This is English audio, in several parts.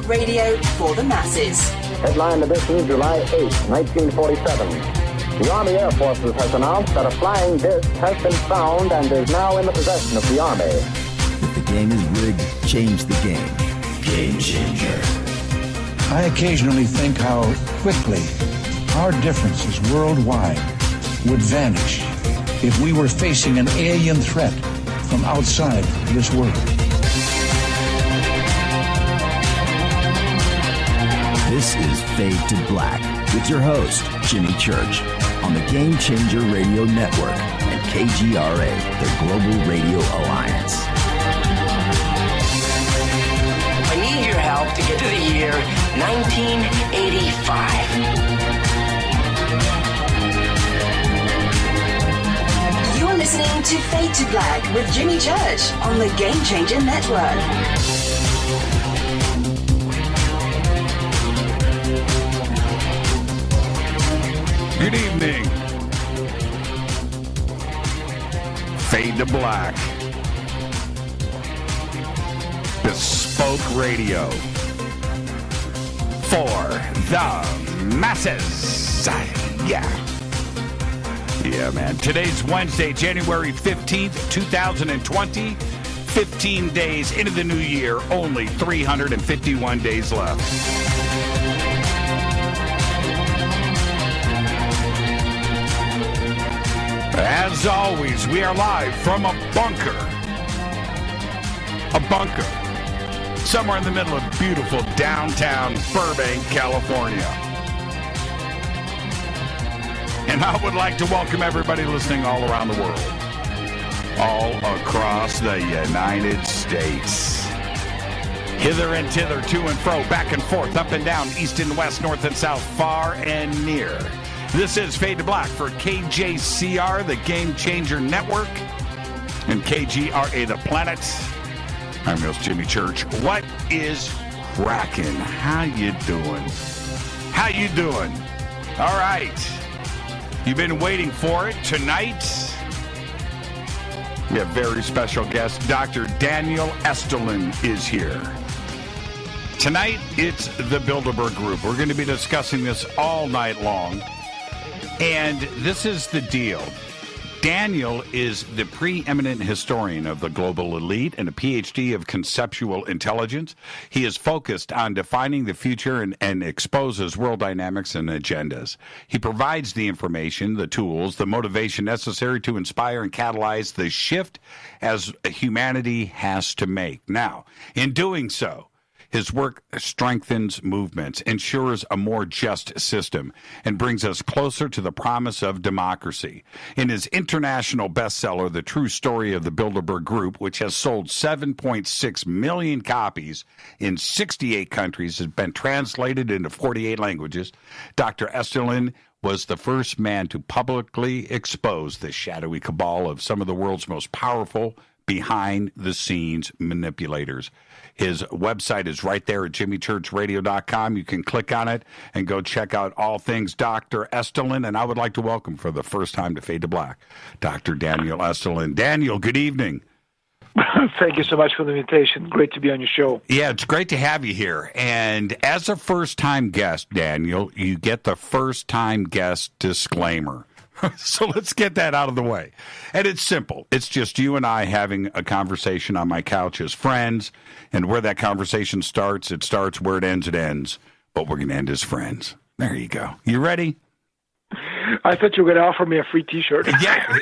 Radio for the masses. Headline edition, July 8, 1947. The Army Air Forces has announced that a flying disc has been found and is now in the possession of the Army. If the game is rigged, change the game. Game changer. I occasionally think how quickly our differences worldwide would vanish if we were facing an alien threat from outside this world. This is Fade to Black with your host, Jimmy Church, on the Game Changer Radio Network and KGRA, the Global Radio Alliance. I need your help to get to the year 1985. You're listening to Fade to Black with Jimmy Church on the Game Changer Network. Good evening. Fade to Black. Bespoke radio for the masses. Yeah, man. Today's Wednesday, January 15th, 2020. 15 days into the new year, only 351 days left. As always, we are live from a bunker. A bunker. Somewhere in the middle of beautiful downtown Burbank, California. And I would like to welcome everybody listening all around the world. All across the United States. Hither and thither, to and fro, back and forth, up and down, east and west, north and south, far and near. This is Fade to Black for KJCR, the Game Changer Network, and KGRA, the planet. I'm your host, Jimmy Church. What is cracking? How you doing? How you doing? All right. You've been waiting for it. Tonight, we have very special guest. Dr. Daniel Estulin is here. Tonight, it's the Bilderberg Group. We're going to be discussing this all night long. And this is the deal. Daniel is the preeminent historian of the global elite and a Ph.D. of conceptual intelligence. He is focused on defining the future and exposes world dynamics and agendas. He provides the information, the tools, the motivation necessary to inspire and catalyze the shift as humanity has to make. Now, in doing so, his work strengthens movements, ensures a more just system, and brings us closer to the promise of democracy. In his international bestseller, The True Story of the Bilderberg Group, which has sold 7.6 million copies in 68 countries, has been translated into 48 languages, Dr. Estulin was the first man to publicly expose the shadowy cabal of some of the world's most powerful behind-the-scenes manipulators. His website is right there at jimmychurchradio.com. You can click on it and go check out all things Dr. Estulin. And I would like to welcome for the first time to Fade to Black, Dr. Daniel Estulin. Daniel, good evening. Thank you so much for the invitation. Great to be on your show. Yeah, it's great to have you here. And as a first-time guest, Daniel, you get the first-time guest disclaimer. So let's get that out of the way. And it's simple. It's just you and I having a conversation on my couch as friends. And where that conversation starts, it starts. Where it ends. But we're going to end as friends. There you go. You ready? I thought you were going to offer me a free T-shirt. Yeah,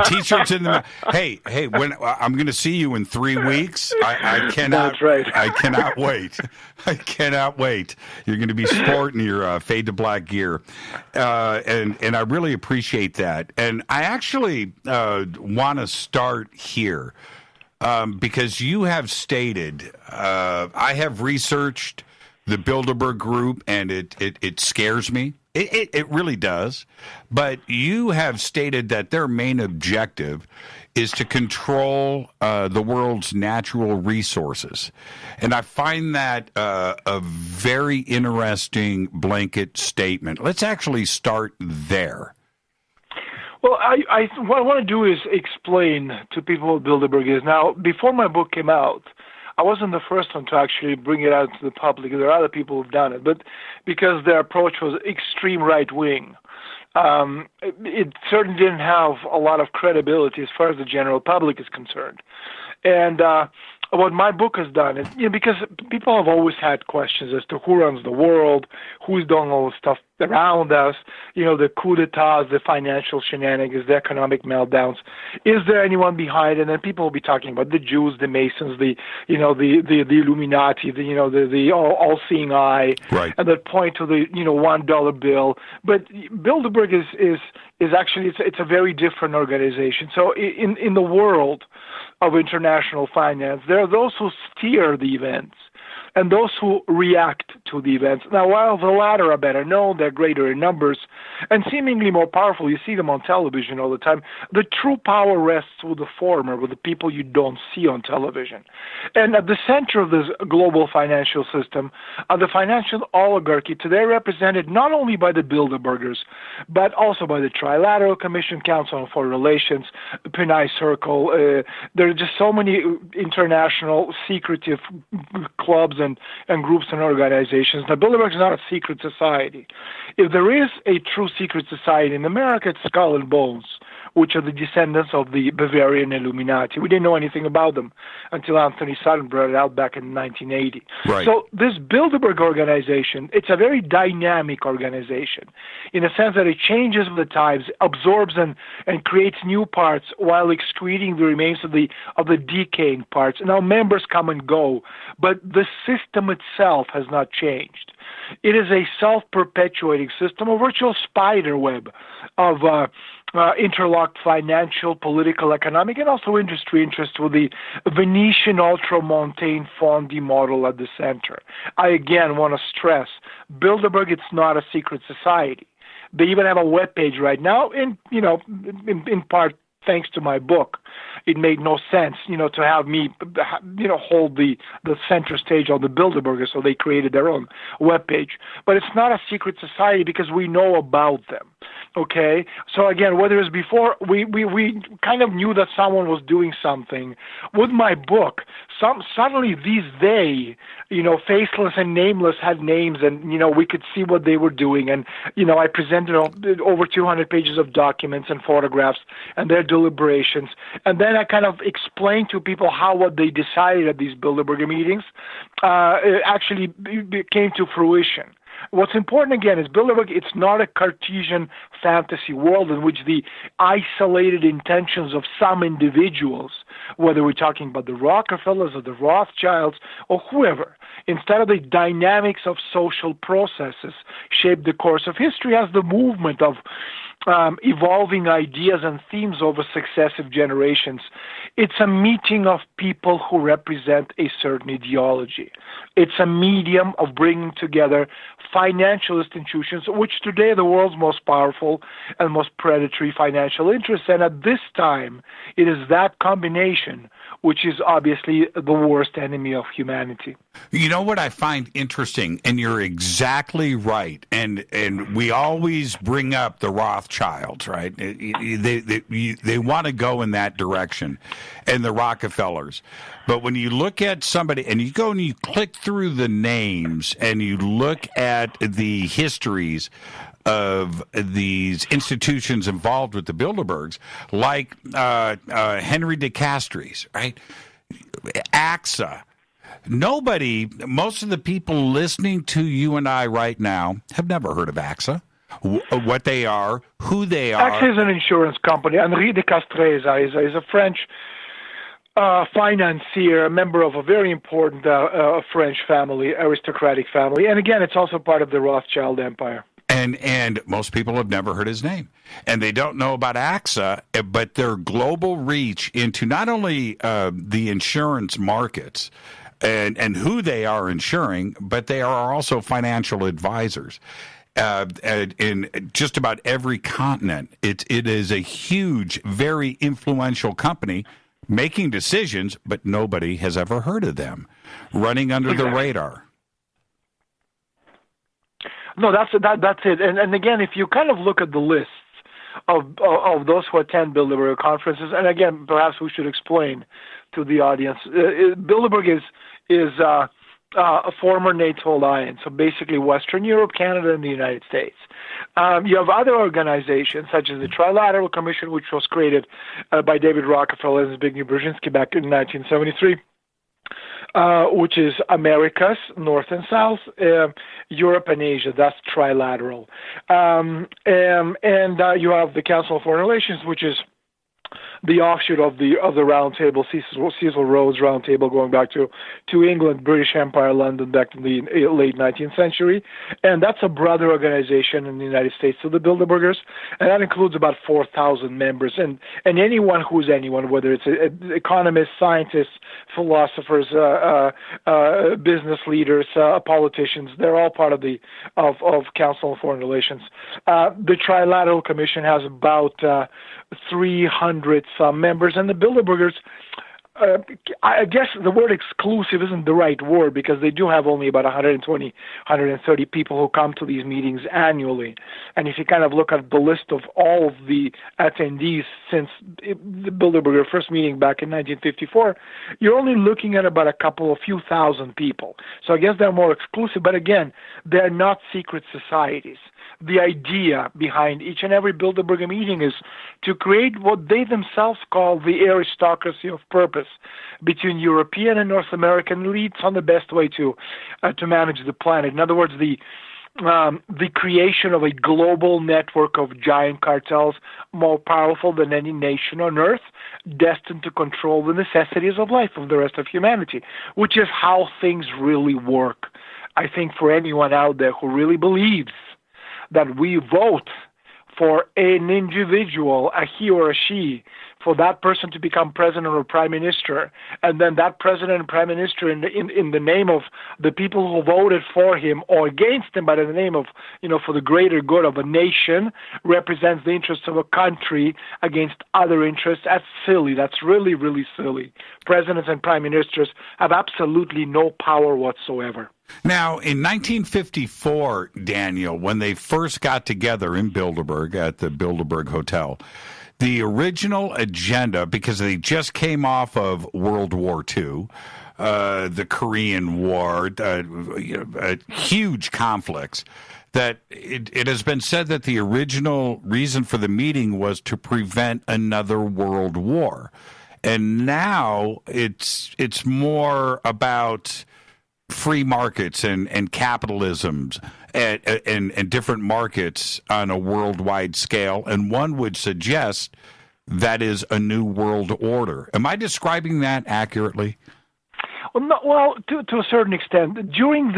T-shirts in the. Hey, when I'm going to see you in 3 weeks. I cannot. That's right. I cannot wait. I cannot wait. You're going to be sporting your Fade to Black gear, and I really appreciate that. And I actually want to start here because you have stated I have researched the Bilderberg Group, and it scares me. It really does. But you have stated that their main objective is to control the world's natural resources. And I find that a very interesting blanket statement. Let's actually start there. Well, what I want to do is explain to people what Bilderberg is. Now, before my book came out, I wasn't the first one to actually bring it out to the public. There are other people who've done it, but because their approach was extreme right-wing, it certainly didn't have a lot of credibility as far as the general public is concerned. And what my book has done is, because people have always had questions as to who runs the world, who's doing all the stuff around us, the coup d'etats, the financial shenanigans, the economic meltdowns. Is there anyone behind? And then people will be talking about the Jews, the Masons, the Illuminati, the all-seeing eye, right, and that point to the $1 bill. But Bilderberg is actually it's a very different organization. So in the world of international finance, there are those who steer the events and those who react to the events. Now, while the latter are better known, they're greater in numbers, and seemingly more powerful, you see them on television all the time, the true power rests with the former, with the people you don't see on television. And at the center of this global financial system are the financial oligarchy, today represented not only by the Bilderbergers, but also by the Trilateral Commission, Council on Foreign Relations, the Pinay Circle. There are just so many international secretive clubs and groups and organizations. Now, Bilderberg is not a secret society. If there is a true secret society in America, it's Skull and Bones, which are the descendants of the Bavarian Illuminati. We didn't know anything about them until Anthony Sutton brought it out back in 1980. Right. So this Bilderberg organization, it's a very dynamic organization in the sense that it changes with the times, absorbs and creates new parts while excreting the remains of the decaying parts. Now members come and go, but the system itself has not changed. It is a self-perpetuating system, a virtual spider web of interlocked financial, political, economic, and also industry interests with the Venetian ultramontane Fondi model at the center. I again want to stress, Bilderberg, it's not a secret society. They even have a webpage right now, in part thanks to my book. It made no sense, to have me, hold the center stage on the Bilderbergers, so they created their own webpage. But it's not a secret society because we know about them. Okay, so again, whether it's before, we kind of knew that someone was doing something. With my book, suddenly these faceless and nameless, had names, and we could see what they were doing, and I presented over 200 pages of documents and photographs and their deliberations, and then I kind of explained to people how what they decided at these Bilderberg meetings actually came to fruition. What's important, again, is Bilderberg, it's not a Cartesian fantasy world in which the isolated intentions of some individuals, whether we're talking about the Rockefellers or the Rothschilds or whoever, instead of the dynamics of social processes shape the course of history as the movement of evolving ideas and themes over successive generations. It's a meeting of people who represent a certain ideology. It's a medium of bringing together financial institutions, which today are the world's most powerful and most predatory financial interests. And at this time, it is that combination which is obviously the worst enemy of humanity. You know what I find interesting, and you're exactly right, and we always bring up the Rothschilds, right? They want to go in that direction, and the Rockefellers. But when you look at somebody, and you go and you click through the names, and you look at the histories of these institutions involved with the Bilderbergs, like Henry de Castries, right? AXA. Most of the people listening to you and I right now have never heard of AXA, what they are, who they are. AXA is an insurance company. Henri de Castries is a French financier, a member of a very important French family, aristocratic family. And again, it's also part of the Rothschild empire. And most people have never heard his name. And they don't know about AXA, but their global reach into not only the insurance markets and who they are insuring, but they are also financial advisors. In just about every continent, it is a huge, very influential company making decisions, but nobody has ever heard of them, running under the radar. No, that's it. And again, if you kind of look at the lists of those who attend Bilderberg conferences, and again, perhaps we should explain to the audience, Bilderberg is a former NATO alliance, so basically Western Europe, Canada, and the United States. You have other organizations, such as the Trilateral Commission, which was created by David Rockefeller and Zbigniew Brzezinski back in 1973. Which is Americas, North and South, Europe and Asia. That's trilateral. And you have the Council of Foreign Relations, which is the offshoot of the Round Table, Cecil Rhodes Round Table, going back to England, British Empire, London, back in the late 19th century. And that's a brother organization in the United States to the Bilderbergers, and that includes about 4,000 members. And anyone who's anyone, whether it's economists, scientists, philosophers, business leaders, politicians, they're all part of the Council of Foreign Relations. The Trilateral Commission has about 300 some members, and the Bilderbergers, I guess the word exclusive isn't the right word, because they do have only about 120, 130 people who come to these meetings annually. And if you kind of look at the list of all of the attendees since the Bilderberger first meeting back in 1954, you're only looking at about a few thousand people. So I guess they're more exclusive, but again, they're not secret societies. The idea behind each and every Bilderberger meeting is to create what they themselves call the aristocracy of purpose between European and North American elites on the best way to manage the planet. In other words, the creation of a global network of giant cartels more powerful than any nation on earth, destined to control the necessities of life of the rest of humanity, which is how things really work. I think for anyone out there who really believes that we vote for an individual, a he or a she, for that person to become president or prime minister, and then that president and prime minister in the name of the people who voted for him or against him, but in the name of, for the greater good of a nation, represents the interests of a country against other interests. That's silly. That's really, really silly. Presidents and prime ministers have absolutely no power whatsoever. Now, in 1954, Daniel, when they first got together in Bilderberg at the Bilderberg Hotel, the original agenda, because they just came off of World War II, the Korean War, huge conflicts, that it has been said that the original reason for the meeting was to prevent another world war. And now it's more about free markets and capitalisms and different markets on a worldwide scale, and one would suggest that is a new world order. Am I describing that accurately? Well, to a certain extent. During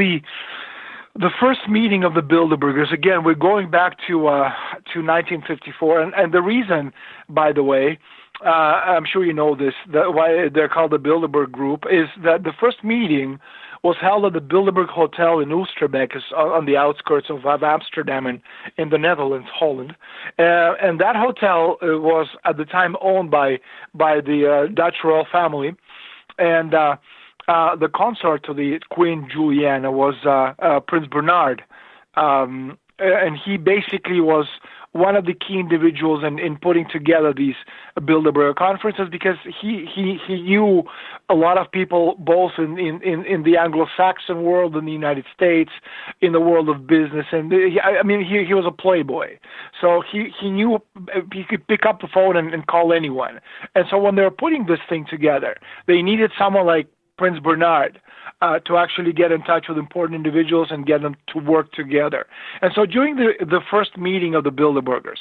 the first meeting of the Bilderbergers, again, we're going back to 1954, and the reason, by the way, I'm sure you know this, why they're called the Bilderberg Group, is that the first meeting was held at the Bilderberg Hotel in Oosterbeek, on the outskirts of Amsterdam in the Netherlands, Holland. And that hotel was at the time owned by the Dutch royal family. And the consort to the Queen Juliana was Prince Bernhard. And he basically was one of the key individuals in putting together these Bilderberg conferences, because he knew a lot of people both in the Anglo-Saxon world, in the United States, in the world of business, and he was a playboy, so he knew he could pick up the phone and call anyone. And so when they were putting this thing together, they needed someone like Prince Bernhard to actually get in touch with important individuals and get them to work together. And so during the first meeting of the Bilderbergers,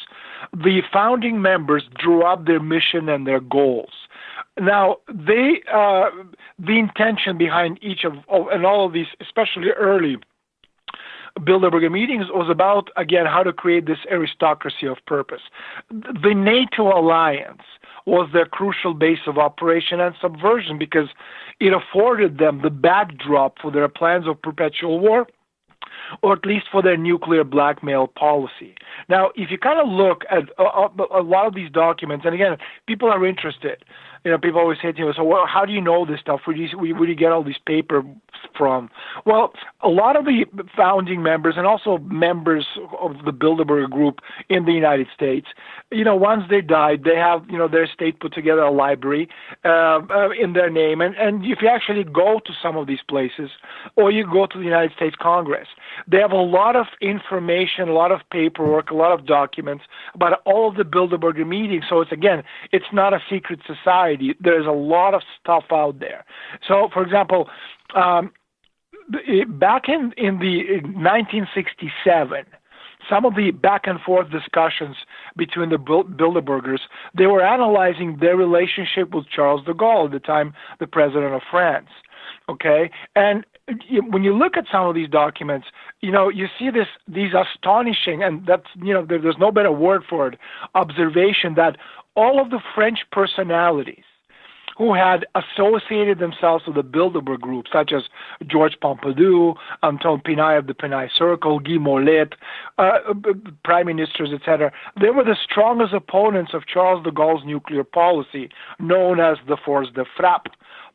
the founding members drew up their mission and their goals. Now, the intention behind each of and all of these, especially early Bilderberger meetings, was about, again, how to create this aristocracy of purpose. The NATO alliance was their crucial base of operation and subversion, because it afforded them the backdrop for their plans of perpetual war, or at least for their nuclear blackmail policy. Now, if you kind of look at a lot of these documents, and again, people are interested. People always say to me, so how do you know this stuff? Where do you get all these papers from? Well, a lot of the founding members and also members of the Bilderberg Group in the United States, once they died, they have, their state put together a library in their name. And if you actually go to some of these places, or you go to the United States Congress, they have a lot of information, a lot of paperwork, a lot of documents about all of the Bilderberg meetings. So it's not a secret society. There's a lot of stuff out there. So, for example, back in the 1967, some of the back and forth discussions between the Bilderbergers, they were analyzing their relationship with Charles de Gaulle, at the time the president of France. Okay, and when you look at some of these documents, you see these astonishing, and that's there's no better word for it, observation that all of the French personalities who had associated themselves with the Bilderberg Group, such as Georges Pompidou, Antoine Pinay of the Pinay Circle, Guy Mollet, prime ministers, etc., they were the strongest opponents of Charles de Gaulle's nuclear policy, known as the force de frappe.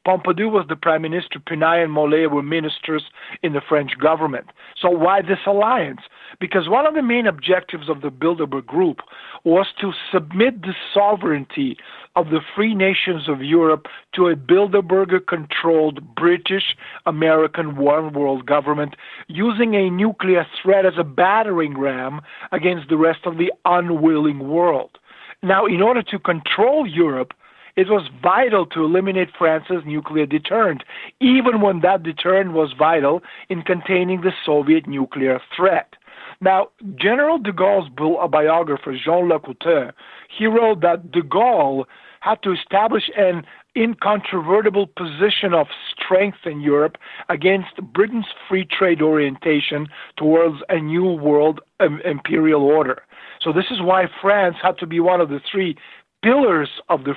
Pompidou was the prime minister. Pinay and Mollet were ministers in the French government. So why this alliance? Because one of the main objectives of the Bilderberg Group was to submit the sovereignty of the free nations of Europe to a Bilderberger-controlled British-American one-world government, using a nuclear threat as a battering ram against the rest of the unwilling world. Now, in order to control Europe, it was vital to eliminate France's nuclear deterrent, even when that deterrent was vital in containing the Soviet nuclear threat. Now, General de Gaulle's biographer, Jean Lecoulter, he wrote that de Gaulle had to establish an incontrovertible position of strength in Europe against Britain's free trade orientation towards a new world imperial order. So this is why France had to be one of the three pillars of the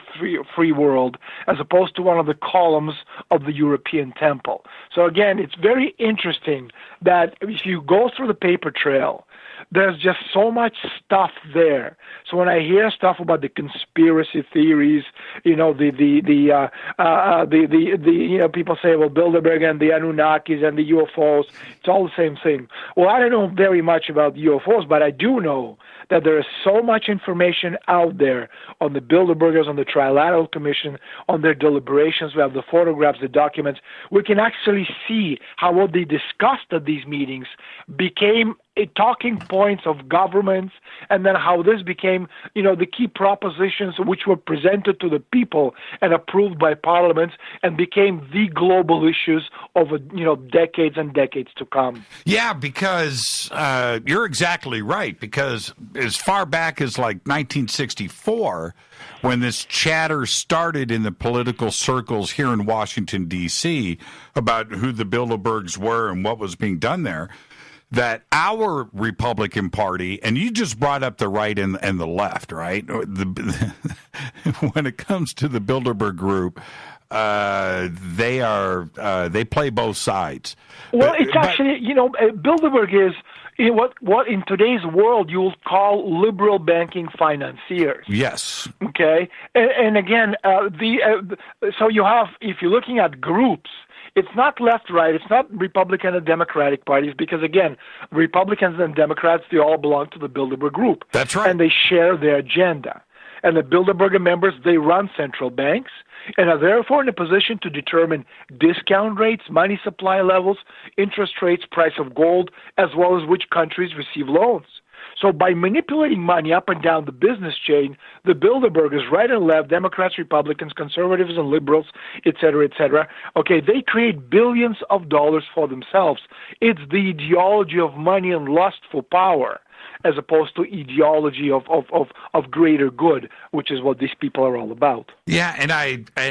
free world, as opposed to one of the columns of the European temple. So again, it's very interesting that if you go through the paper trail, there's just so much stuff there. So when I hear stuff about the conspiracy theories, people say, well, Bilderberg and the Anunnakis and the UFOs, it's all the same thing. Well, I don't know very much about UFOs, but I do know that there is so much information out there on the Bilderbergers, on the Trilateral Commission, on their deliberations. We have the photographs, the documents. We can actually see how what they discussed at these meetings became talking points of governments, and then how this became, the key propositions which were presented to the people and approved by parliaments and became the global issues over, decades and decades to come. Yeah, because you're exactly right, because as far back as like 1964, when this chatter started in the political circles here in Washington, D.C., about who the Bilderbergs were and what was being done there, that our Republican Party, and you just brought up the right and the left, right? When it comes to the Bilderberg Group, they play both sides. Well, Bilderberg is what in today's world you will call liberal banking financiers. Yes. Okay, and again, so you have, if you're looking at groups, it's not left-right, it's not Republican and Democratic parties, because, again, Republicans and Democrats, they all belong to the Bilderberg Group. That's right. And they share their agenda. And the Bilderberg members, they run central banks and are therefore in a position to determine discount rates, money supply levels, interest rates, price of gold, as well as which countries receive loans. So by manipulating money up and down the business chain, the Bilderbergers, right and left, Democrats, Republicans, conservatives, and liberals, et cetera, okay, they create billions of dollars for themselves. It's the ideology of money and lust for power, as opposed to ideology of greater good, which is what these people are all about. Yeah, and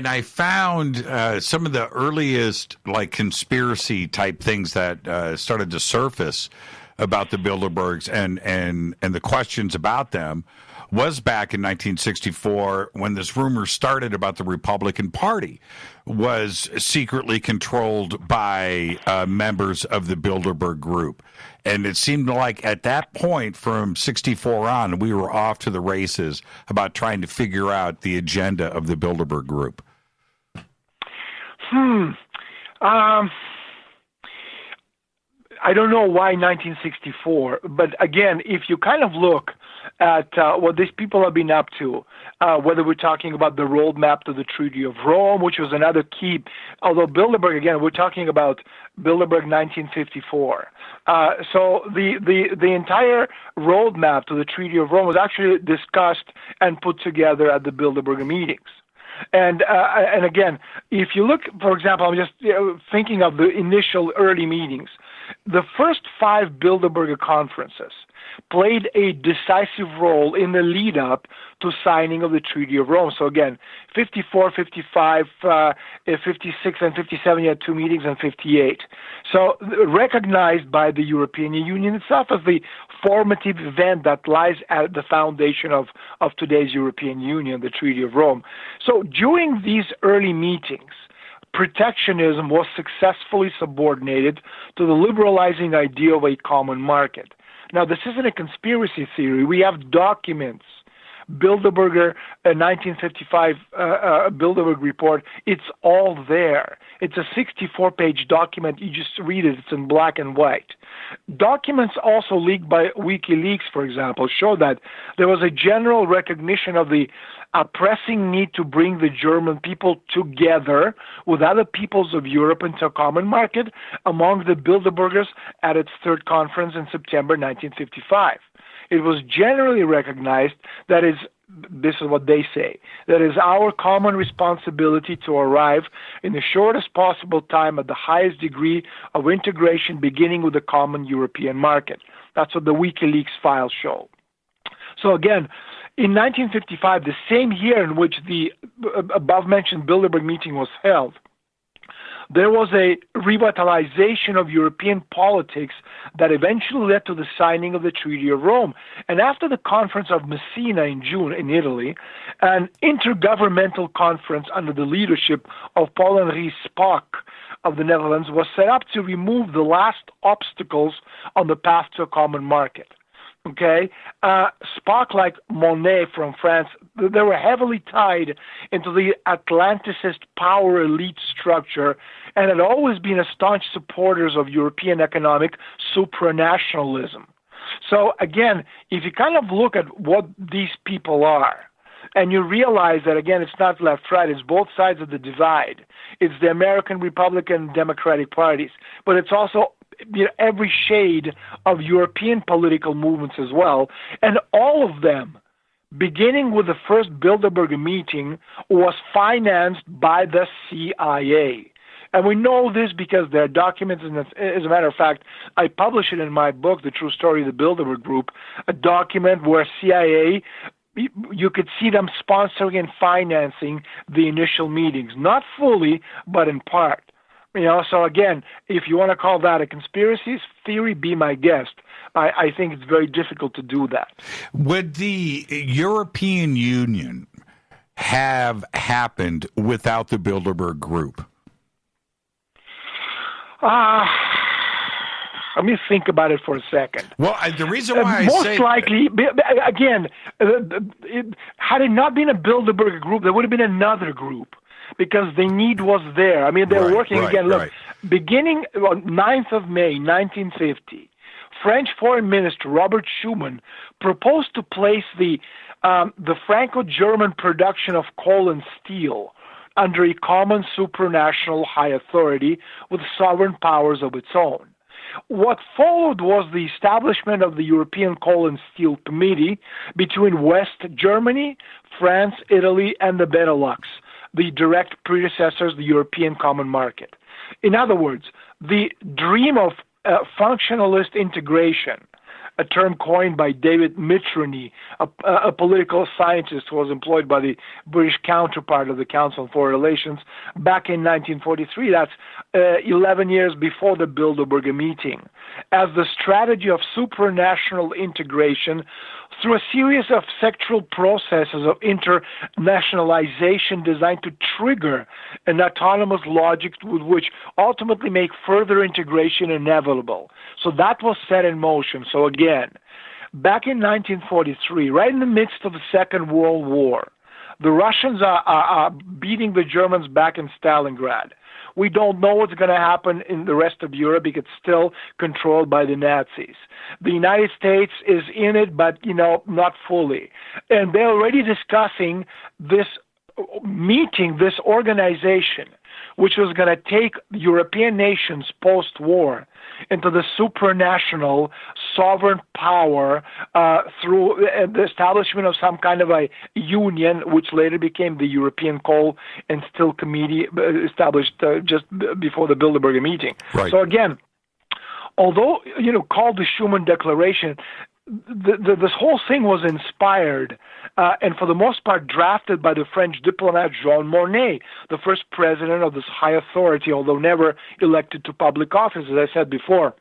I found some of the earliest conspiracy type things that started to surface about the Bilderbergs and the questions about them was back in 1964 when this rumor started about the Republican Party was secretly controlled by members of the Bilderberg Group. And it seemed like at that point from 64 on, we were off to the races about trying to figure out the agenda of the Bilderberg Group. I don't know why 1964, but again, if you kind of look at what these people have been up to, whether we're talking about the roadmap to the Treaty of Rome, which was another key, although Bilderberg, again, we're talking about Bilderberg 1954. So the entire roadmap to the Treaty of Rome was actually discussed and put together at the Bilderberg meetings. And again, if you look, for example, I'm just thinking of the initial early meetings. The first 5 Bilderberg conferences played a decisive role in the lead-up to signing of the Treaty of Rome. So again, 54, 55, 56, and 57, you had 2 meetings, and 58. So recognized by the European Union itself as the formative event that lies at the foundation of today's European Union, the Treaty of Rome. So during these early meetings, protectionism was successfully subordinated to the liberalizing idea of a common market. Now, this isn't a conspiracy theory. We have documents. Bilderberger, 1955 Bilderberg report, it's all there. It's a 64-page document. You just read it. It's in black and white. Documents also leaked by WikiLeaks, for example, show that there was a general recognition of the pressing need to bring the German people together with other peoples of Europe into a common market among the Bilderbergers at its third conference in September 1955. It was generally recognized that this is what they say, that is our common responsibility to arrive in the shortest possible time at the highest degree of integration, beginning with the common European market. That's what the WikiLeaks files show. So again, in 1955, the same year in which the above-mentioned Bilderberg meeting was held, there was a revitalization of European politics that eventually led to the signing of the Treaty of Rome. And after the conference of Messina in June in Italy, an intergovernmental conference under the leadership of Paul-Henri Spaak of the Netherlands was set up to remove the last obstacles on the path to a common market. Okay, Spaak, like Monet from France, they were heavily tied into the Atlanticist power elite structure and had always been staunch supporters of European economic supranationalism. So again, if you kind of look at what these people are, and you realize that, again, it's not left-right, it's both sides of the divide. It's the American Republican Democratic parties, but it's also every shade of European political movements as well. And all of them, beginning with the first Bilderberg meeting, was financed by the CIA. And we know this because there are documents, and as a matter of fact, I publish it in my book, The True Story of the Bilderberg Group, a document where CIA, you could see them sponsoring and financing the initial meetings, not fully, but in part. So again, if you want to call that a conspiracy theory, be my guest. I think it's very difficult to do that. Would the European Union have happened without the Bilderberg Group? Let me think about it for a second. Well, the reason why most likely, again, had it not been a Bilderberg Group, there would have been another group, because the need was there. I mean, they're working again. Look, beginning on 9th of May, 1950, French Foreign Minister Robert Schuman proposed to place the Franco-German production of coal and steel under a common supranational high authority with sovereign powers of its own. What followed was the establishment of the European Coal and Steel Committee between West Germany, France, Italy, and the Benelux, the direct predecessors of the European Common Market. In other words, the dream of functionalist integration, a term coined by David Mitrany, a political scientist who was employed by the British counterpart of the Council on Foreign Relations back in 1943. That's 11 years before the Bilderberg meeting, as the strategy of supranational integration through a series of sectoral processes of internationalization designed to trigger an autonomous logic with which ultimately make further integration inevitable. So that was set in motion. So again, back in 1943, right in the midst of the Second World War, The Russians are beating the Germans back in Stalingrad. We don't know what's going to happen in the rest of Europe because it's still controlled by the Nazis. The United States is in it, but, not fully. And they're already discussing this meeting, this organization, which was going to take European nations post-war into the supranational sovereign power through the establishment of some kind of a union, which later became the European Coal and Steel Committee, established just before the Bilderberg meeting. Right. So again, although called the Schuman Declaration, this whole thing was inspired and for the most part drafted by the French diplomat Jean Monnet, the first president of this high authority, although never elected to public office, as I said before.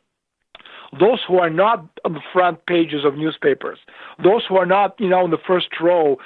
Those who are not on the front pages of newspapers, those who are not, in the first row,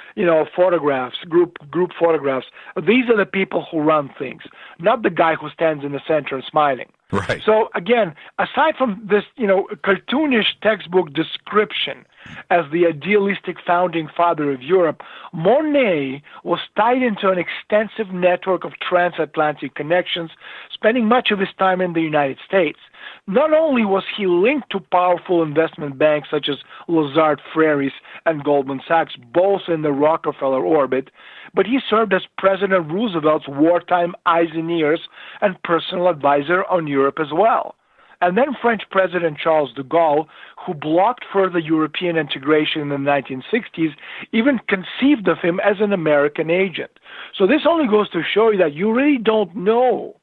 photographs, group photographs, these are the people who run things, not the guy who stands in the center and smiling. Right. So again, aside from this, cartoonish textbook description as the idealistic founding father of Europe, Monnet was tied into an extensive network of transatlantic connections, spending much of his time in the United States. Not only was he linked to powerful investment banks such as Lazard Freres and Goldman Sachs, both in the Rockefeller orbit, but he served as President Roosevelt's wartime eyes and ears and personal advisor on Europe as well. And then French President Charles de Gaulle, who blocked further European integration in the 1960s, even conceived of him as an American agent. So this only goes to show you that you really don't know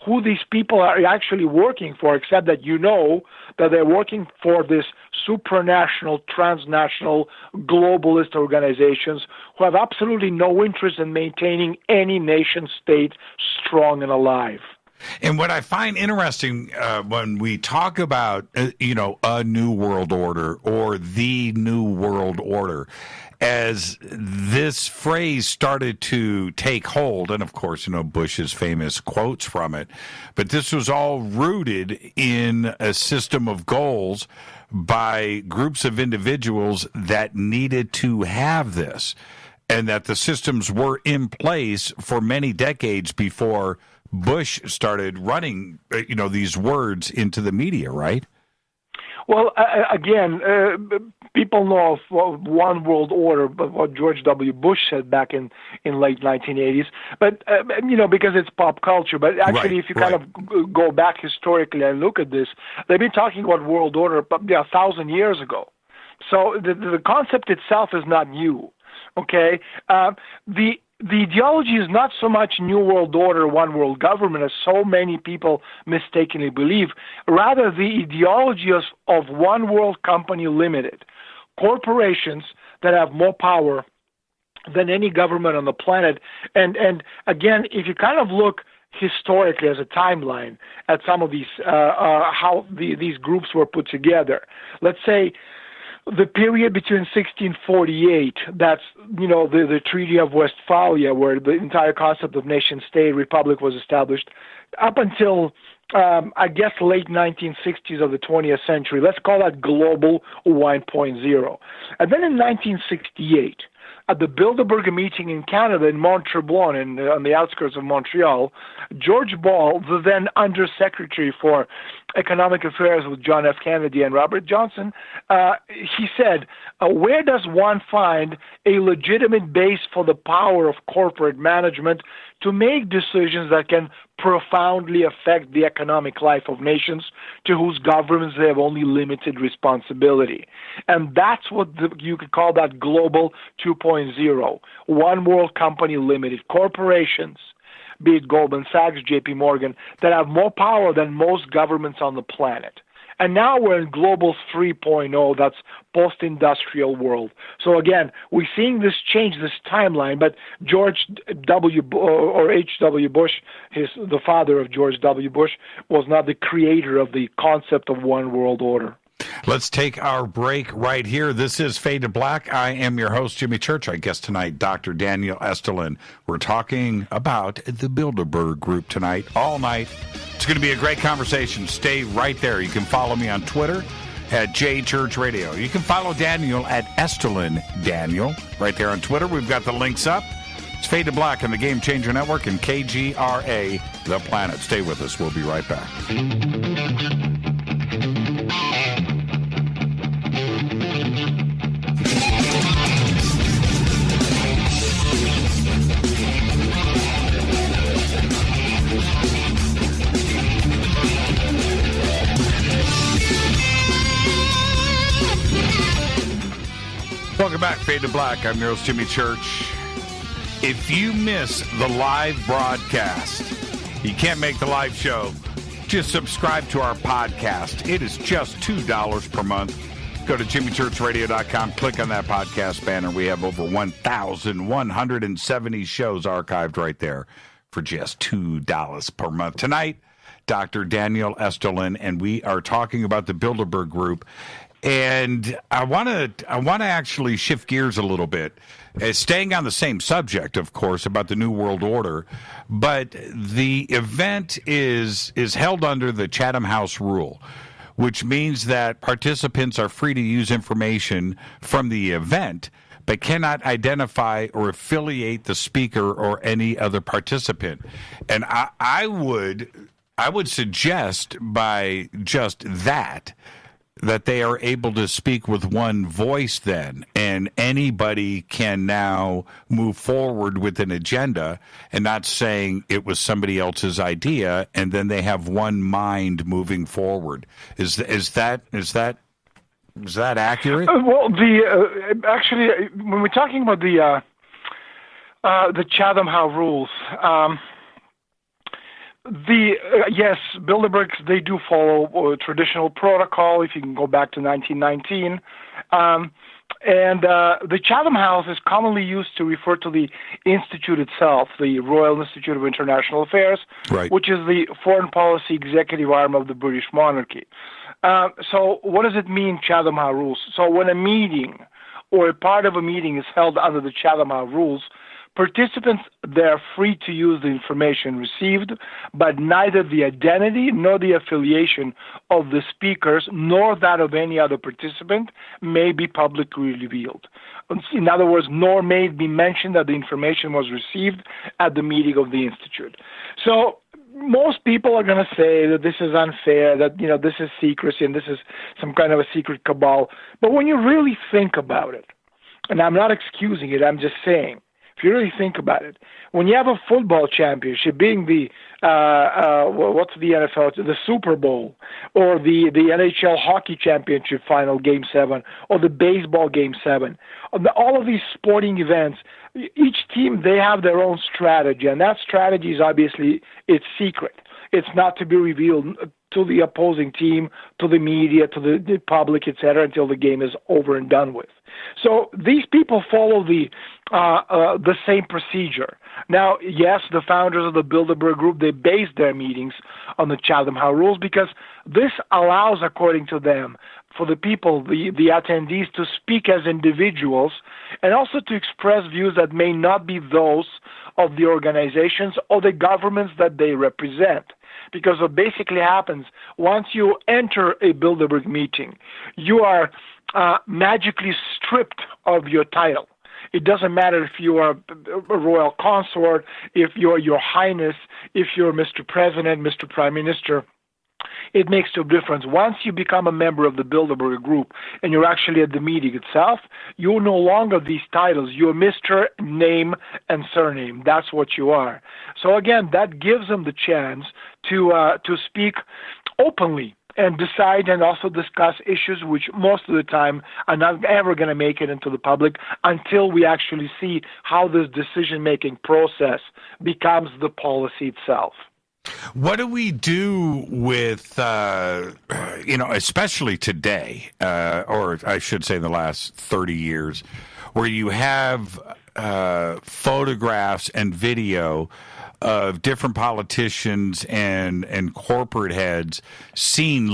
who these people are actually working for, except that you know that they're working for this supranational, transnational, globalist organizations who have absolutely no interest in maintaining any nation state strong and alive. And what I find interesting when we talk about, a new world order or the new world order, as this phrase started to take hold, and of course, Bush's famous quotes from it, but this was all rooted in a system of goals by groups of individuals that needed to have this, and that the systems were in place for many decades before Bush started running, these words into the media, right? Well, again, people know of one world order, but what George W. Bush said back in late 1980s. But, because it's pop culture. But actually, if you kind of go back historically and look at this, they've been talking about world order 1,000 years ago. So the concept itself is not new. Okay? The ideology is not so much New World Order, one world government, as so many people mistakenly believe. Rather, the ideology of one world company limited. Corporations that have more power than any government on the planet. And again, if you kind of look historically as a timeline at some of these, how these groups were put together, let's say, the period between 1648, that's, the Treaty of Westphalia, where the entire concept of nation-state republic was established, up until, late 1960s of the 20th century. Let's call that Global 1.0. And then in 1968, at the Bilderberg meeting in Canada, in Mont-Tremblant, on the outskirts of Montreal, George Ball, the then Undersecretary for Economic Affairs with John F. Kennedy and Robert Johnson, he said, where does one find a legitimate base for the power of corporate management to make decisions that can profoundly affect the economic life of nations to whose governments they have only limited responsibility? And that's what you could call that Global 2.0, one world company limited, corporations, be it Goldman Sachs, JP Morgan, that have more power than most governments on the planet. And now we're in Global 3.0, that's post-industrial world. So again, we're seeing this change, this timeline, but George W. or H.W. Bush, the father of George W. Bush, was not the creator of the concept of one world order. Let's take our break right here. This is Fade to Black. I am your host, Jimmy Church. Our guest tonight, Dr. Daniel Estulin. We're talking about the Bilderberg Group tonight, all night. It's going to be a great conversation. Stay right there. You can follow me on Twitter at JChurchRadio. You can follow Daniel at Estulin Daniel right there on Twitter. We've got the links up. It's Fade to Black on the Game Changer Network and KGRA, The Planet. Stay with us. We'll be right back. Welcome back, Fade to Black. I'm your host, Jimmy Church. If you miss the live broadcast, you can't make the live show, just subscribe to our podcast. It is just $2 per month. Go to jimmychurchradio.com, click on that podcast banner. We have over 1,170 shows archived right there for just $2 per month. Tonight, Dr. Daniel Estulin, and we are talking about the Bilderberg Group. And I want to actually shift gears a little bit, staying on the same subject, of course, about the New World Order. But the event is held under the Chatham House rule, which means that participants are free to use information from the event, but cannot identify or affiliate the speaker or any other participant. And I would suggest by just that they are able to speak with one voice then, and anybody can now move forward with an agenda and not saying it was somebody else's idea, and then they have one mind moving forward. Is that accurate? Well, actually, when we're talking about the Chatham House rules, yes, Bilderbergs, they do follow traditional protocol, if you can go back to 1919. And the Chatham House is commonly used to refer to the institute itself, the Royal Institute of International Affairs, right, which is the foreign policy executive arm of the British monarchy. So what does it mean, Chatham House rules? So when a meeting or a part of a meeting is held under the Chatham House rules, participants, they're free to use the information received, but neither the identity nor the affiliation of the speakers nor that of any other participant may be publicly revealed. In other words, nor may it be mentioned that the information was received at the meeting of the Institute. So most people are going to say that this is unfair, that this is secrecy and this is some kind of a secret cabal. But when you really think about it, and I'm not excusing it, I'm just saying, if you really think about it, when you have a football championship, being the what's the NFL, the Super Bowl, or the NHL hockey championship final, Game 7, or the baseball Game 7, all of these sporting events, each team, they have their own strategy, and that strategy is obviously, it's secret. It's not to be revealed to the opposing team, to the media, to the public, etc., until the game is over and done with. So these people follow the same procedure. Now, yes, the founders of the Bilderberg Group, they based their meetings on the Chatham House rules because this allows, according to them, for the people, the attendees, to speak as individuals and also to express views that may not be those of the organizations or the governments that they represent. Because what basically happens, once you enter a Bilderberg meeting, you are magically stripped of your title. It doesn't matter if you are a royal consort, if you're Your Highness, if you're Mr. President, Mr. Prime Minister. It makes no difference. Once you become a member of the Bilderberg Group and you're actually at the meeting itself, you're no longer these titles. You're Mr. Name and Surname. That's what you are. So again, that gives them the chance to speak openly and decide and also discuss issues which most of the time are not ever going to make it into the public until we actually see how this decision-making process becomes the policy itself. What do we do with, especially today, or I should say in the last 30 years, where you have photographs and video of different politicians and corporate heads seen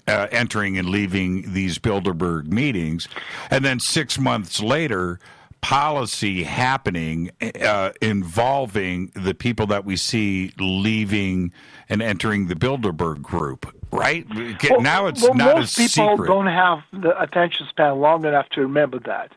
entering and leaving these Bilderberg meetings, and then 6 months later, policy happening involving the people that we see leaving and entering the Bilderberg Group, right? Now it's not a secret. Most people don't have the attention span long enough to remember that.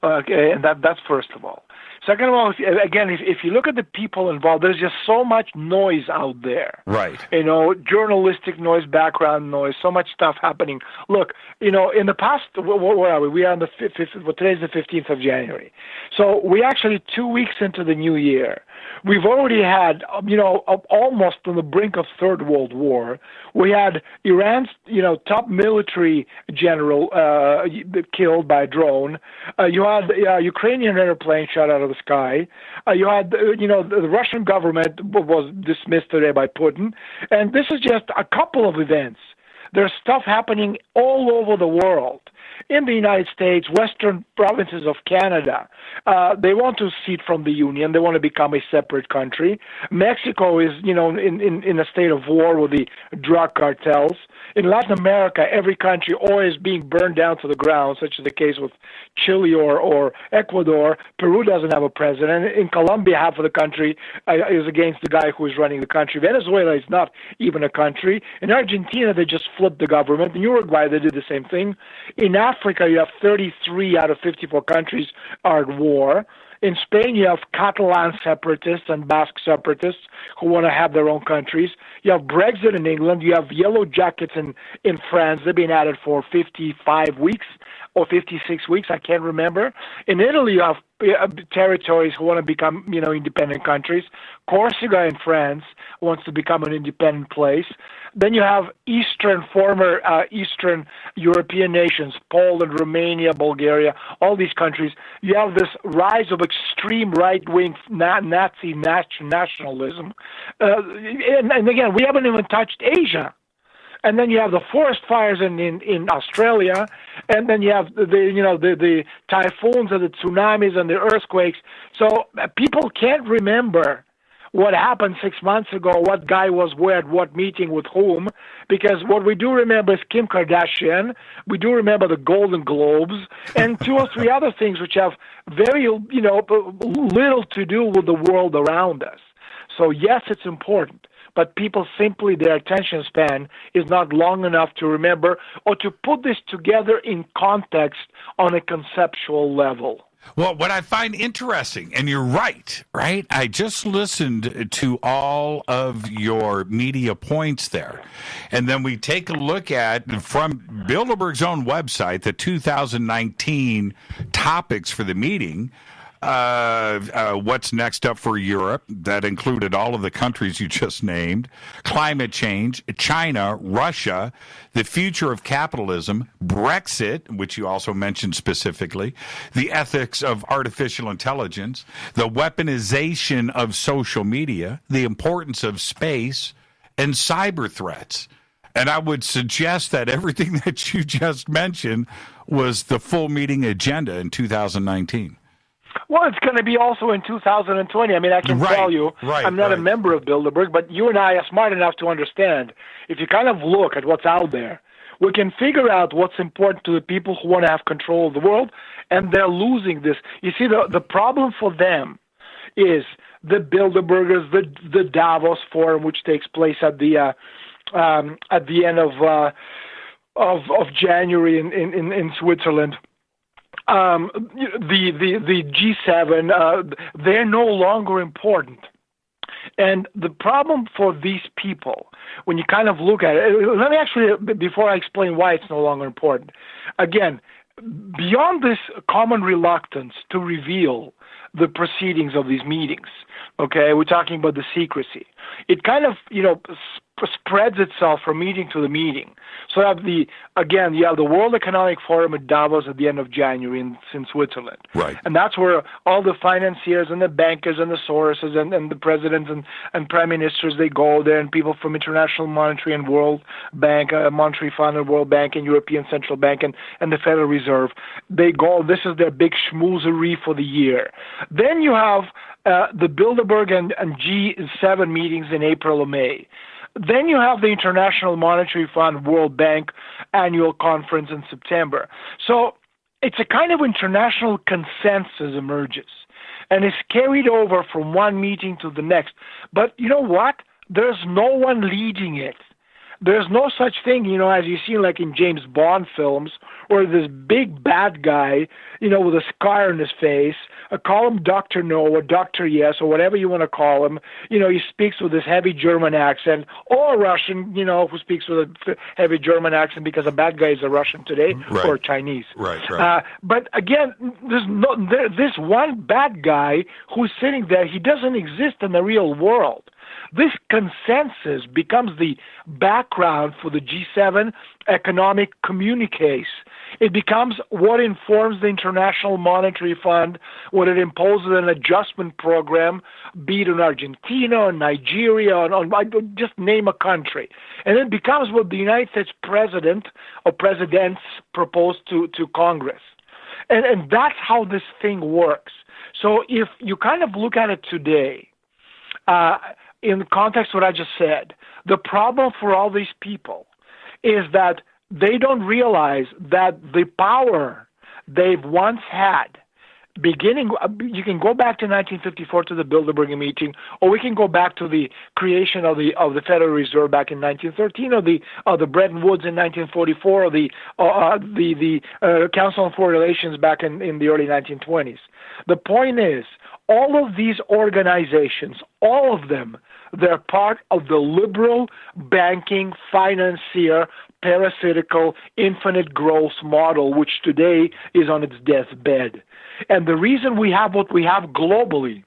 Okay, and that's first of all. Second of all, if you look at the people involved, there's just so much noise out there. Right. Journalistic noise, background noise, so much stuff happening. Look, in the past, where are we? We are on the 5th. Well, today's the 15th of January. So we actually 2 weeks into the new year. We've already had, almost on the brink of Third World War. We had Iran's, top military general killed by a drone. You had Ukrainian airplane shot out of the sky. You had, the Russian government was dismissed today by Putin. And this is just a couple of events. There's stuff happening all over the world. In the United States, western provinces of Canada, they want to secede from the Union. They want to become a separate country. Mexico is, in a state of war with the drug cartels. In Latin America, every country always being burned down to the ground, such as the case with Chile or Ecuador. Peru doesn't have a president. In Colombia, half of the country is against the guy who is running the country. Venezuela is not even a country. In Argentina, they just flipped the government. In Uruguay, they did the same thing. In Africa, you have 33 out of 54 countries are at war. In Spain, you have Catalan separatists and Basque separatists who want to have their own countries. You have Brexit in England. You have Yellow Jackets in France. They've been at it for 55 weeks or 56 weeks. I can't remember. In Italy, you have territories who want to become, independent countries. Corsica in France wants to become an independent place. Then you have former Eastern European nations, Poland, Romania, Bulgaria, all these countries. You have this rise of extreme right-wing Nazi nationalism. And again, we haven't even touched Asia. And then you have the forest fires in Australia, and then you have the typhoons and the tsunamis and the earthquakes. So people can't remember what happened 6 months ago, what guy was where at what meeting with whom, because what we do remember is Kim Kardashian, we do remember the Golden Globes, and 2 or 3 other things which have very, little to do with the world around us. So yes, it's important, but people simply, their attention span is not long enough to remember or to put this together in context on a conceptual level. Well, what I find interesting, and you're right? I just listened to all of your media points there. And then we take a look at, from Bilderberg's own website, the 2019 topics for the meeting. What's next up for Europe? That included all of the countries you just named. Climate change, China, Russia, the future of capitalism, Brexit, which you also mentioned specifically, the ethics of artificial intelligence, the weaponization of social media, the importance of space, and cyber threats. And I would suggest that everything that you just mentioned was the full meeting agenda in 2019. Well, it's going to be also in 2020. I mean, I can tell you, I'm not a member of Bilderberg, but you and I are smart enough to understand. If you kind of look at what's out there, we can figure out what's important to the people who want to have control of the world, and they're losing this. You see, the problem for them is the Bilderbergers, the Davos Forum, which takes place at the end of January in Switzerland. The G7, they're no longer important. And the problem for these people, when you kind of look at it, let me actually, before I explain why it's no longer important, again, beyond this common reluctance to reveal the proceedings of these meetings, okay, we're talking about the secrecy. It kind of, spreads itself from meeting to the meeting. So you have the World Economic Forum at Davos at the end of January in Switzerland. Right. And that's where all the financiers and the bankers and the Soroses and the presidents and prime ministers, they go there, and people from International Monetary and World Bank, Monetary Fund and World Bank and European Central Bank and the Federal Reserve, they go, this is their big schmoozery for the year. Then you have the Bilderberg and G7 meetings in April or May. Then you have the International Monetary Fund World Bank annual conference in September. So it's a kind of international consensus emerges and is carried over from one meeting to the next. But you know what? There's no one leading it. There's no such thing, as you see like in James Bond films, where this big bad guy, with a scar on his face, call him Dr. No or Dr. Yes or whatever you want to call him. He speaks with this heavy German accent, or a Russian, who speaks with a heavy German accent because a bad guy is a Russian today, right. or Chinese. Right. But again, this one bad guy who's sitting there, he doesn't exist in the real world. This consensus becomes the background for the G7 economic communiques. It becomes what informs the International Monetary Fund when it imposes an adjustment program, be it in Argentina or Nigeria, or just name a country. And it becomes what the United States president or presidents propose to Congress. And that's how this thing works. So if you kind of look at it today, in the context of what I just said, the problem for all these people is that they don't realize that the power they've once had, you can go back to 1954 to the Bilderberg meeting, or we can go back to the creation of the Federal Reserve back in 1913, or the Bretton Woods in 1944, or the Council on Foreign Relations back in the early 1920s. The point is, all of these organizations, all of them, they're part of the liberal banking, financier, parasitical, infinite growth model, which today is on its deathbed. And the reason we have what we have globally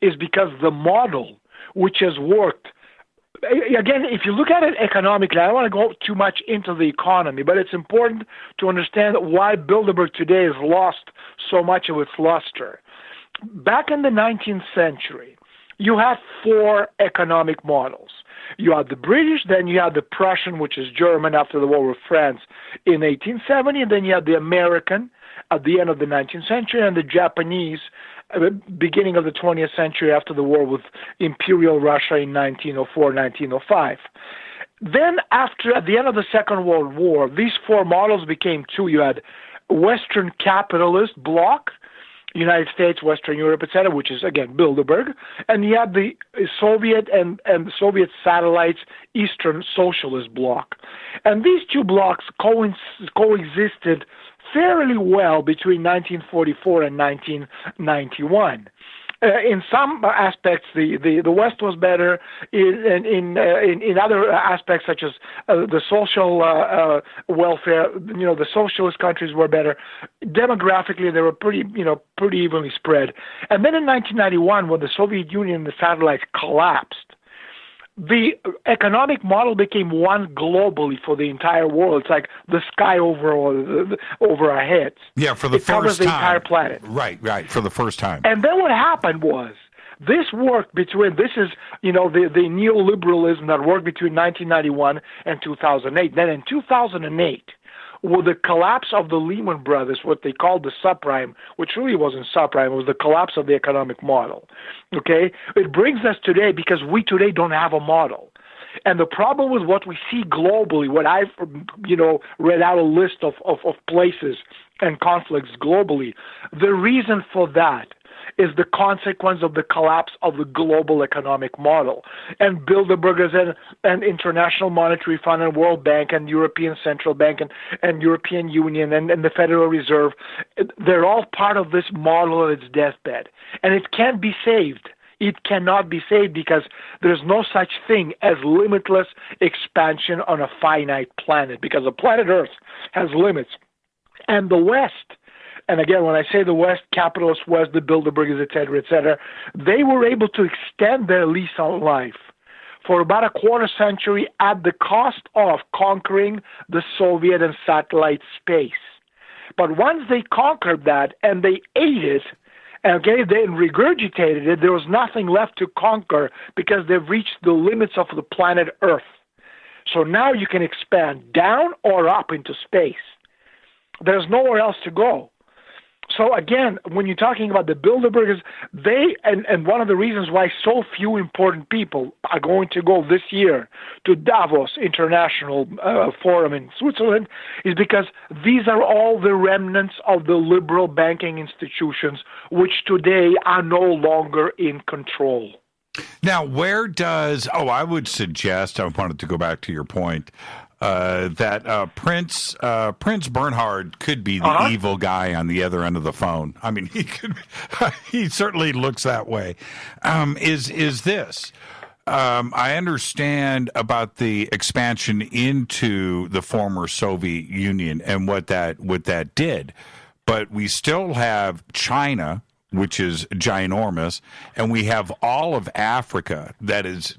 is because the model, which has worked, again, if you look at it economically, I don't want to go too much into the economy, but it's important to understand why Bilderberg today has lost so much of its luster. Back in the 19th century, you had four economic models. You had the British, then you had the Prussian, which is German after the war with France in 1870, and then you had the American at the end of the 19th century, and the Japanese at the beginning of the 20th century after the war with Imperial Russia in 1904, 1905. Then at the end of the Second World War, these four models became two. You had Western capitalist bloc, United States, Western Europe, etc., which is, again, Bilderberg, and you had the Soviet and the Soviet satellites, Eastern Socialist bloc. And these two blocs coexisted fairly well between 1944 and 1991. In some aspects, the West was better. In other aspects, such as the social welfare, the socialist countries were better. Demographically, they were pretty evenly spread. And then in 1991, when the Soviet Union and the satellites collapsed, the economic model became one globally for the entire world. It's like the sky over our heads. Yeah, for the first time. It covers the entire planet. Right, for the first time. And then what happened was, this worked between, this is, the neoliberalism that worked between 1991 and 2008. Then in 2008, with the collapse of the Lehman Brothers, what they called the subprime, which really wasn't subprime, it was the collapse of the economic model. Okay? It brings us today because we today don't have a model. And the problem with what we see globally, what I've, read out a list of places and conflicts globally, the reason for that is the consequence of the collapse of the global economic model. And Bilderberg and International Monetary Fund and World Bank and European Central Bank and European Union and the Federal Reserve, they're all part of this model at its deathbed. And it can't be saved. It cannot be saved because there's no such thing as limitless expansion on a finite planet, because the planet Earth has limits. And the West, and again, when I say the West, capitalist West, the Bilderbergers, et cetera, they were able to extend their lease on life for about a quarter century at the cost of conquering the Soviet and satellite space. But once they conquered that and they ate it, and they regurgitated it, there was nothing left to conquer because they've reached the limits of the planet Earth. So now you can expand down or up into space. There's nowhere else to go. So again, when you're talking about the Bilderbergers, and one of the reasons why so few important people are going to go this year to Davos International Forum in Switzerland is because these are all the remnants of the liberal banking institutions which today are no longer in control. Now, where does, I would suggest, I wanted to go back to your point, that Prince Bernhard could be the evil guy on the other end of the phone. I mean, he certainly looks that way. Is this? I understand about the expansion into the former Soviet Union and what that did, but we still have China, which is ginormous, and we have all of Africa that is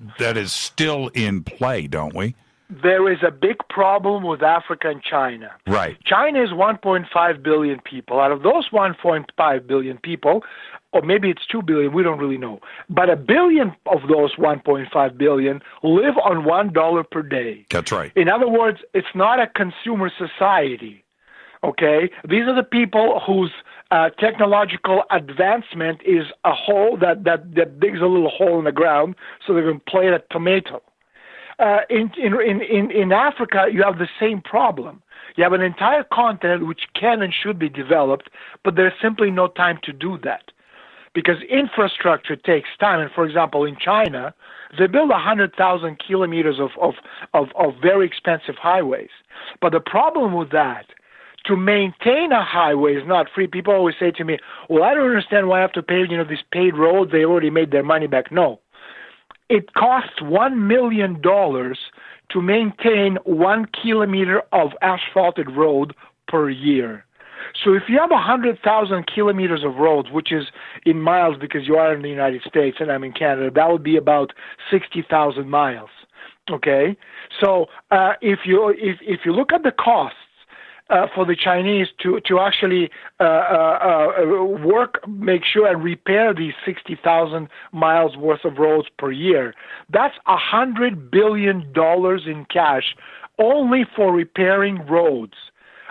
still in play, don't we? There is a big problem with Africa and China. Right. China is 1.5 billion people. Out of those 1.5 billion people, or maybe it's 2 billion, we don't really know, but 1 billion of those 1.5 billion live on $1 per day. That's right. In other words, it's not a consumer society. Okay? These are the people whose technological advancement is a hole that digs a little hole in the ground so they can plant a tomato. In Africa, you have the same problem. You have an entire continent which can and should be developed, but there's simply no time to do that because infrastructure takes time. And for example, in China, they build 100,000 kilometers of very expensive highways. But the problem with that, to maintain a highway is not free. People always say to me, well, I don't understand why I have to pay, these paid roads. They already made their money back. No. It costs $1 million to maintain 1 kilometer of asphalted road per year. So if you have 100,000 kilometers of roads, which is in miles because you are in the United States and I'm in Canada, that would be about 60,000 miles. Okay, so if you look at the costs for the Chinese to actually make sure and repair these 60,000 miles worth of roads per year, that's $100 billion in cash only for repairing roads.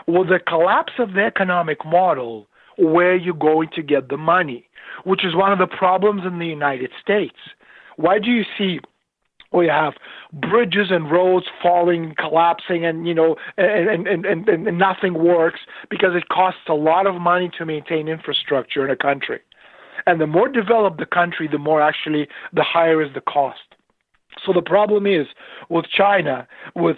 With the collapse of the economic model, where are you going to get the money? Which is one of the problems in the United States. Why do you see we have bridges and roads falling, collapsing, and and nothing works? Because it costs a lot of money to maintain infrastructure in a country. And the more developed the country, the higher is the cost. So the problem is with China, with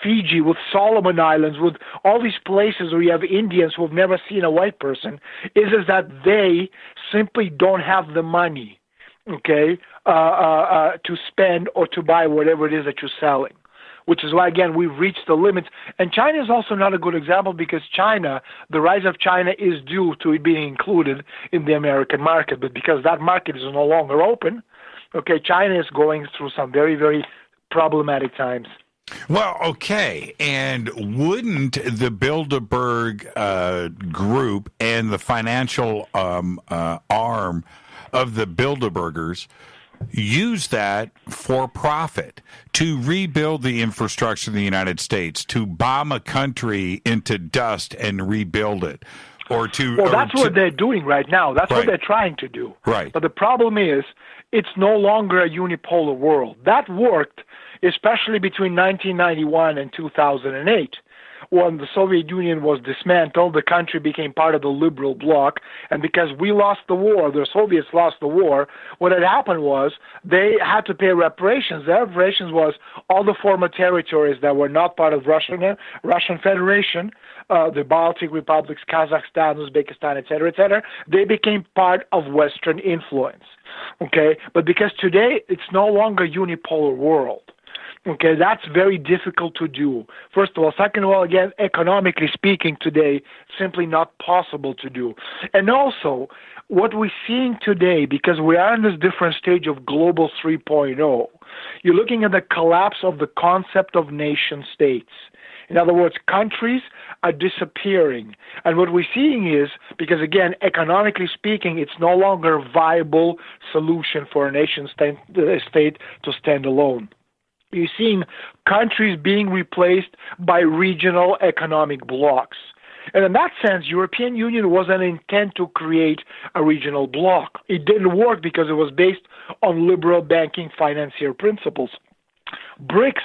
Fiji, with Solomon Islands, with all these places where you have Indians who have never seen a white person, is that they simply don't have the money, to spend or to buy whatever it is that you're selling. Which is why, again, we've reached the limits. And China is also not a good example because the rise of China is due to it being included in the American market. But because that market is no longer open, China is going through some very, very problematic times. Well, okay. And wouldn't the Bilderberg Group and the financial arm of the Bilderbergers use that for profit to rebuild the infrastructure in the United States, to bomb a country into dust and rebuild it? That's what they're doing right now. That's what they're trying to do. Right. But the problem is it's no longer a unipolar world. That worked especially between 1991 and 2008. When the Soviet Union was dismantled, the country became part of the liberal bloc, and because we lost the war, the Soviets lost the war, what had happened was they had to pay reparations. The reparations was all the former territories that were not part of Russian Federation, the Baltic republics, Kazakhstan, Uzbekistan, etc., they became part of Western influence. But because today it's no longer a unipolar world. That's very difficult to do. First of all. Second of all, again, economically speaking today, simply not possible to do. And also, what we're seeing today, because we are in this different stage of Global 3.0, you're looking at the collapse of the concept of nation states. In other words, countries are disappearing. And what we're seeing is, because again, economically speaking, it's no longer a viable solution for a nation state to stand alone. You're seeing countries being replaced by regional economic blocs. And in that sense, European Union wasn't intent to create a regional bloc. It didn't work because it was based on liberal banking financier principles. BRICS,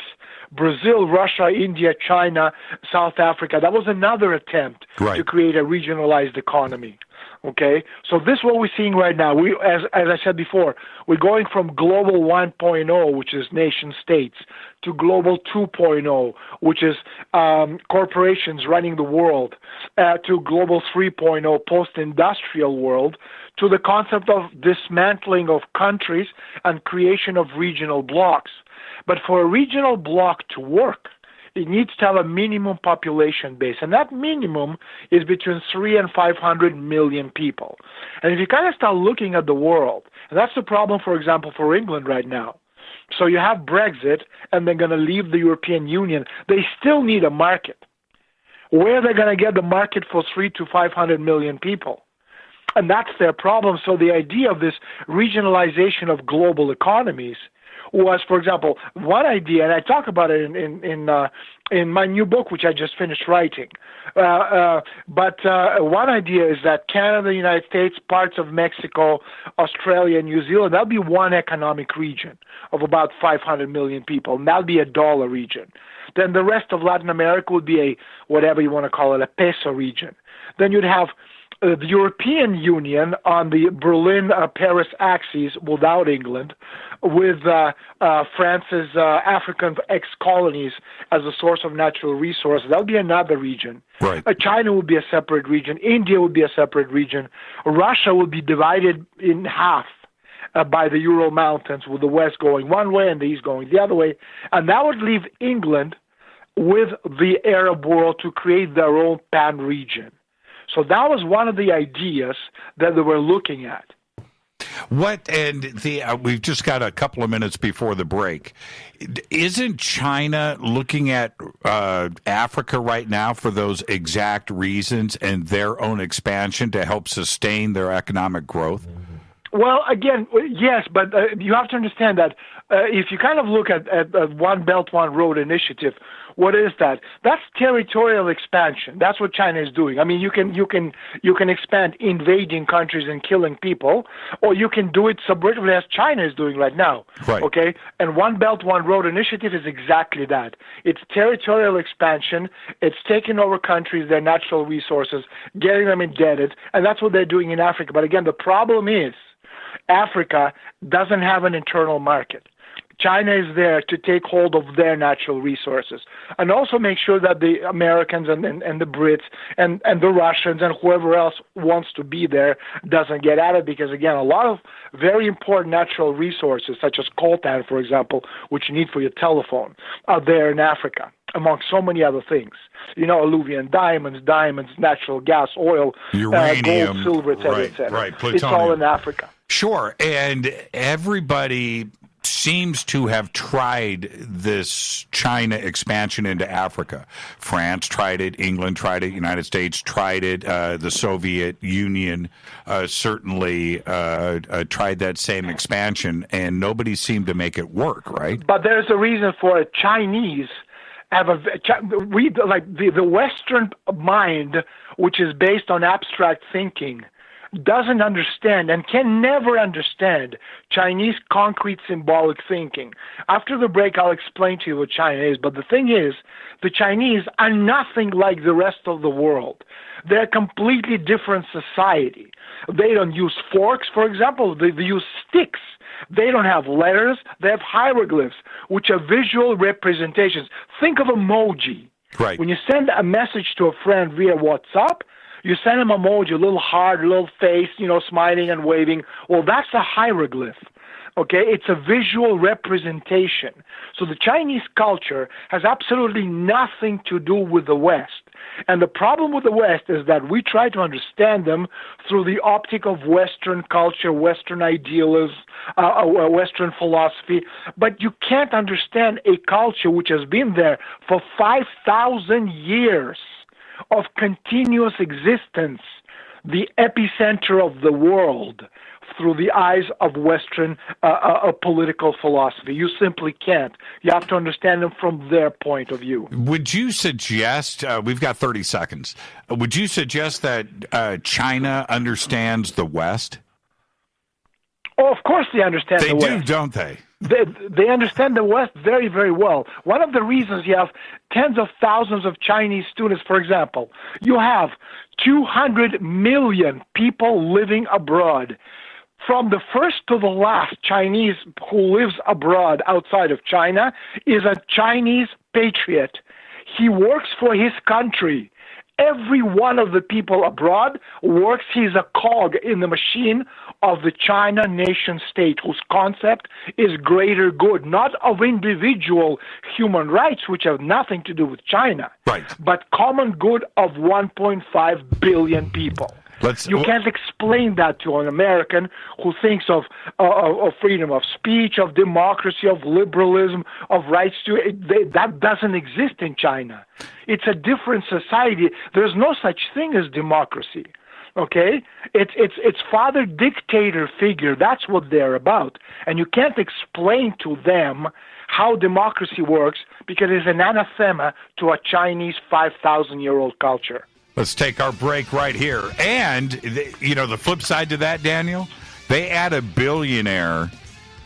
Brazil, Russia, India, China, South Africa, that was another attempt to create a regionalized economy. Okay, so this is what we're seeing right now. As I said before, we're going from global 1.0, which is nation states, to global 2.0, which is corporations running the world, to global 3.0, post-industrial world, to the concept of dismantling of countries and creation of regional blocks. But for a regional block to work, it needs to have a minimum population base, and that minimum is between 3 and 500 million people. And if you kind of start looking at the world, and that's the problem, for example, for England right now. So you have Brexit, and they're going to leave the European Union. They still need a market. Where are they going to get the market for 3 to 500 million people? And that's their problem. So the idea of this regionalization of global economies was, for example, one idea, and I talk about it in my new book, which I just finished writing. But one idea is that Canada, the United States, parts of Mexico, Australia, New Zealand, that'll be one economic region of about 500 million people, and that'll be a dollar region. Then the rest of Latin America would be a, whatever you want to call it, a peso region. Then you'd have the European Union on the Berlin-Paris axis without England, with France's African ex-colonies as a source of natural resources. That would be another region. Right. China would be a separate region. India would be a separate region. Russia would be divided in half by the Ural Mountains, with the west going one way and the east going the other way. And that would leave England with the Arab world to create their own pan-region. So that was one of the ideas that they were looking at. We've just got a couple of minutes before the break. Isn't China looking at Africa right now for those exact reasons and their own expansion to help sustain their economic growth? Well, again, yes, but you have to understand that if you kind of look at One Belt, One Road initiative, what is that? That's territorial expansion. That's what China is doing. I mean, you can expand invading countries and killing people, or you can do it subversively as China is doing right now. Right. Okay? And One Belt, One Road initiative is exactly that. It's territorial expansion. It's taking over countries, their natural resources, getting them indebted, and that's what they're doing in Africa. But again, the problem is Africa doesn't have an internal market. China is there to take hold of their natural resources and also make sure that the Americans and the Brits and the Russians and whoever else wants to be there doesn't get at it, because, again, a lot of very important natural resources, such as coltan, for example, which you need for your telephone, are there in Africa, among so many other things. You know, alluvium, diamonds, natural gas, oil, uranium, gold, silver, etc., etc. Right, plutonium. It's all in Africa. Sure, and everybody seems to have tried this China expansion into Africa. France tried it, England tried it, United States tried it, the Soviet Union certainly tried that same expansion, and nobody seemed to make it work, right? But there's a reason for it. Chinese have the Western mind, which is based on abstract thinking, doesn't understand and can never understand Chinese concrete symbolic thinking. After the break, I'll explain to you what China is. But the thing is, the Chinese are nothing like the rest of the world. They're a completely different society. They don't use forks, for example. They use sticks. They don't have letters. They have hieroglyphs, which are visual representations. Think of emoji. Right. When you send a message to a friend via WhatsApp, you send him emoji, a little heart, a little face, smiling and waving. Well, that's a hieroglyph. Okay, it's a visual representation. So the Chinese culture has absolutely nothing to do with the West. And the problem with the West is that we try to understand them through the optic of Western culture, Western idealism, Western philosophy. But you can't understand a culture which has been there for 5,000 years of continuous existence, the epicenter of the world, through the eyes of Western political philosophy. You simply can't. You have to understand them from their point of view. Would you suggest, we've got 30 seconds, would you suggest that China understands the West? Oh, of course they understand the West. They do, don't they? They understand the West very, very well. One of the reasons you have tens of thousands of Chinese students, for example, you have 200 million people living abroad. From the first to the last Chinese who lives abroad outside of China is a Chinese patriot. He works for his country. Every one of the people abroad works. He's a cog in the machine of the China nation state, whose concept is greater good, not of individual human rights, which have nothing to do with China, right, but common good of 1.5 billion people. You can't explain that to an American who thinks of freedom of speech, of democracy, of liberalism, of rights to that doesn't exist in China. It's a different society. There's no such thing as democracy. Okay, it's father dictator figure. That's what they're about, and you can't explain to them how democracy works because it's an anathema to a Chinese 5,000-year-old culture. Let's take our break right here. And, the flip side to that, Daniel, they add a billionaire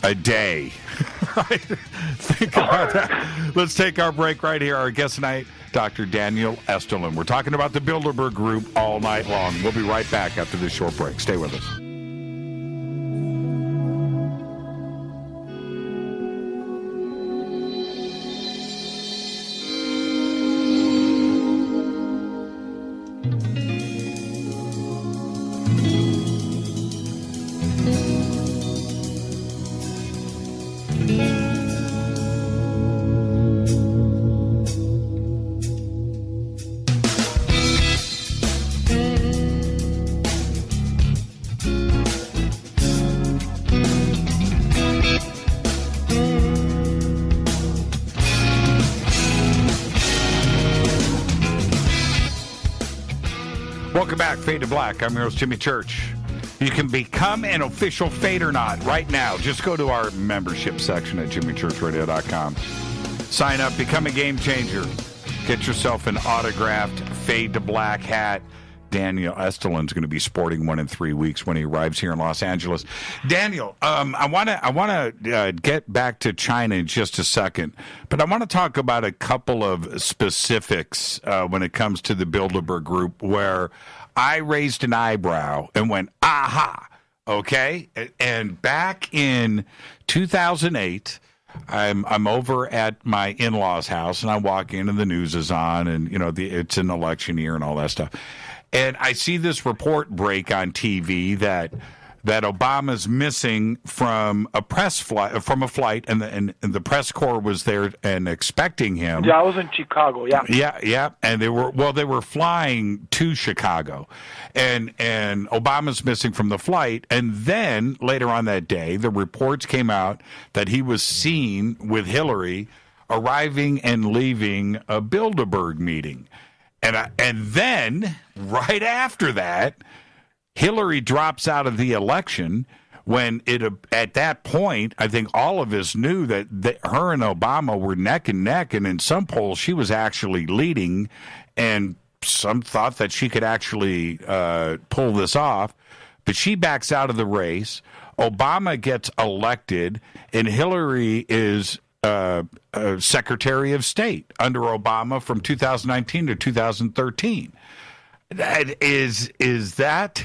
a day. Right? Think about that. Let's take our break right here. Our guest tonight, Dr. Daniel Estulin. We're talking about the Bilderberg Group all night long. We'll be right back after this short break. Stay with us. Welcome back, Fade to Black. I'm your host, Jimmy Church. You can become an official Fadernaut right now. Just go to our membership section at jimmychurchradio.com. Sign up, become a game changer. Get yourself an autographed Fade to Black hat. Daniel Estulin's going to be sporting one in 3 weeks when he arrives here in Los Angeles. Daniel, I want to get back to China in just a second, but I want to talk about a couple of specifics when it comes to the Bilderberg Group where I raised an eyebrow and went, aha, okay? And back in 2008, I'm over at my in-laws' house, and I walk in, and the news is on, and it's an election year and all that stuff. And I see this report break on TV that Obama's missing from a flight, and the press corps was there and expecting him. Yeah, I was in Chicago. Yeah. Yeah, and they were flying to Chicago, and Obama's missing from the flight. And then later on that day, the reports came out that he was seen with Hillary arriving and leaving a Bilderberg meeting. And then, right after that, Hillary drops out of the election when at that point, I think all of us knew that her and Obama were neck and neck, and in some polls she was actually leading, and some thought that she could actually pull this off. But she backs out of the race. Obama gets elected, and Hillary is Secretary of State under Obama from 2019 to 2013. Is that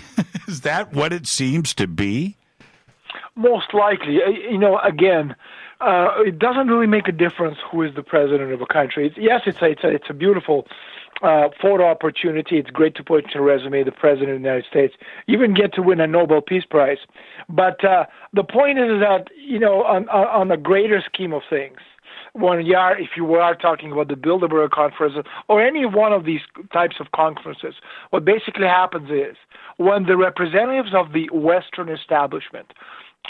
what it seems to be? Most likely. Again, it doesn't really make a difference who is the president of a country. It's a beautiful photo opportunity. It's great to put in your resume, the president of the United States. You even get to win a Nobel Peace Prize. But the point is that, on the greater scheme of things, if you are talking about the Bilderberg Conference or any one of these types of conferences, what basically happens is when the representatives of the Western establishment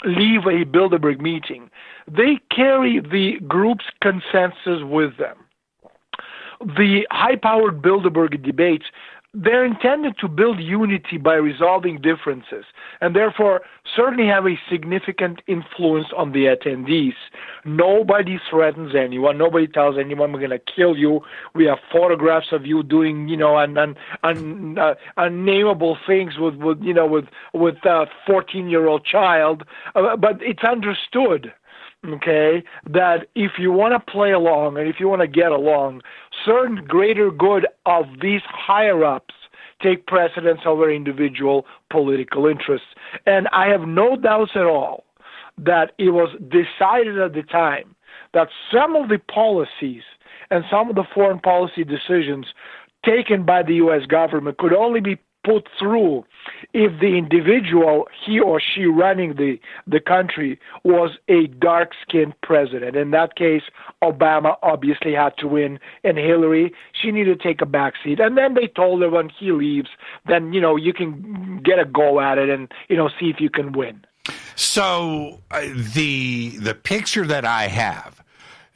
leave a Bilderberg meeting, they carry the group's consensus with them. The high-powered Bilderberg debates, they're intended to build unity by resolving differences, and therefore certainly have a significant influence on the attendees. Nobody threatens anyone. Nobody tells anyone, we're going to kill you. We have photographs of you doing, unnameable things with 14-year-old child. But it's understood okay, that if you want to play along and if you want to get along, certain greater good of these higher-ups take precedence over individual political interests. And I have no doubts at all that it was decided at the time that some of the policies and some of the foreign policy decisions taken by the U.S. government could only be put through if the individual, he or she running the country, was a dark-skinned president. In that case, Obama obviously had to win, and Hillary, she needed to take a back seat. And then they told her when he leaves, then, you can get a go at it and, see if you can win. So the picture that I have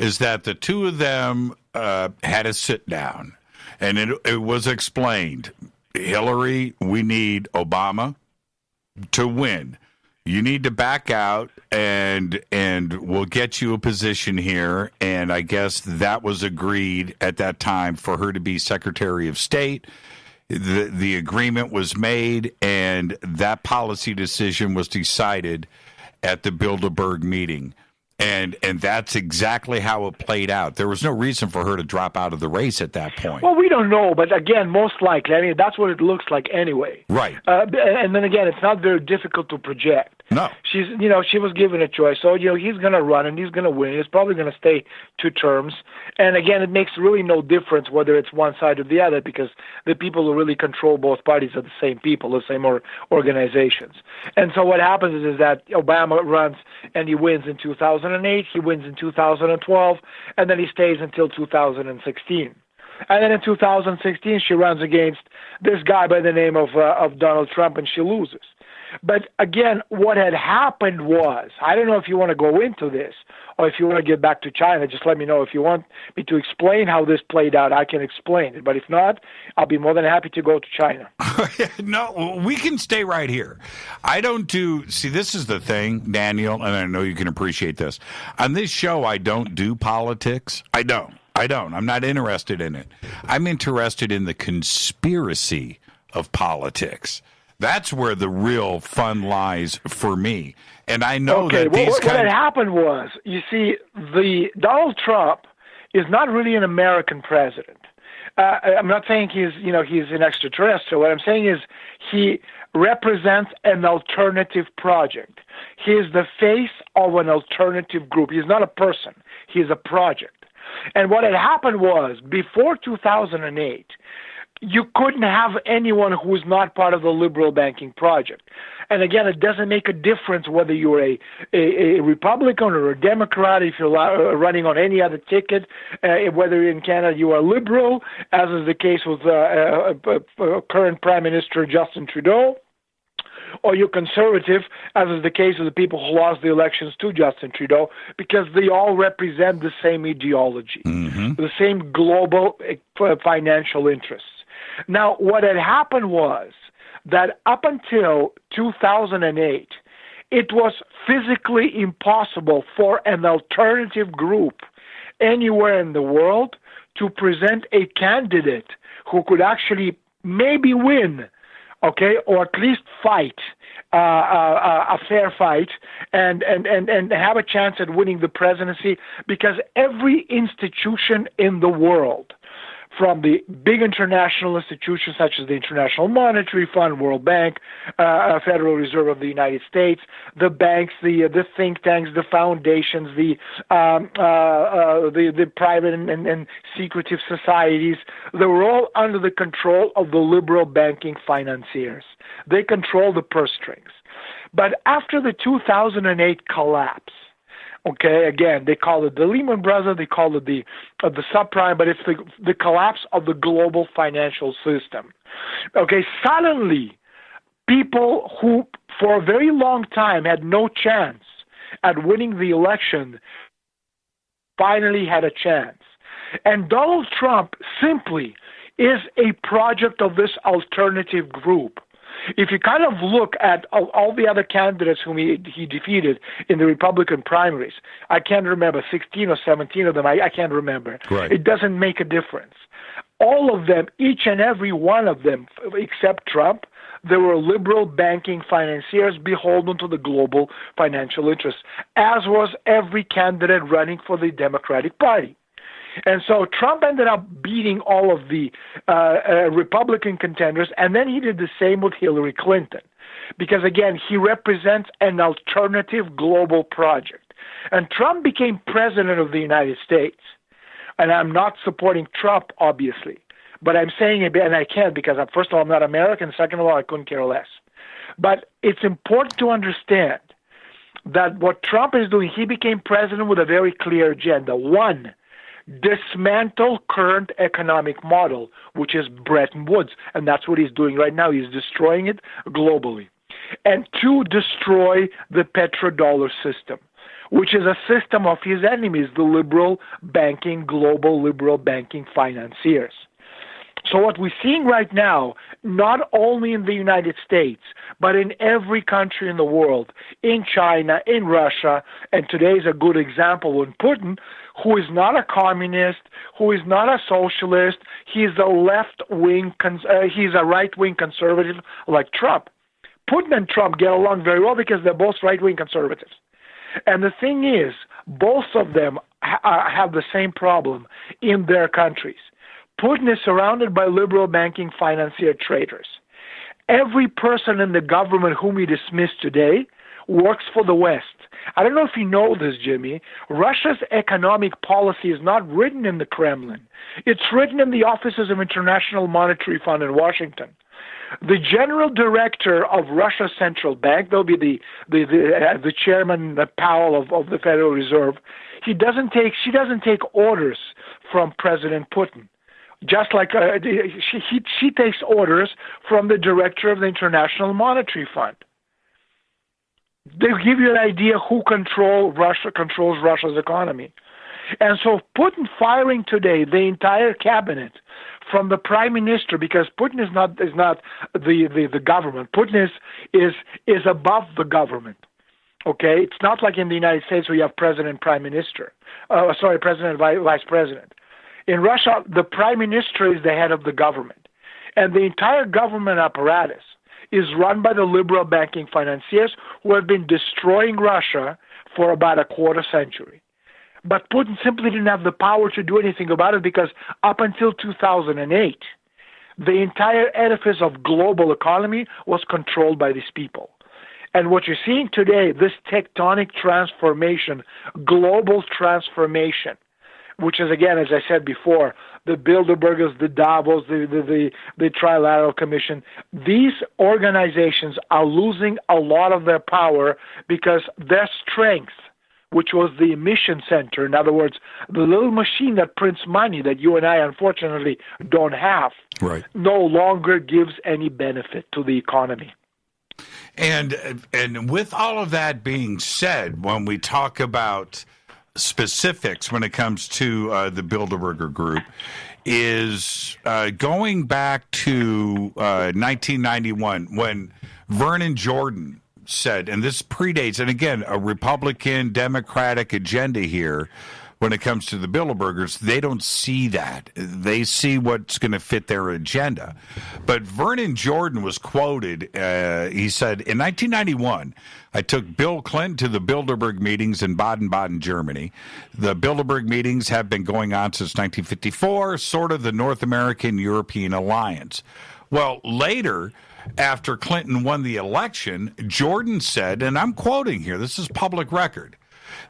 is that the two of them had a sit down, and it was explained. Hillary, we need Obama to win. You need to back out, and we'll get you a position here. And I guess that was agreed at that time for her to be Secretary of State. The agreement was made, and that policy decision was decided at the Bilderberg meeting. And that's exactly how it played out. There was no reason for her to drop out of the race at that point. Well, we don't know, but again, most likely. I mean, that's what it looks like anyway. Right. And then again, it's not very difficult to project. No. She was given a choice. So, he's going to run and he's going to win. He's probably going to stay 2 terms. And again, it makes really no difference whether it's one side or the other, because the people who really control both parties are the same people, the same organizations. And so what happens is that Obama runs and he wins in 2008, he wins in 2012, and then he stays until 2016. And then in 2016, she runs against this guy by the name of Donald Trump, and she loses. But again, what had happened was, I don't know if you want to go into this or if you want to get back to China, just let me know. If you want me to explain how this played out, I can explain it. But if not, I'll be more than happy to go to China. No, we can stay right here. See, this is the thing, Daniel, and I know you can appreciate this. On this show, I don't do politics. I don't. I'm not interested in it. I'm interested in the conspiracy of politics. That's where the real fun lies for me. And I know that what had happened was, you see, Donald Trump is not really an American president. I'm not saying he's an extraterrestrial. What I'm saying is he represents an alternative project. He is the face of an alternative group. He's not a person. He's a project. And what had happened was, before 2008, you couldn't have anyone who was not part of the liberal banking project. And again, it doesn't make a difference whether you're a Republican or a Democrat, if you're running on any other ticket, whether in Canada you are liberal, as is the case with current Prime Minister Justin Trudeau, or you're conservative, as is the case with the people who lost the elections to Justin Trudeau, because they all represent the same ideology, the same global financial interests. Now, what had happened was that up until 2008, it was physically impossible for an alternative group anywhere in the world to present a candidate who could actually maybe win, okay, or at least fight a fair fight and have a chance at winning the presidency, because every institution in the world, from the big international institutions such as the International Monetary Fund, World Bank, Federal Reserve of the United States, the banks, the think tanks, the foundations, the private and secretive societies, they were all under the control of the liberal banking financiers. They control the purse strings. But after the 2008 collapse, okay, again, they call it the Lehman Brothers, they call it the subprime, but it's the collapse of the global financial system. Okay, suddenly, people who for a very long time had no chance at winning the election finally had a chance. And Donald Trump simply is a project of this alternative group. If you kind of look at all the other candidates whom he defeated in the Republican primaries, I can't remember, 16 or 17 of them, I can't remember. Right. It doesn't make a difference. All of them, each and every one of them, except Trump, There were liberal banking financiers beholden to the global financial interests, as was every candidate running for the Democratic Party. And so Trump ended up beating all of the Republican contenders, and then he did the same with Hillary Clinton. Because, again, he represents an alternative global project. And Trump became president of the United States. And I'm not supporting Trump, obviously. But I'm saying it, and I can't because, first of all, I'm not American. Second of all, I couldn't care less. But it's important to understand that what Trump is doing, he became president with a very clear agenda. One, dismantle current economic model, which is Bretton Woods, and that's what he's doing right now. He's destroying it globally. And two, destroy the petrodollar system, which is a system of his enemies, the liberal banking, global liberal banking financiers. So what we're seeing right now, not only in the United States, but in every country in the world, in China, in Russia, and today is a good example when Putin, who is not a communist, who is not a socialist, he's a left-wing, he's a right-wing conservative like Trump. Putin and Trump get along very well because they're both right-wing conservatives. And the thing is, both of them have the same problem in their countries. Putin is surrounded by liberal banking financier traders. Every person in the government whom he dismissed today works for the West. I don't know if you know this, Jimmy. Russia's economic policy is not written in the Kremlin. It's written in the offices of International Monetary Fund in Washington. The general director of Russia's central bank, there'll be the chairman Powell of the Federal Reserve. She doesn't take orders from President Putin. Just like she takes orders from the director of the International Monetary Fund. They give you an idea who controls Russia's economy. And so Putin firing today the entire cabinet from the prime minister, because Putin is not the government. Putin is above the government. Okay, it's not like in the United States where you have president, prime minister. President, vice president. In Russia, the prime minister is the head of the government, and the entire government apparatus is run by the liberal banking financiers who have been destroying Russia for about a quarter century. But Putin simply didn't have the power to do anything about it because up until 2008, the entire edifice of global economy was controlled by these people. And what you're seeing today, this tectonic transformation, global transformation, which is, again, as I said before, the Bilderbergers, the Davos, the Trilateral Commission, these organizations are losing a lot of their power because their strength, which was the emission center, in other words, the little machine that prints money that you and I unfortunately don't have, right, no longer gives any benefit to the economy. And with all of that being said, when we talk about specifics when it comes to the Bilderberg Group, is going back to 1991 when Vernon Jordan said, and this predates, and again, a Republican Democratic agenda here when it comes to the Bilderbergers, they don't see that. They see what's going to fit their agenda. But Vernon Jordan was quoted, he said, in 1991, I took Bill Clinton to the Bilderberg meetings in Baden-Baden, Germany. The Bilderberg meetings have been going on since 1954, sort of the North American-European alliance. Well, later, after Clinton won the election, Jordan said, and I'm quoting here, this is public record,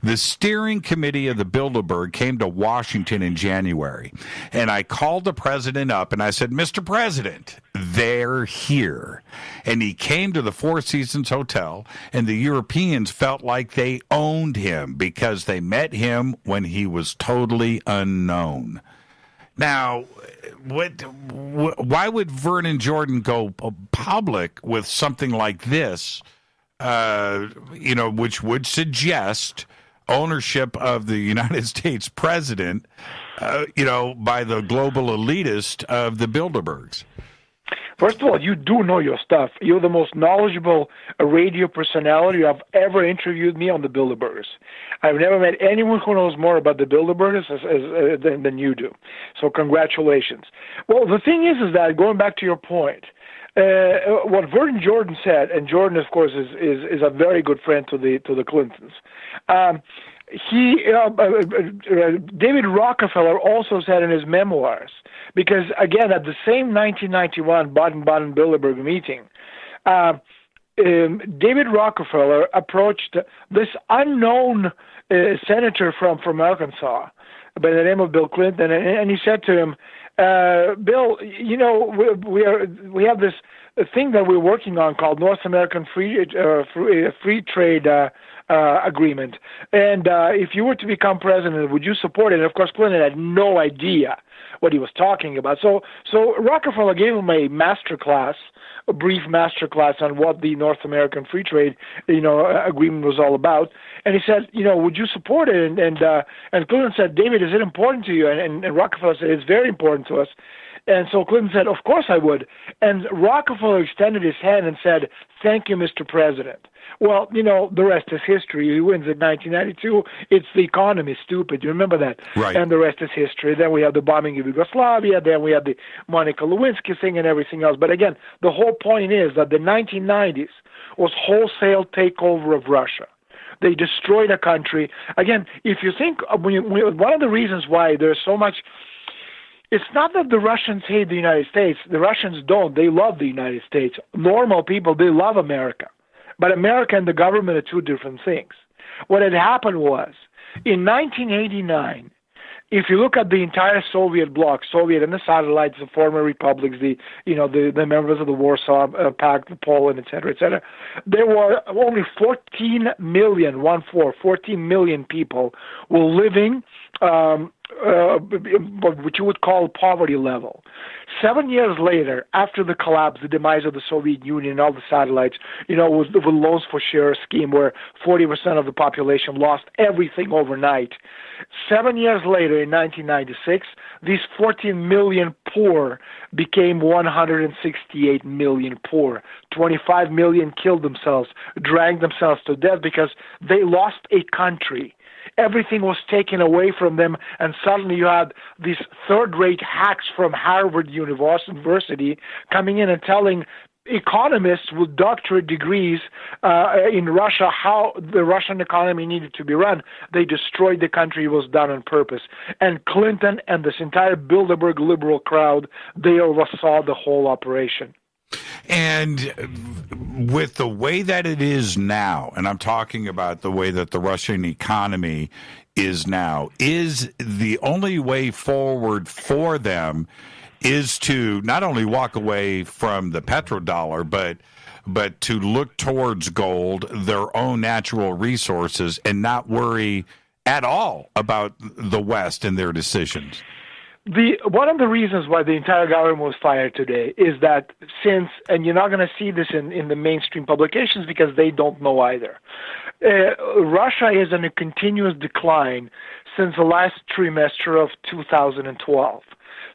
the steering committee of the Bilderberg came to Washington in January, and I called the president up and I said, Mr. President, they're here. And he came to the Four Seasons Hotel, and the Europeans felt like they owned him because they met him when he was totally unknown. Now, why would Vernon Jordan go public with something like this, which would suggest ownership of the United States president, by the global elitist of the Bilderbergs? First of all, you do know your stuff. You're the most knowledgeable radio personality who have ever interviewed me on the Bilderbergers. I've never met anyone who knows more about the Bilderbergers than you do. So congratulations. Well, the thing is that, going back to your point, what Vernon Jordan said, and Jordan, of course, is a very good friend to the Clintons. David Rockefeller also said in his memoirs, because again, at the same 1991 Baden-Baden Bilderberg meeting, David Rockefeller approached this unknown senator from Arkansas by the name of Bill Clinton, and he said to him, Bill, you know, we have this thing that we're working on called North American Free Trade Agreement, and if you were to become president, would you support it? And of course, Clinton had no idea what he was talking about. So Rockefeller gave him a brief master class on what the North American Free Trade, agreement was all about. And he said, would you support it? And Clinton said, David, is it important to you? And Rockefeller said, it's very important to us. And so Clinton said, of course I would. And Rockefeller extended his hand and said, thank you, Mr. President. Well, the rest is history. He wins in 1992. It's the economy, stupid. You remember that? Right. And the rest is history. Then we have the bombing of Yugoslavia. Then we have the Monica Lewinsky thing and everything else. But again, the whole point is that the 1990s was wholesale takeover of Russia. They destroyed a country. Again, if you think, one of the reasons why there's so much, it's not that the Russians hate the United States. The Russians don't. They love the United States. Normal people, they love America. But America and the government are two different things. What had happened was, in 1989, if you look at the entire Soviet bloc, Soviet and the satellites, the former republics, the members of the Warsaw Pact, Poland, et cetera, there were only 14 million people were living what you would call poverty level. 7 years later, after the collapse, the demise of the Soviet Union, all the satellites, with the loans for share scheme where 40% of the population lost everything overnight. 7 years later, in 1996, these 14 million poor became 168 million poor. 25 million killed themselves, drank themselves to death because they lost a country. Everything was taken away from them, and suddenly you had these third-rate hacks from Harvard University coming in and telling economists with doctorate degrees in Russia how the Russian economy needed to be run. They destroyed the country. It was done on purpose. And Clinton and this entire Bilderberg liberal crowd, they oversaw the whole operation. And with the way that it is now, and I'm talking about the way that the Russian economy is now, is the only way forward for them is to not only walk away from the petrodollar, but to look towards gold, their own natural resources, and not worry at all about the West and their decisions. One of the reasons why the entire government was fired today is that and you're not going to see this in the mainstream publications because they don't know either, Russia is in a continuous decline since the last trimester of 2012.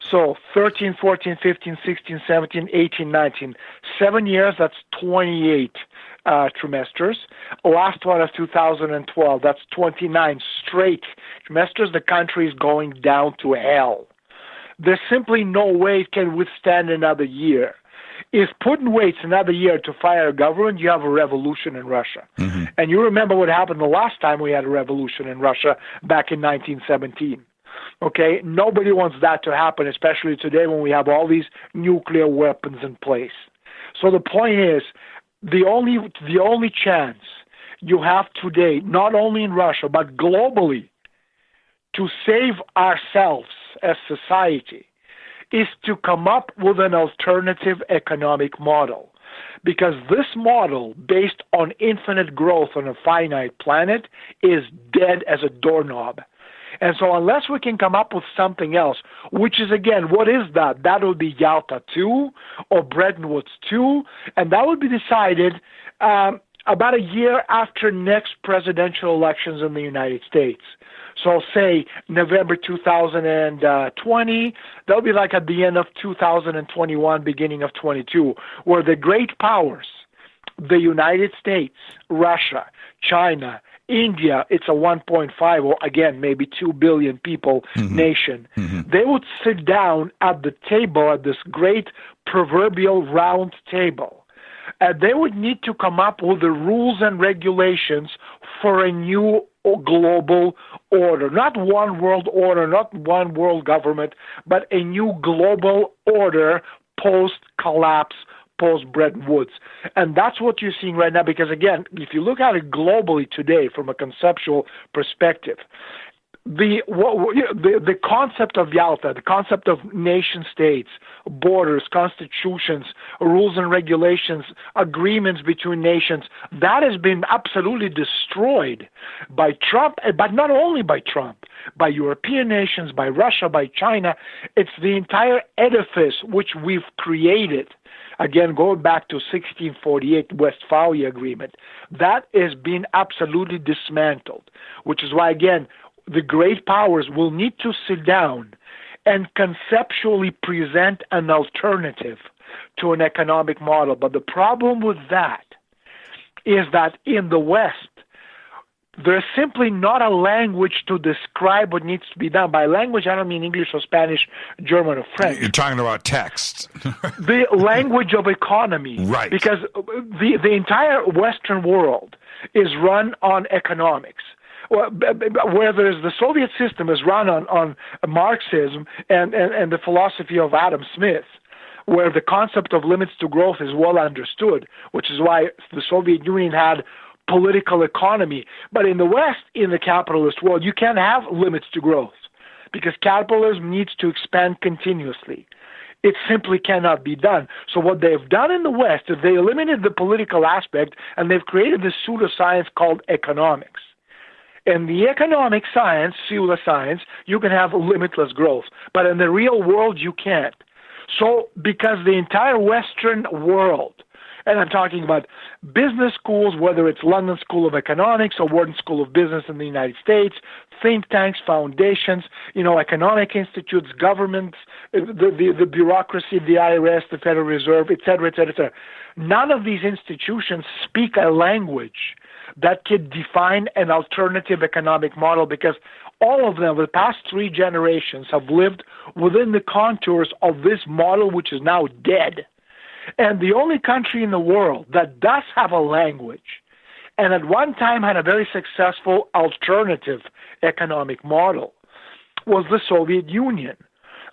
So 13, 14, 15, 16, 17, 18, 19, 7 years, that's 28 trimesters. Last one of 2012, that's 29 straight trimesters. The country is going down to hell. There's simply no way it can withstand another year. If Putin waits another year to fire a government, you have a revolution in Russia. Mm-hmm. And you remember what happened the last time we had a revolution in Russia back in 1917. Okay? Nobody wants that to happen, especially today when we have all these nuclear weapons in place. So the point is, the only chance you have today, not only in Russia, but globally, to save ourselves as society is to come up with an alternative economic model. Because this model, based on infinite growth on a finite planet, is dead as a doorknob. And so unless we can come up with something else, which is, again, what is that? That would be Yalta 2 or Bretton Woods 2, and that would be decided about a year after next presidential elections in the United States. So say November 2020, that'll be like at the end of 2021, beginning of 22, where the great powers, the United States, Russia, China, India, it's a 1.5 or again maybe 2 billion people nation. They would sit down at the table, at this great proverbial round table. They would need to come up with the rules and regulations for a new global order, not one world order, not one world government, but a new global order post-collapse, post-Bretton Woods. And that's what you're seeing right now because, again, if you look at it globally today from a conceptual perspective, the concept of Yalta, the concept of nation states, borders, constitutions, rules and regulations, agreements between nations, that has been absolutely destroyed by Trump, but not only by Trump, by European nations, by Russia, by China. It's the entire edifice which we've created. Again, going back to 1648 Westphalia Agreement, that has been absolutely dismantled, which is why, again, the great powers will need to sit down and conceptually present an alternative to an economic model. But the problem with that is that in the West, there's simply not a language to describe what needs to be done. By language, I don't mean English or Spanish, German or French. You're talking about text. The language of economy. Right. Because the entire Western world is run on economics. Whereas the Soviet system is run on Marxism and the philosophy of Adam Smith, where the concept of limits to growth is well understood, which is why the Soviet Union had political economy. But in the West, in the capitalist world, you can't have limits to growth because capitalism needs to expand continuously. It simply cannot be done. So what they've done in the West is they eliminated the political aspect and they've created this pseudoscience called economics. In the economic science, pseudoscience, you can have limitless growth. But in the real world, you can't. So because the entire Western world, and I'm talking about business schools, whether it's London School of Economics or Wharton School of Business in the United States, think tanks, foundations, economic institutes, governments, the bureaucracy, the IRS, the Federal Reserve, et cetera, et cetera, et cetera. None of these institutions speak a language that could define an alternative economic model because all of them, over the past 3 generations, have lived within the contours of this model, which is now dead. And the only country in the world that does have a language and at one time had a very successful alternative economic model was the Soviet Union.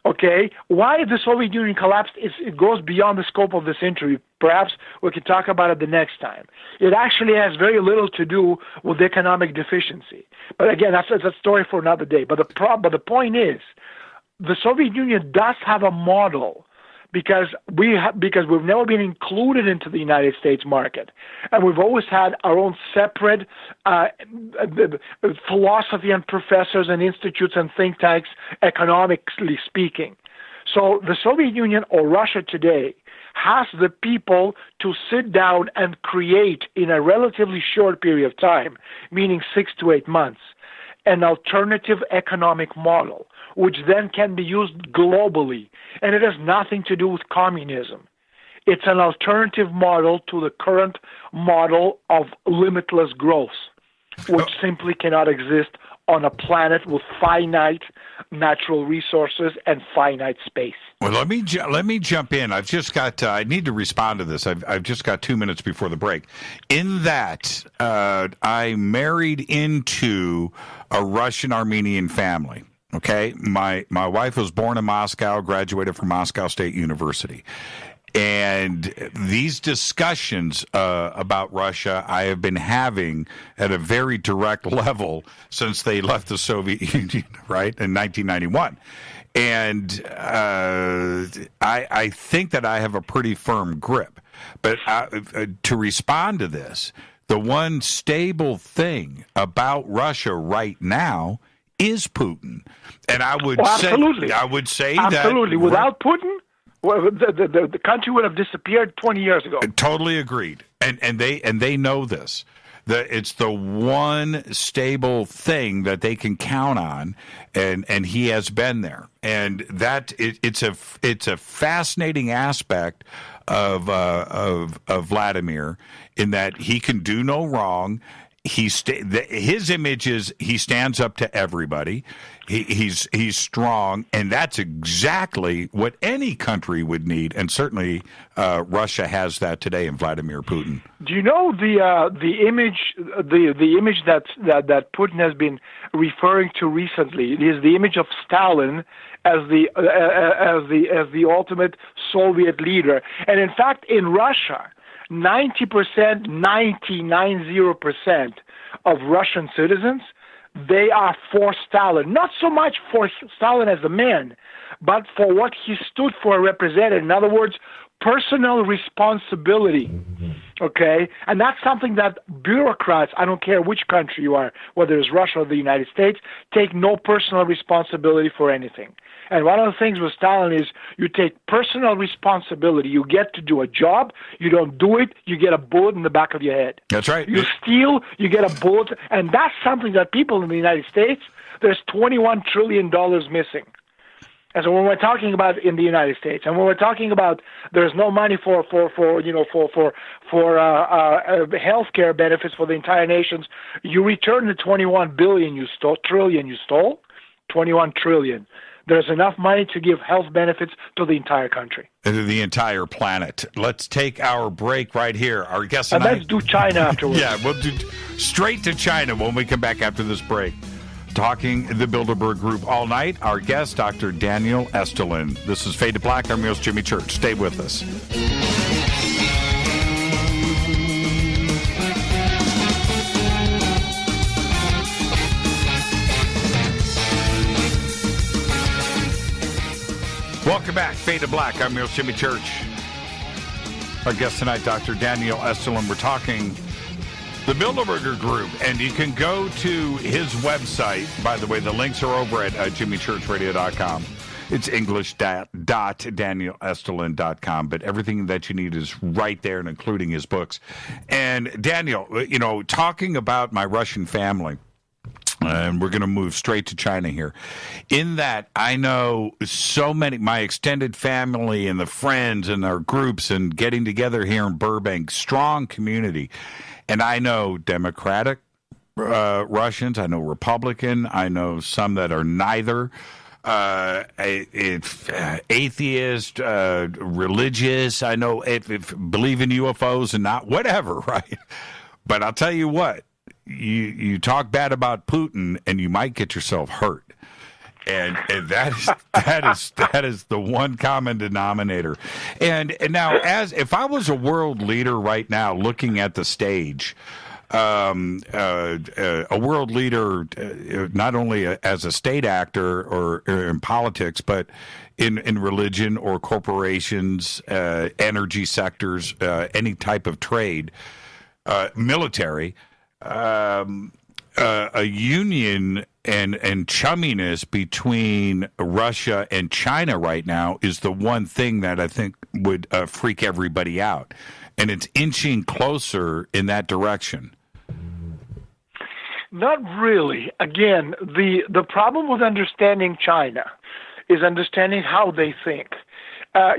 Okay, why the Soviet Union collapsed, it goes beyond the scope of this interview. Perhaps we can talk about it the next time. It actually has very little to do with economic deficiency. But again, that's a story for another day. But the point is, the Soviet Union does have a model because we've never been included into the United States market, and we've always had our own separate philosophy and professors and institutes and think tanks, economically speaking. So the Soviet Union or Russia today has the people to sit down and create in a relatively short period of time, meaning 6 to 8 months, an alternative economic model, which then can be used globally. And it has nothing to do with communism. It's an alternative model to the current model of limitless growth, which simply cannot exist on a planet with finite natural resources and finite space. Well, let me jump in. I've just got. I need to respond to this. I've just got 2 minutes before the break. In that, I married into a Russian-Armenian family. Okay, my wife was born in Moscow, graduated from Moscow State University. And these discussions about Russia I have been having at a very direct level since they left the Soviet Union, right, in 1991. And I think that I have a pretty firm grip. But to respond to this, the one stable thing about Russia right now is Putin. And I would absolutely. say absolutely. that without Putin, well, the country would have disappeared 20 years ago. Totally agreed, and they know this. It's the one stable thing that they can count on, and he has been there. And that it's a fascinating aspect of Vladimir in that he can do no wrong. his image is he stands up to everybody. He's strong, and that's exactly what any country would need, and certainly Russia has that today in Vladimir Putin. Do you know the image that Putin has been referring to recently? It is the image of Stalin as the ultimate Soviet leader, and in fact, in Russia, 90% of Russian citizens, they are for Stalin. Not so much for Stalin as a man, but for what he stood for, represented. In other words, personal responsibility. Okay? And that's something that bureaucrats, I don't care which country you are, whether it's Russia or the United States, take no personal responsibility for anything. And one of the things with Stalin is you take personal responsibility. You get to do a job. You don't do it, you get a bullet in the back of your head. That's right. You steal, you get a bullet. And that's something that people in the United States, there's $21 trillion missing. And so when we're talking about in the United States, and when we're talking about there's no money for health care benefits for the entire nations, you return the 21 billion you stole, trillion you stole, 21 trillion. There's enough money to give health benefits to the entire country. The entire planet. Let's take our break right here. Our guest and let's do China afterwards. Yeah, we'll do straight to China when we come back after this break. Talking the Bilderberg Group all night. Our guest, Dr. Daniel Estulin. This is Fade to Black. I'm your host, Jimmy Church. Stay with us. Welcome back, Fade to Black. I'm your host, Jimmy Church. Our guest tonight, Dr. Daniel Estulin. We're talking the Bilderberg Group, and you can go to his website. By the way, the links are over at jimmychurchradio.com. It's english.danielestulin.com, but everything that you need is right there, and including his books. And Daniel, talking about my Russian family, and we're going to move straight to China here. In that, I know so many, my extended family and the friends and our groups and getting together here in Burbank, strong community. And I know Democratic Russians, I know Republican, I know some that are neither, atheist, religious, I know if believe in UFOs and not, whatever, right? But I'll tell you what. You talk bad about Putin, and you might get yourself hurt, and that is the one common denominator. And now, if I was a world leader right now, looking at the stage, a world leader, not only as a state actor or in politics, but in religion or corporations, energy sectors, any type of trade, military. A union and chumminess between Russia and China right now is the one thing that I think would freak everybody out, and it's inching closer in that direction. Not really. Again, the problem with understanding China is understanding how they think.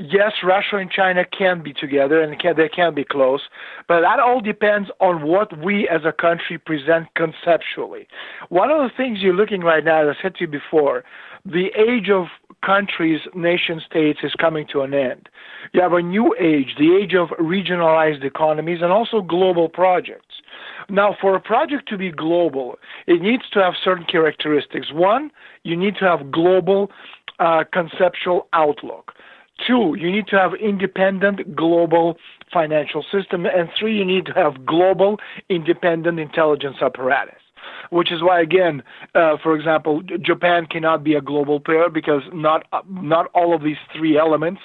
Yes, Russia and China can be together, and they can be close, but that all depends on what we as a country present conceptually. One of the things you're looking right now, as I said to you before, the age of countries, nation states is coming to an end. You have a new age, the age of regionalized economies and also global projects. Now, for a project to be global, it needs to have certain characteristics. One, you need to have global conceptual outlook. Two, you need to have independent global financial system. And three, you need to have global independent intelligence apparatus, which is why, again, for example, Japan cannot be a global player because not all of these three elements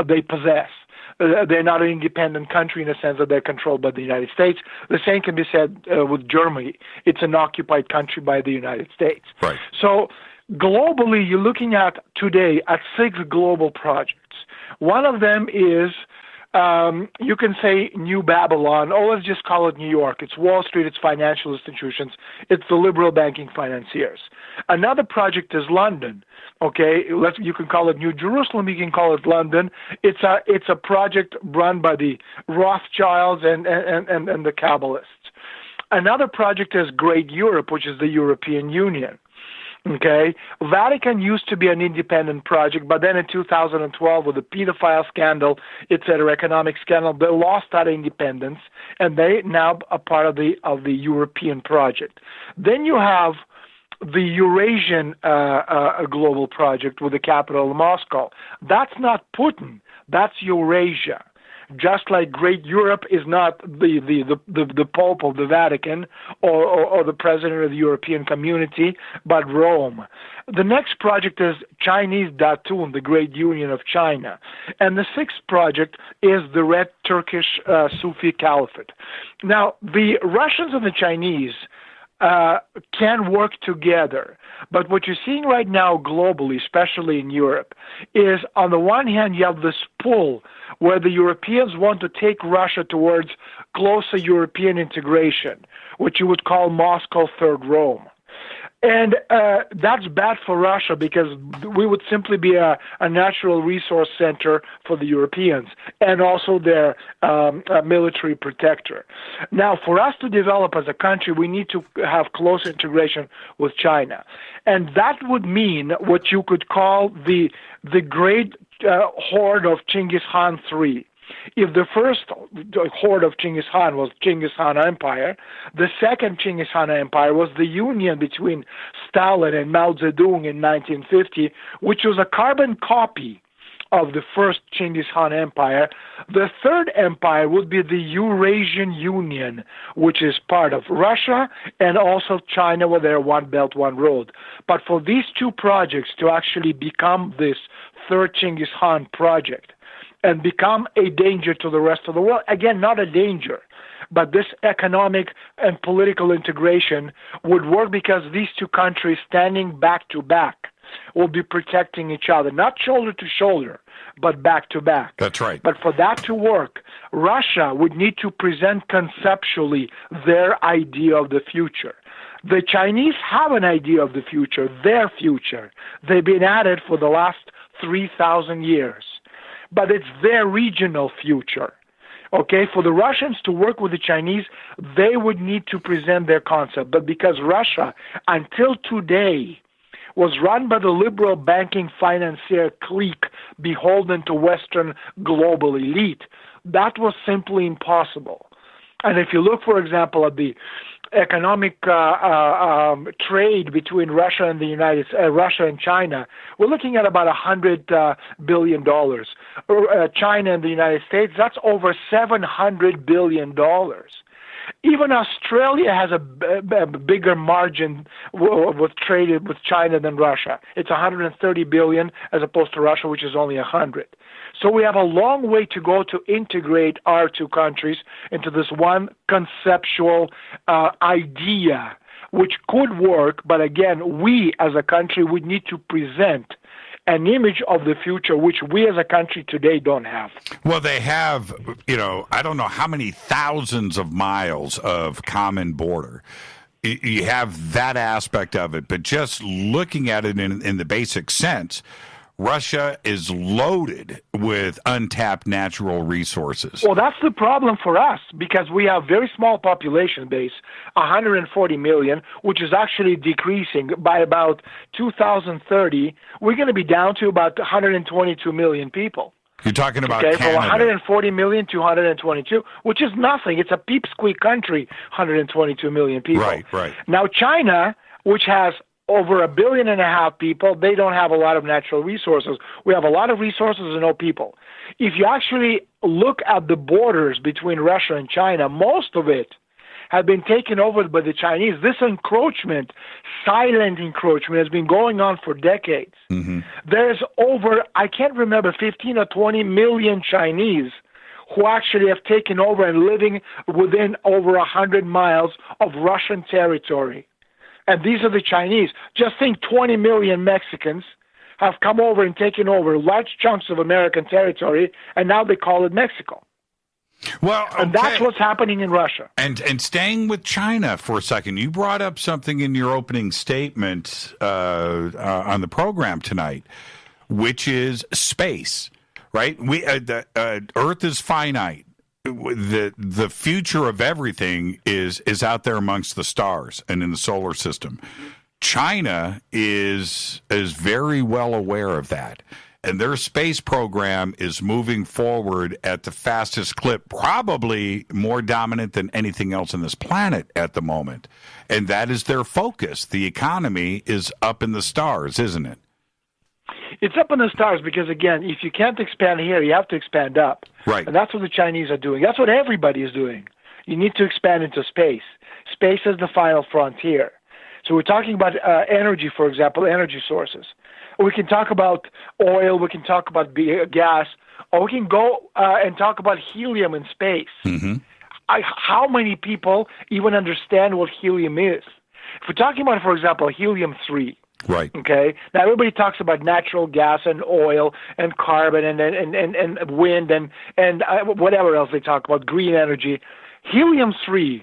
they possess. They're not an independent country in the sense that they're controlled by the United States. The same can be said with Germany. It's an occupied country by the United States. Right. So globally, you're looking at today at 6 global projects. One of them is, you can say New Babylon, or let's just call it New York. It's Wall Street, it's financial institutions, it's the liberal banking financiers. Another project is London. Okay, you can call it New Jerusalem, you can call it London. It's a project run by the Rothschilds and the Kabbalists. Another project is Great Europe, which is the European Union. Okay, Vatican used to be an independent project, but then in 2012, with the pedophile scandal, etc., economic scandal, they lost that independence, and they now are part of the European project. Then you have the Eurasian global project with the capital of Moscow. That's not Putin. That's Eurasia. Just like Great Europe is not the Pope of the Vatican or the President of the European Community, but Rome. The next project is Chinese Datun, the Great Union of China. And the sixth project is the Red Turkish Sufi Caliphate. Now, the Russians and the Chinese can work together. But what you're seeing right now globally, especially in Europe, is on the one hand you have this pull where the Europeans want to take Russia towards closer European integration, which you would call Moscow Third Rome. And that's bad for Russia because we would simply be a natural resource center for the Europeans and also their military protector. Now, for us to develop as a country, we need to have close integration with China. And that would mean what you could call the great horde of Genghis Khan III. If the first horde of Genghis Khan was Genghis Khan Empire, the second Genghis Khan Empire was the union between Stalin and Mao Zedong in 1950, which was a carbon copy of the first Genghis Khan Empire. The third empire would be the Eurasian Union, which is part of Russia and also China, where they're one belt, one road. But for these two projects to actually become this third Genghis Khan project, and become a danger to the rest of the world. Again, not a danger, but this economic and political integration would work because these two countries standing back to back will be protecting each other, not shoulder to shoulder, but back to back. That's right. But for that to work, Russia would need to present conceptually their idea of the future. The Chinese have an idea of the future, their future. They've been at it for the last 3,000 years. But it's their regional future. Okay, for the Russians to work with the Chinese, they would need to present their concept. But because Russia, until today, was run by the liberal banking financier clique beholden to Western global elite, that was simply impossible. And if you look, for example, at the economic trade between Russia and Russia and China, we're looking at about $100 billion. China and the United States, that's over $700 billion. Even Australia has a bigger margin with trade with China than Russia. It's 130 billion as opposed to Russia, which is only 100. So we have a long way to go to integrate our two countries into this one conceptual idea, which could work. But again, we as a country would need to present an image of the future, which we as a country today don't have. Well, they have, I don't know how many thousands of miles of common border. You have that aspect of it, but just looking at it in the basic sense, Russia is loaded with untapped natural resources. Well, that's the problem for us because we have very small population base, 140 million, which is actually decreasing by about 2030. We're going to be down to about 122 million people. You're talking about Canada. From 140 million to 122, which is nothing. It's a peep-squeak country, 122 million people. Right. Now, China, which has over 1.5 billion people, they don't have a lot of natural resources. We have a lot of resources and no people. If you actually look at the borders between Russia and China, most of it have been taken over by the Chinese. This encroachment, silent encroachment, has been going on for decades. Mm-hmm. There's over, I can't remember, 15 or 20 million Chinese who actually have taken over and living within over 100 miles of Russian territory. And these are the Chinese. Just think 20 million Mexicans have come over and taken over large chunks of American territory, and now they call it Mexico. Well, okay. And that's what's happening in Russia. And staying with China for a second, you brought up something in your opening statement on the program tonight, which is space, right? The Earth is finite. the future of everything is out there amongst the stars and in the solar system. China is very well aware of that, and their space program is moving forward at the fastest clip, probably more dominant than anything else on this planet at the moment. And that is their focus. The economy is up in the stars, isn't it? It's up in the stars because, again, if you can't expand here, you have to expand up. Right. And that's what the Chinese are doing. That's what everybody is doing. You need to expand into space. Space is the final frontier. So we're talking about energy, for example, energy sources. We can talk about oil, we can talk about gas, or we can go and talk about helium in space. Mm-hmm. How many people even understand what helium is? If we're talking about, for example, helium-3, right? Okay. Now everybody talks about natural gas and oil and carbon and wind and whatever else they talk about, green energy. Helium-3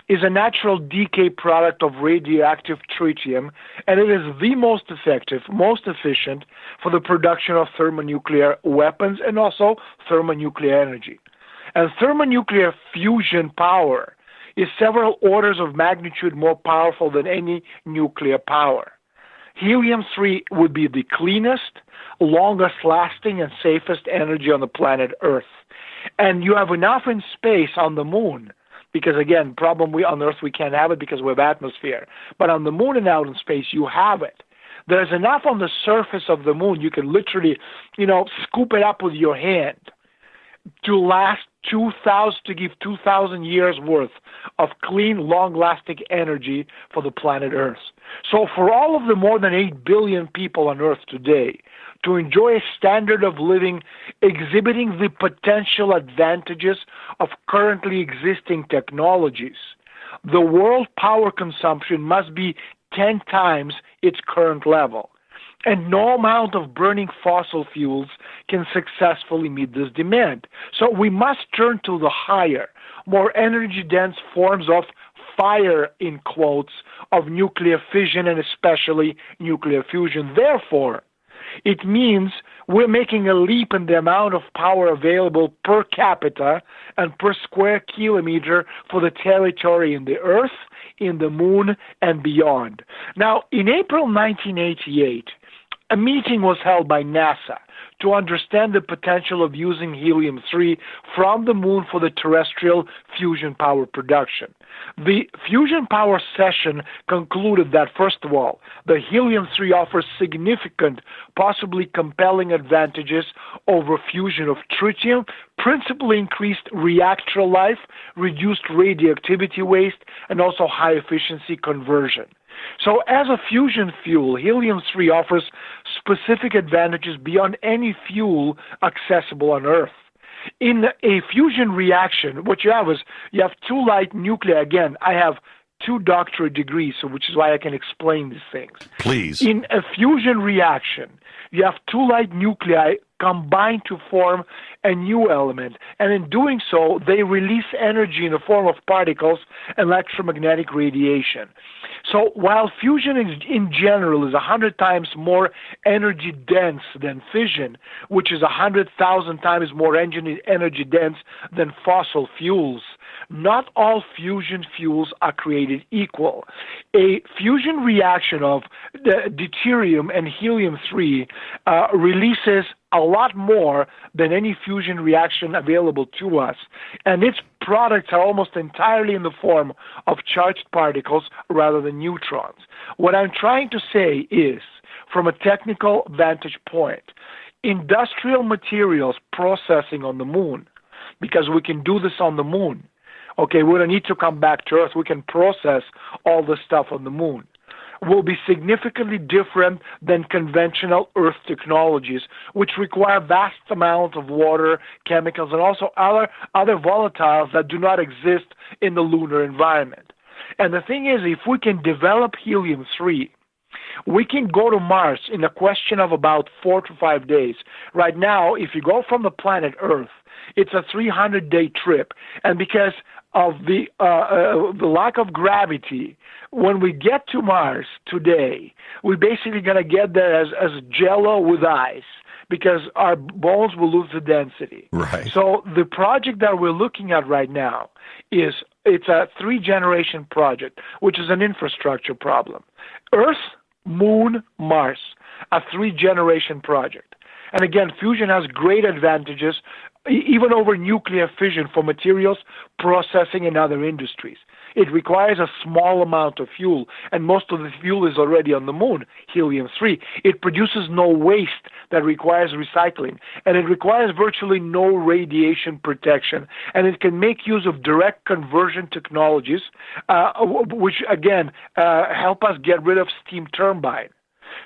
is a natural decay product of radioactive tritium, and it is the most effective, most efficient for the production of thermonuclear weapons and also thermonuclear energy. And thermonuclear fusion power is several orders of magnitude more powerful than any nuclear power. Helium-3 would be the cleanest, longest lasting, and safest energy on the planet Earth. And you have enough in space on the moon, because again, problem on Earth we can't have it because we have atmosphere. But on the moon and out in space, you have it. There's enough on the surface of the moon you can literally, scoop it up with your hand to last 2,000 years worth of clean, long-lasting energy for the planet Earth. So for all of the more than 8 billion people on Earth today to enjoy a standard of living exhibiting the potential advantages of currently existing technologies, the world power consumption must be 10 times its current level. And no amount of burning fossil fuels can successfully meet this demand. So we must turn to the higher, more energy-dense forms of fire, in quotes, of nuclear fission and especially nuclear fusion. Therefore, it means we're making a leap in the amount of power available per capita and per square kilometer for the territory in the Earth, in the moon, and beyond. Now, in April 1988, a meeting was held by NASA to understand the potential of using helium-3 from the moon for the terrestrial fusion power production. The fusion power session concluded that, first of all, the helium-3 offers significant, possibly compelling advantages over fusion of tritium, principally increased reactor life, reduced radioactivity waste, and also high-efficiency conversion. So as a fusion fuel, helium-3 offers specific advantages beyond any fuel accessible on Earth. In a fusion reaction, what you have is you have two light nuclei. Again, I have 2 doctorate degrees, so which is why I can explain these things. Please. In a fusion reaction, you have 2 light nuclei combined to form a new element, and in doing so, they release energy in the form of particles, electromagnetic radiation. So while fusion in general is 100 times more energy dense than fission, which is 100,000 times more energy dense than fossil fuels, not all fusion fuels are created equal. A fusion reaction of deuterium and helium-3 releases a lot more than any fusion reaction available to us, and its products are almost entirely in the form of charged particles rather than neutrons. What I'm trying to say is, from a technical vantage point, industrial materials processing on the moon, because we can do this on the moon. Okay, we don't need to come back to Earth. We can process all the stuff on the moon. Will be significantly different than conventional Earth technologies, which require vast amounts of water, chemicals, and also other volatiles that do not exist in the lunar environment. And the thing is, if we can develop helium-3, we can go to Mars in a question of about 4 to 5 days. Right now, if you go from the planet Earth, it's a 300-day trip, and because of the lack of gravity, when we get to Mars today, we're basically going to get there as jello with ice, because our bones will lose the density. Right. So the project that we're looking at right now it's a 3-generation project, which is an infrastructure problem. Earth, Moon, Mars, a 3-generation project. And again, fusion has great advantages, even over nuclear fission for materials, processing, and other industries. It requires a small amount of fuel, and most of the fuel is already on the moon, helium-3. It produces no waste that requires recycling, and it requires virtually no radiation protection, and it can make use of direct conversion technologies, which, again, help us get rid of steam turbine.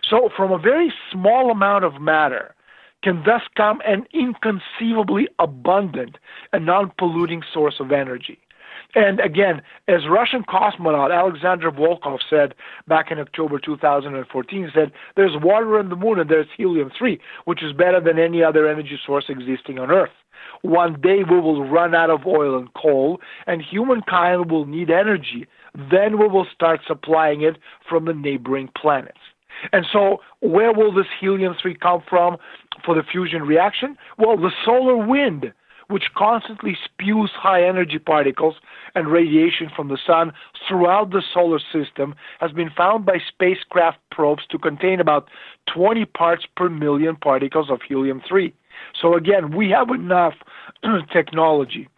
So from a very small amount of matter can thus come an inconceivably abundant and non-polluting source of energy. And again, as Russian cosmonaut Alexander Volkov said back in October 2014, he said, there's water on the moon and there's helium-3, which is better than any other energy source existing on Earth. One day we will run out of oil and coal, and humankind will need energy. Then we will start supplying it from the neighboring planets. And so where will this helium-3 come from for the fusion reaction? Well, the solar wind, which constantly spews high-energy particles and radiation from the sun throughout the solar system, has been found by spacecraft probes to contain about 20 parts per million particles of helium-3. So again, we have enough technology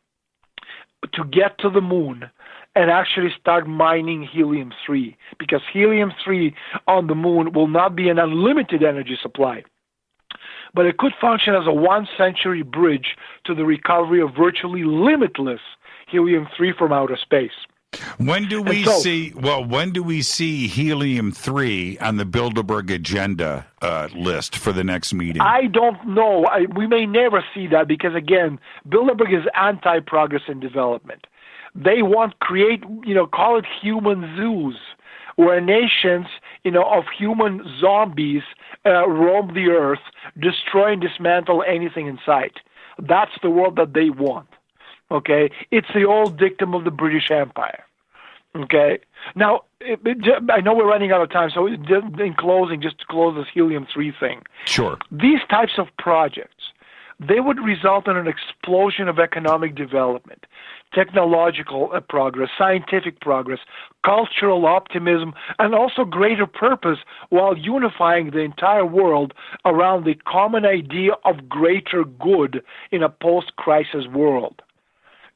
to get to the moon and actually start mining helium-3, because helium-3 on the moon will not be an unlimited energy supply, but it could function as a one-century bridge to the recovery of virtually limitless helium-3 from outer space. When do we see helium-3 on the Bilderberg agenda list for the next meeting? I don't know. We may never see that because, again, Bilderberg is anti-progress in development. They want call it human zoos, where nations, of human zombies roam the earth, destroy and dismantle anything in sight. That's the world that they want. Okay? It's the old dictum of the British Empire. Okay? Now, I know we're running out of time, so in closing, just to close this helium-3 thing. Sure. These types of projects, they would result in an explosion of economic development, technological progress, scientific progress, cultural optimism, and also greater purpose, while unifying the entire world around the common idea of greater good in a post-crisis world.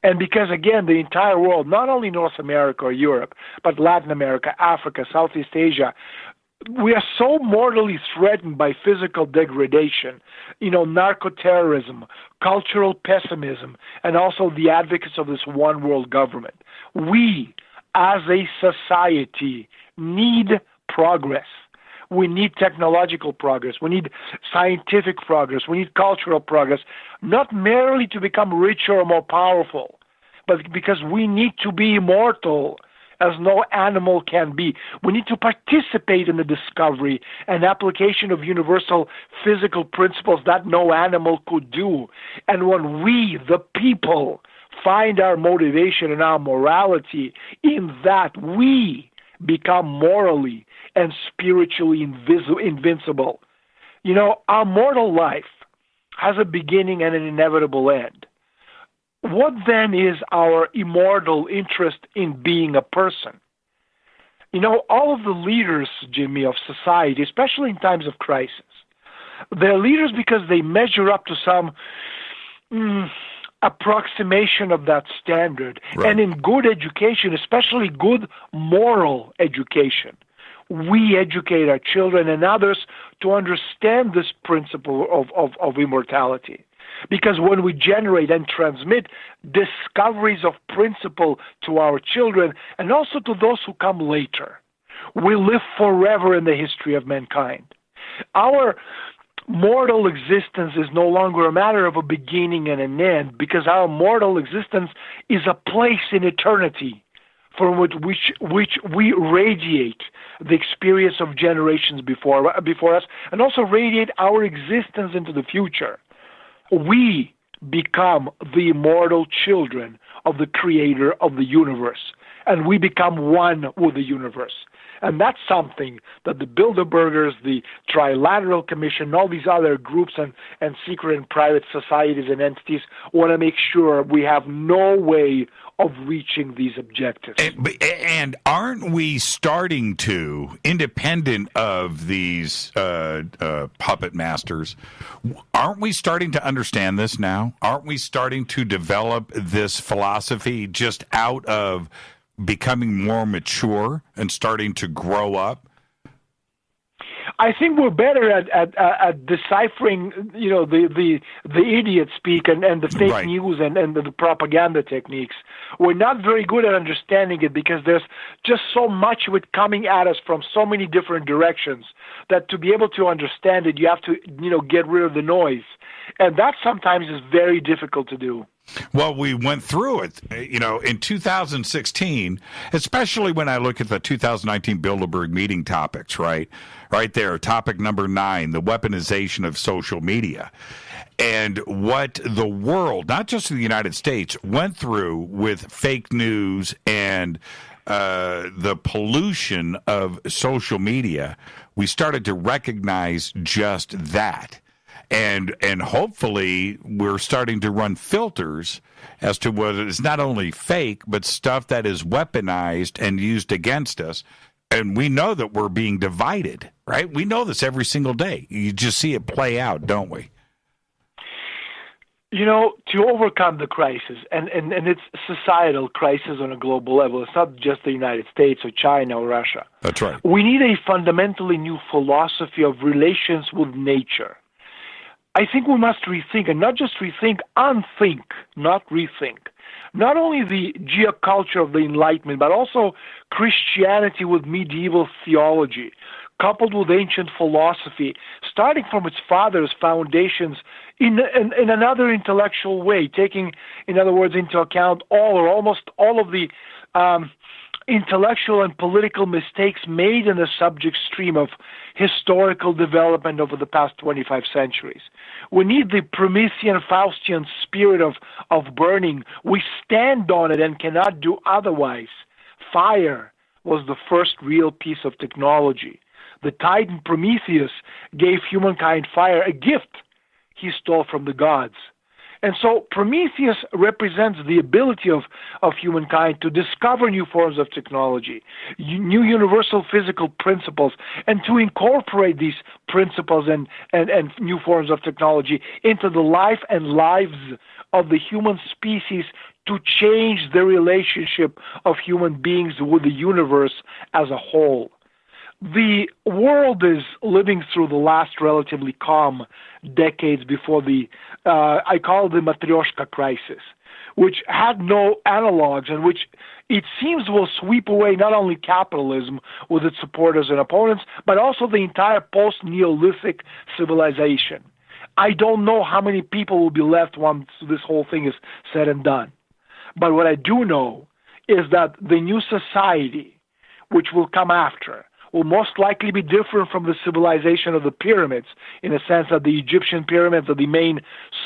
And because, again, the entire world, not only North America or Europe, but Latin America, Africa, Southeast Asia, we are so mortally threatened by physical degradation, narco-terrorism, cultural pessimism, and also the advocates of this one world government. We, as a society, need progress. We need technological progress. We need scientific progress. We need cultural progress, not merely to become richer or more powerful, but because we need to be immortal, as no animal can be. We need to participate in the discovery and application of universal physical principles that no animal could do. And when we, the people, find our motivation and our morality in that, we become morally and spiritually invincible. Our mortal life has a beginning and an inevitable end. What then is our immortal interest in being a person? All of the leaders, Jimmy, of society, especially in times of crisis, they're leaders because they measure up to some approximation of that standard. Right. And in good education, especially good moral education, we educate our children and others to understand this principle of immortality. Because when we generate and transmit discoveries of principle to our children and also to those who come later, we live forever in the history of mankind. Our mortal existence is no longer a matter of a beginning and an end, because our mortal existence is a place in eternity from which we radiate the experience of generations before us and also radiate our existence into the future. We become the immortal children of the creator of the universe. and we become one with the universe. And that's something that the Bilderbergers, the Trilateral Commission, all these other groups and secret and private societies and entities want to make sure we have no way of reaching these objectives. And aren't we starting to, independent of these puppet masters, aren't we starting to understand this now? Aren't we starting to develop this philosophy just out of becoming more mature and starting to grow up? I think we're better at deciphering, the idiot speak and the fake Right. news and the propaganda techniques. We're not very good at understanding it because there's just so much of it coming at us from so many different directions that to be able to understand it, you have to, get rid of the noise. And that sometimes is very difficult to do. Well, we went through it, in 2016, especially when I look at the 2019 Bilderberg meeting topics, right there, topic number 9, the weaponization of social media. And what the world, not just the United States, went through with fake news and the pollution of social media, we started to recognize just that. And hopefully we're starting to run filters as to whether it's not only fake, but stuff that is weaponized and used against us. And we know that we're being divided, right? We know this every single day. You just see it play out, don't we? To overcome the crisis, and it's societal crisis on a global level, it's not just the United States or China or Russia. That's right. We need a fundamentally new philosophy of relations with nature. I think we must rethink, and not just rethink, unthink, not rethink. Not only the geoculture of the Enlightenment, but also Christianity with medieval theology, coupled with ancient philosophy, starting from its father's foundations in another intellectual way, taking, in other words, into account all or almost all of the intellectual and political mistakes made in the subject stream of historical development over the past 25 centuries. We need the Promethean Faustian spirit of burning. We stand on it and cannot do otherwise. Fire was the first real piece of technology. The Titan Prometheus gave humankind fire, a gift he stole from the gods. And so Prometheus represents the ability of humankind to discover new forms of technology, new universal physical principles, and to incorporate these principles and new forms of technology into the life and lives of the human species to change the relationship of human beings with the universe as a whole. The world is living through the last relatively calm decades before the, I call it the Matryoshka crisis, which had no analogs and which it seems will sweep away not only capitalism with its supporters and opponents, but also the entire post-Neolithic civilization. I don't know how many people will be left once this whole thing is said and done. But what I do know is that the new society, which will come after, will most likely be different from the civilization of the pyramids, in the sense that the Egyptian pyramids are the main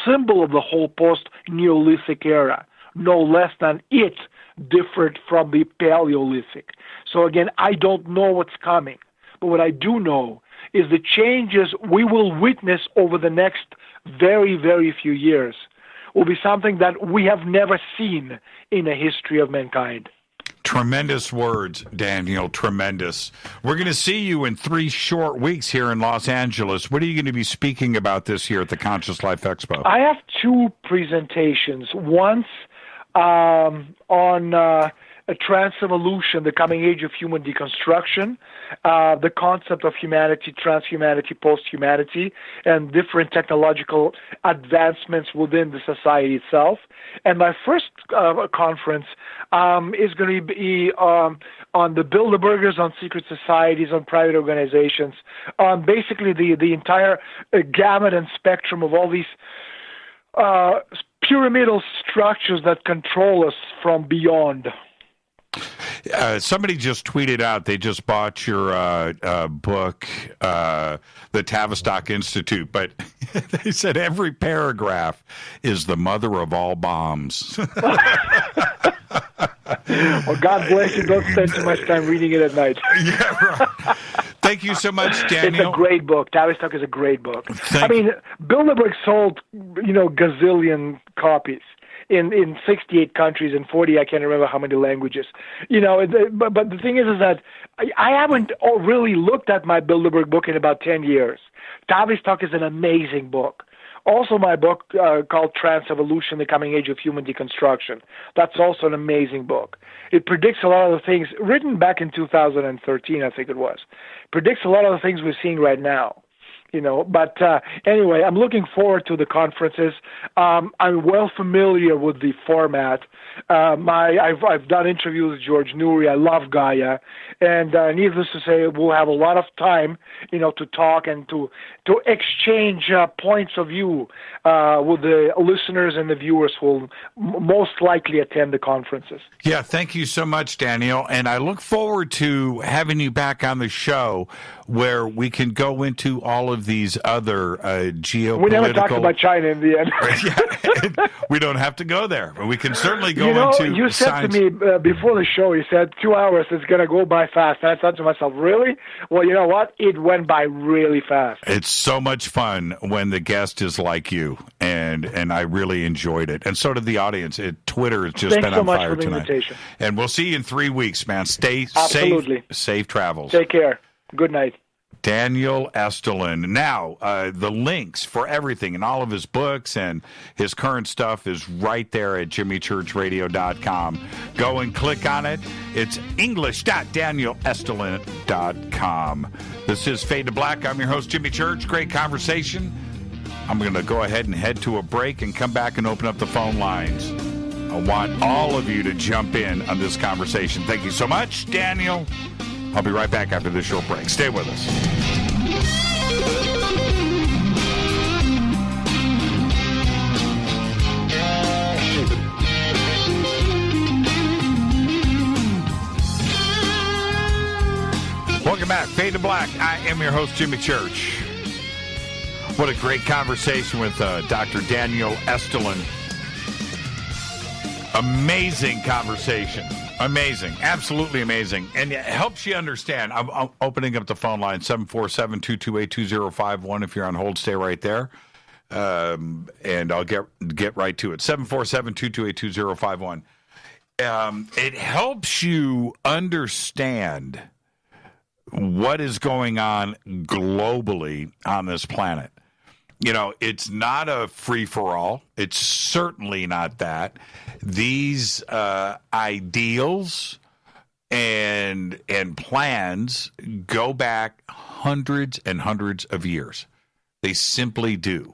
symbol of the whole post-Neolithic era, no less than it differed from the Paleolithic. So again, I don't know what's coming, but what I do know is the changes we will witness over the next very, very few years will be something that we have never seen in the history of mankind. Tremendous words, Daniel, tremendous. We're going to see you in 3 short weeks here in Los Angeles. What are you going to be speaking about this year at the Conscious Life Expo? I have 2 presentations. Once on a Transevolution, the coming age of human deconstruction, the concept of humanity, transhumanity, post-humanity, and different technological advancements within the society itself. And my first conference is going to be on the Bilderbergers, on secret societies, on private organizations, on basically the entire gamut and spectrum of all these pyramidal structures that control us from beyond. Somebody just tweeted out they just bought your book, the Tavistock Institute, but they said every paragraph is the mother of all bombs. Or God bless you, don't spend too much time reading it at night. Yeah, right. Thank you so much, Daniel. It's a great book. Tavistock is a great book. Bilderberg sold, gazillion copies in 68 countries and 40, I can't remember how many languages. But the thing is that I haven't really looked at my Bilderberg book in about 10 years. Tavistock is an amazing book. Also, my book called Trans-Evolution, The Coming Age of Human Deconstruction. That's also an amazing book. It predicts a lot of the things, written back in 2013, I think it was, predicts a lot of the things we're seeing right now. But anyway, I'm looking forward to the conferences. I'm well familiar with the format. I've done interviews with George Noory. I love Gaia, and needless to say, we'll have a lot of time, to talk and to exchange points of view with the listeners and the viewers who will most likely attend the conferences. Yeah, thank you so much, Daniel, and I look forward to having you back on the show where we can go into all of these other geopolitical... We never talked about China in the end. Yeah, we don't have to go there, but we can certainly go into you said science. to me before the show, you said 2 hours is going to go by fast. And I thought to myself, really? Well, you know what? It went by really fast. It's so much fun when the guest is like you, and I really enjoyed it. And so did the audience. Twitter has just been on fire tonight. Thanks so much for the invitation. And we'll see you in 3 weeks, man. Stay Absolutely. Safe travels. Take care. Good night. Daniel Estulin. Now, the links for everything and all of his books and his current stuff is right there at jimmychurchradio.com. Go and click on it. It's english.danielestulin.com. This is Fade to Black. I'm your host, Jimmy Church. Great conversation. I'm going to go ahead and head to a break and come back and open up the phone lines. I want all of you to jump in on this conversation. Thank you so much, Daniel. I'll be right back after this short break. Stay with us. Welcome back. Fade to Black. I am your host, Jimmy Church. What a great conversation with Dr. Daniel Estulin. Amazing conversation. Amazing. Absolutely amazing. And it helps you understand. I'm opening up the phone line, 747-228-2051. If you're on hold, stay right there. And I'll get right to it. 747-228-2051. It helps you understand what is going on globally on this planet. It's not a free-for-all. It's certainly not that. These ideals and plans go back hundreds and hundreds of years. They simply do.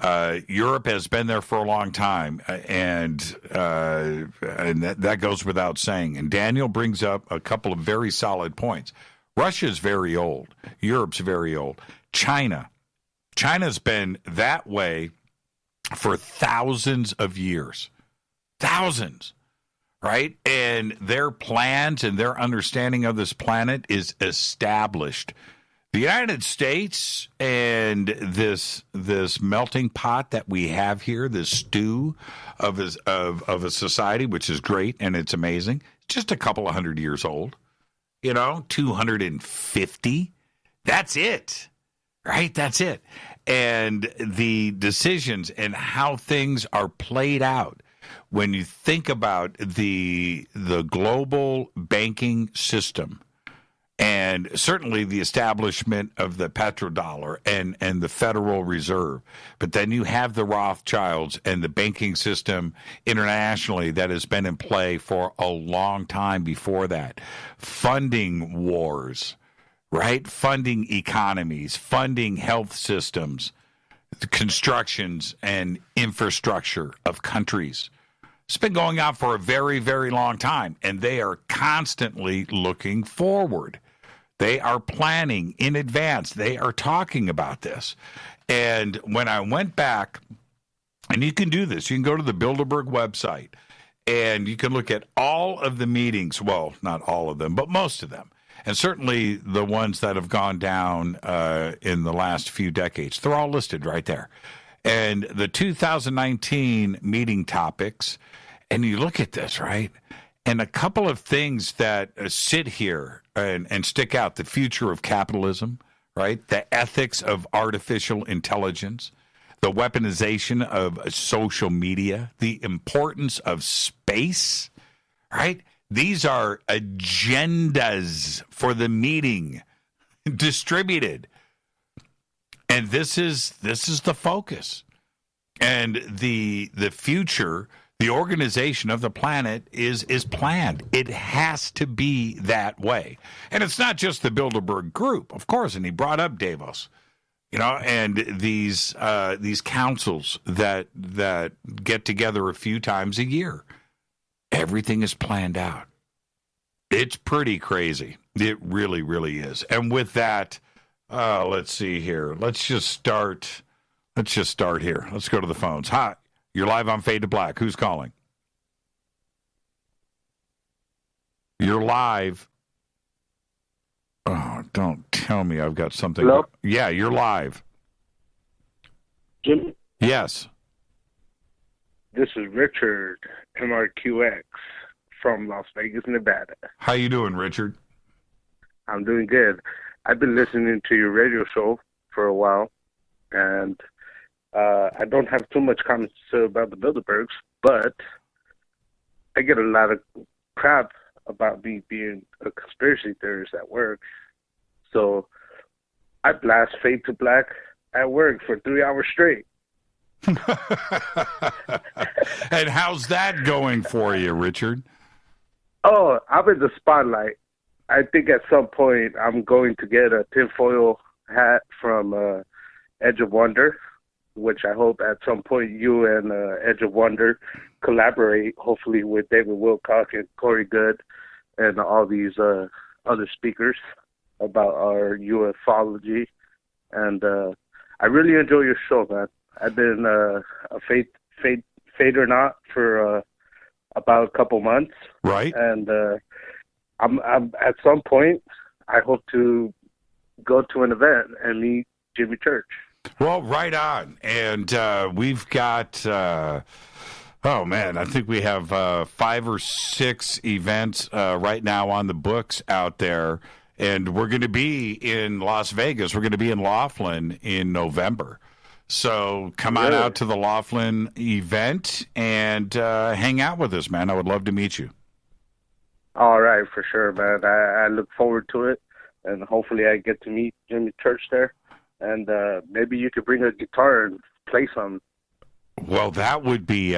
Europe has been there for a long time, and that goes without saying. And Daniel brings up a couple of very solid points. Russia's very old. Europe's very old. China's been that way for thousands of years. Thousands, right? And their plans and their understanding of this planet is established. The United States and this melting pot that we have here, this stew of a society, which is great and it's amazing, just a couple of 100 years old, 250. That's it. Right? That's it. And the decisions and how things are played out when you think about the global banking system and certainly the establishment of the petrodollar and the Federal Reserve. But then you have the Rothschilds and the banking system internationally that has been in play for a long time before that. Funding wars. Right? Funding economies, funding health systems, the constructions and infrastructure of countries. It's been going on for a very, very long time, and they are constantly looking forward. They are planning in advance. They are talking about this. And when I went back, and you can do this, you can go to the Bilderberg website, and you can look at all of the meetings. Well, not all of them, but most of them. And certainly the ones that have gone down in the last few decades. They're all listed right there. And the 2019 meeting topics, and you look at this, right? And a couple of things that sit here and stick out: the future of capitalism, right? The ethics of artificial intelligence, the weaponization of social media, the importance of space, right? These are agendas for the meeting, distributed. And this is the focus. And the future, the organization of the planet is planned. It has to be that way. And it's not just the Bilderberg Group, of course, and he brought up Davos, and these councils that get together a few times a year. Everything is planned out. It's pretty crazy. It really, really is. And with that, let's see here. Let's just start here. Let's go to the phones. Hi, you're live on Fade to Black. Who's calling? You're live. Oh, don't tell me I've got something. Hello? Yeah, you're live. Jim, Yes. this is Richard, MRQX, from Las Vegas, Nevada. How you doing, Richard? I'm doing good. I've been listening to your radio show for a while, and I don't have too much comments to say about the Bilderbergs, but I get a lot of crap about me being a conspiracy theorist at work. So I blast Fade to Black at work for 3 hours straight. And how's that going for you, Richard? Oh, I'm in the spotlight. I think at some point I'm going to get a tinfoil hat from Edge of Wonder, which I hope at some point you and Edge of Wonder collaborate, hopefully with David Wilcock and Corey Good and all these other speakers about our ufology. And I really enjoy your show, man. I've been a Fade or Not for about a couple months. Right. And I'm at some point, I hope to go to an event and meet Jimmy Church. Well, right on. And we've got, oh, man, I think we have 5 or 6 events right now on the books out there. And we're going to be in Las Vegas. We're going to be in Laughlin in November. So come on out to the Laughlin event and hang out with us, man. I would love to meet you. All right, for sure, man. I look forward to it. And hopefully I get to meet Jimmy Church there. And maybe you could bring a guitar and play some. Well, that would be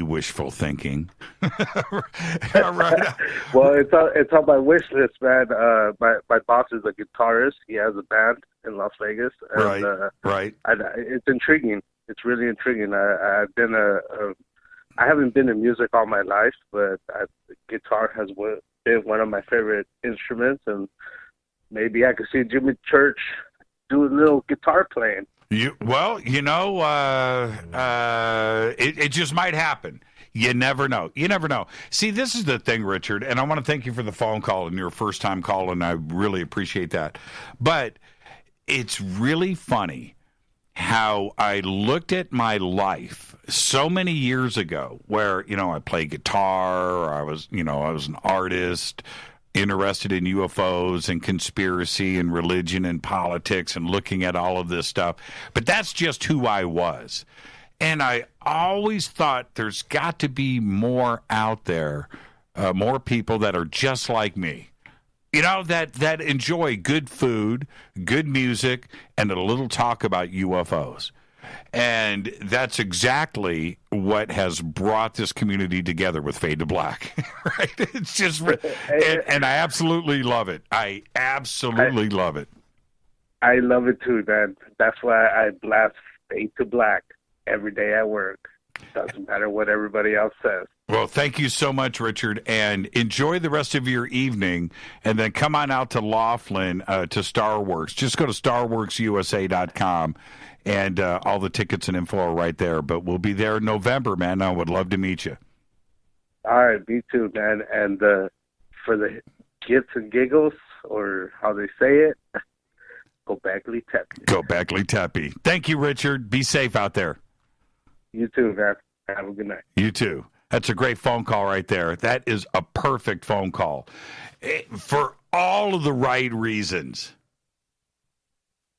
wishful thinking. Right. Well, it's on my wish list, man. My boss is a guitarist. He has a band in Las Vegas. And, right. It's intriguing. It's really intriguing. I haven't been in music all my life, but guitar has been one of my favorite instruments, and maybe I could see Jimmy Church do a little guitar playing. It just might happen. You never know. See, this is the thing, Richard, and I want to thank you for the phone call and your first time call, and I really appreciate that. But it's really funny how I looked at my life so many years ago where, I played guitar, or I was an artist, interested in UFOs and conspiracy and religion and politics and looking at all of this stuff. But that's just who I was. And I always thought there's got to be more out there, more people that are just like me, that enjoy good food, good music, and a little talk about UFOs. And that's exactly what has brought this community together with Fade to Black, right? It's just, and I absolutely love it. I absolutely love it. I love it too, man. That's why I blast Fade to Black every day at work. Doesn't matter what everybody else says. Well, thank you so much, Richard, and enjoy the rest of your evening, and then come on out to Laughlin to Starworks. Just go to starworksusa.com, and all the tickets and info are right there. But we'll be there in November, man. I would love to meet you. All right, me too, man. And for the gits and giggles, or how they say it, go Bagley Teppy. Go Bagley Teppy. Thank you, Richard. Be safe out there. You too, man. Have a good night. You too. That's a great phone call right there. That is a perfect phone call for all of the right reasons.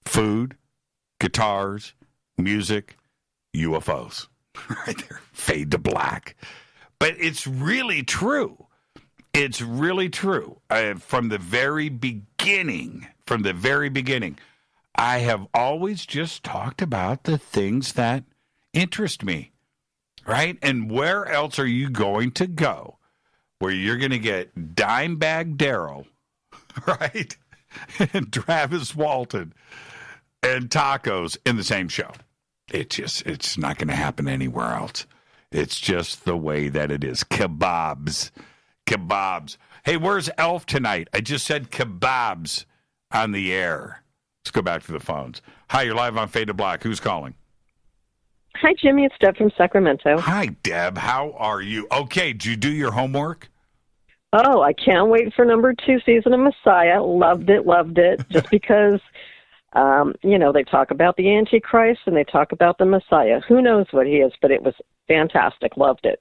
Food, guitars, music, UFOs. Right there. Fade to black. But it's really true. It's really true. From the very beginning, I have always just talked about the things that interest me, right? And where else are you going to go where you're going to get Dimebag Darrell, right, and Travis Walton and tacos in the same show? It's not going to happen anywhere else. It's just the way that it is. Kebabs. Hey, where's Elf tonight? I just said kebabs on the air. Let's go back to the phones. Hi, you're live on Fade to Black. Who's calling? Hi, Jimmy. It's Deb from Sacramento. Hi, Deb. How are you? Okay, did you do your homework? Oh, I can't wait for number 2 season of Messiah. Loved it. Just because, they talk about the Antichrist and they talk about the Messiah. Who knows what he is, but it was fantastic. Loved it.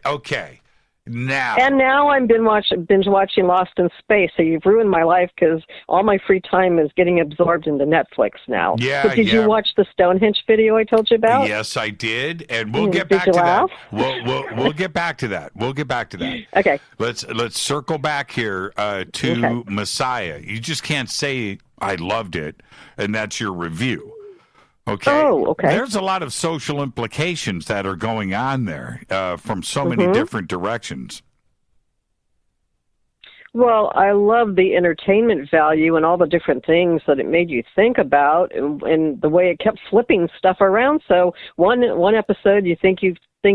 Okay. Now. And now I'm binge watching Lost in Space, so you've ruined my life because all my free time is getting absorbed into Netflix now. Yeah, but did you watch the Stonehenge video I told you about? Yes, I did, and we'll get back to that. We'll get back to that. Okay. Let's circle back here to Messiah. You just can't say I loved it, and that's your review. Okay. Oh, okay. There's a lot of social implications that are going on there from so many different directions. Well, I love the entertainment value and all the different things that it made you think about, and the way it kept flipping stuff around. So one episode you think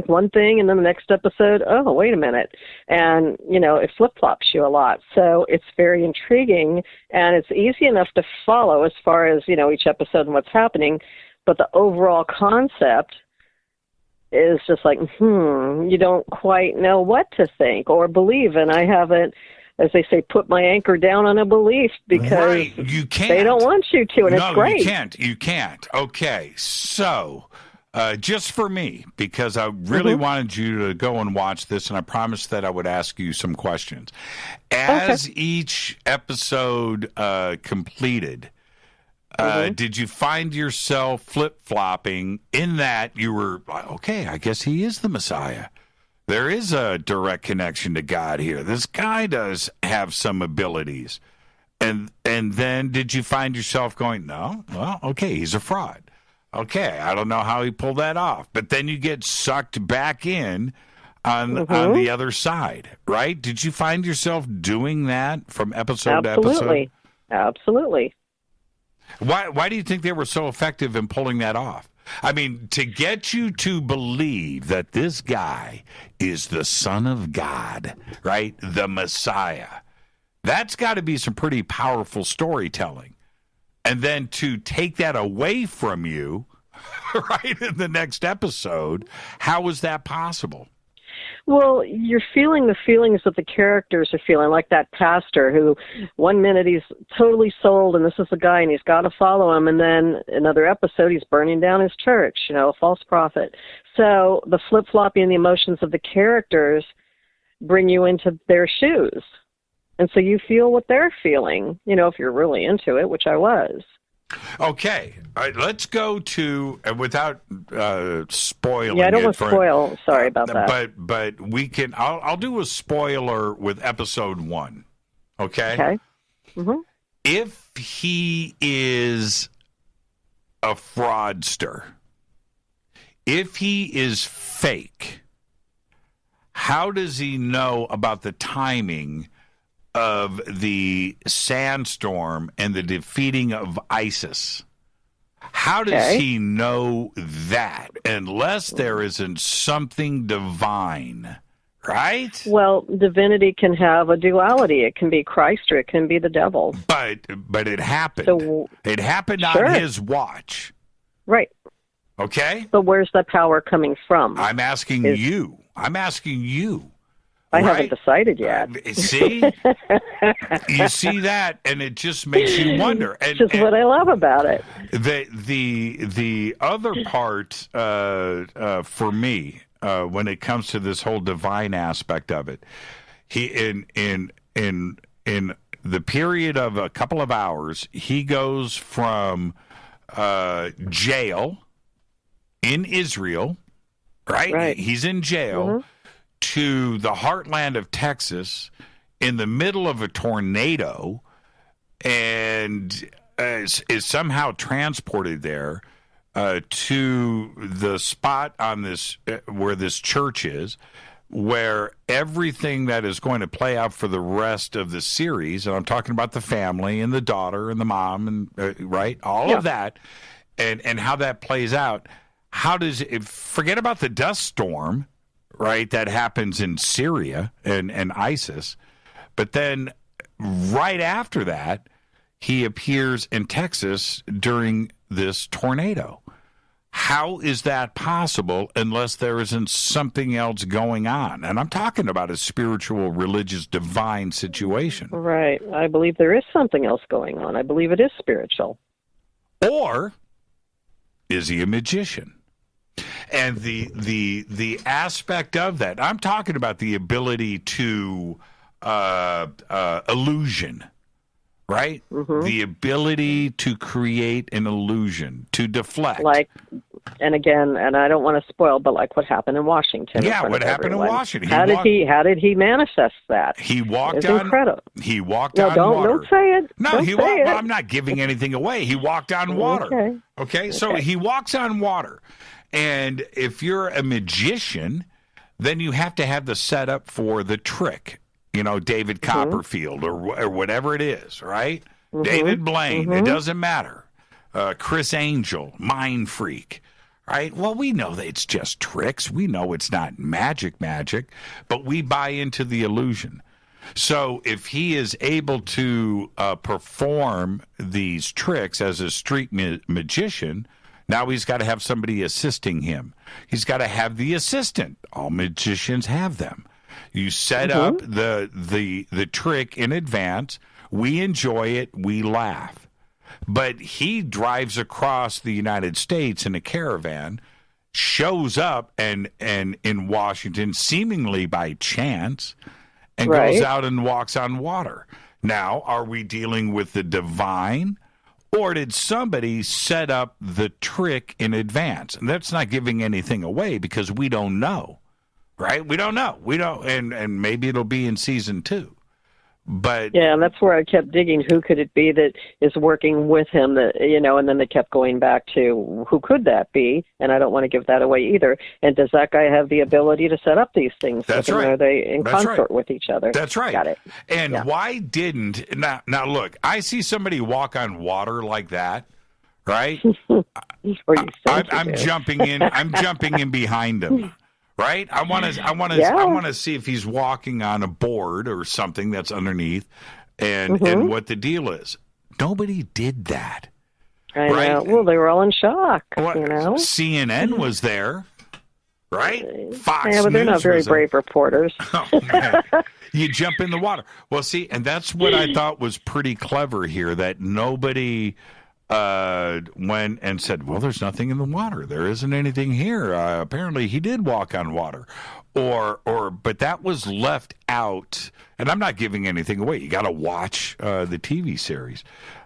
one thing, and then the next episode, oh, wait a minute. And, it flip-flops you a lot. So it's very intriguing, and it's easy enough to follow as far as, each episode and what's happening. But the overall concept is just like, you don't quite know what to think or believe. And I haven't, as they say, put my anchor down on a belief because you can't. They don't want you to, and it's great. You can't. Okay, so just for me, because I really wanted you to go and watch this, and I promised that I would ask you some questions. As each episode completed, did you find yourself flip-flopping in that you were, okay, I guess he is the Messiah? There is a direct connection to God here. This guy does have some abilities. And then did you find yourself going, no, well, okay, he's a fraud. Okay, I don't know how he pulled that off. But then you get sucked back in on the other side, right? Did you find yourself doing that from episode to episode? Absolutely. Why do you think they were so effective in pulling that off? I mean, to get you to believe that this guy is the Son of God, right? The Messiah. That's got to be some pretty powerful storytelling. And then to take that away from you, right, in the next episode, how is that possible? Well, you're feeling the feelings that the characters are feeling, like that pastor who 1 minute he's totally sold and this is the guy and he's got to follow him, and then another episode he's burning down his church, a false prophet. So the flip-flopping and the emotions of the characters bring you into their shoes. And so you feel what they're feeling, if you're really into it, which I was. Okay, all right, let's go to, without spoiling. Yeah, I don't want to spoil. Sorry about that. But we can. I'll do a spoiler with episode 1. Okay. Okay. Mm-hmm. If he is a fraudster, if he is fake, how does he know about the timing of the sandstorm and the defeating of ISIS? How does he know that unless there isn't something divine, right? Well, divinity can have a duality. It can be Christ or it can be the devil. But it happened. So, it happened on his watch. Right. Okay? But where's the power coming from? I'm asking you. I haven't decided yet. See? You see that, and it just makes you wonder. And, Which is what I love about it. The other part for me, when it comes to this whole divine aspect of it, he in the period of a couple of hours, he goes from jail in Israel, right? He's in jail, to the heartland of Texas in the middle of a tornado, and is somehow transported there to the spot on this where this church is, where everything that is going to play out for the rest of the series, and I'm talking about the family and the daughter and the mom and all of that, and how that plays out. How does it, forget about the dust storm, right, that happens in Syria and ISIS, but then right after that, he appears in Texas during this tornado. How is that possible unless there isn't something else going on? And I'm talking about a spiritual, religious, divine situation. Right. I believe there is something else going on. I believe it is spiritual. Or is he a magician? And the aspect of that, I'm talking about the ability to illusion. Right? The ability to create an illusion, to deflect. And again, and I don't want to spoil, but like what happened in Washington. Yeah, what happened in Washington. How did he manifest that? He walked on. Incredible. He walked on water. Don't say it. No, don't he say walked. it. I'm not giving anything away. He walked on water. Okay. So he walks on water, and if you're a magician, then you have to have the setup for the trick. You know, David Copperfield or whatever it is, right? David Blaine, it doesn't matter. Chris Angel, Mind Freak, right? Well, we know that it's just tricks. We know it's not magic, but we buy into the illusion. So if he is able to perform these tricks as a street magician, now he's got to have somebody assisting him. He's got to have the assistant. All magicians have them. You set up the trick in advance. We enjoy it. We laugh. But he drives across the United States in a caravan, shows up and in Washington seemingly by chance, and goes out and walks on water. Now, are we dealing with the divine, or did somebody set up the trick in advance? And that's not giving anything away because we don't know. Right? We don't know. We don't, and maybe it'll be in season 2. But yeah, and that's where I kept digging. Who could it be that is working with him? That and then they kept going back to who could that be? And I don't want to give that away either. And does that guy have the ability to set up these things? That's right. Are they in consort with each other? That's right. Got it. And why didn't now? Look, I see somebody walk on water like that. Right? I'm jumping in. I'm jumping in behind him. Right? I want to see if he's walking on a board or something that's underneath, and what the deal is. Nobody did that. I know. Well, they were all in shock. CNN was there, right? Fox but they're News not very brave reporters. Oh, man. You jump in the water. Well, see, and that's what I thought was pretty clever here. That nobody went and said, well, there's nothing in the water. There isn't anything here. Apparently he did walk on water. But that was left out. And I'm not giving anything away. You got to watch the TV series.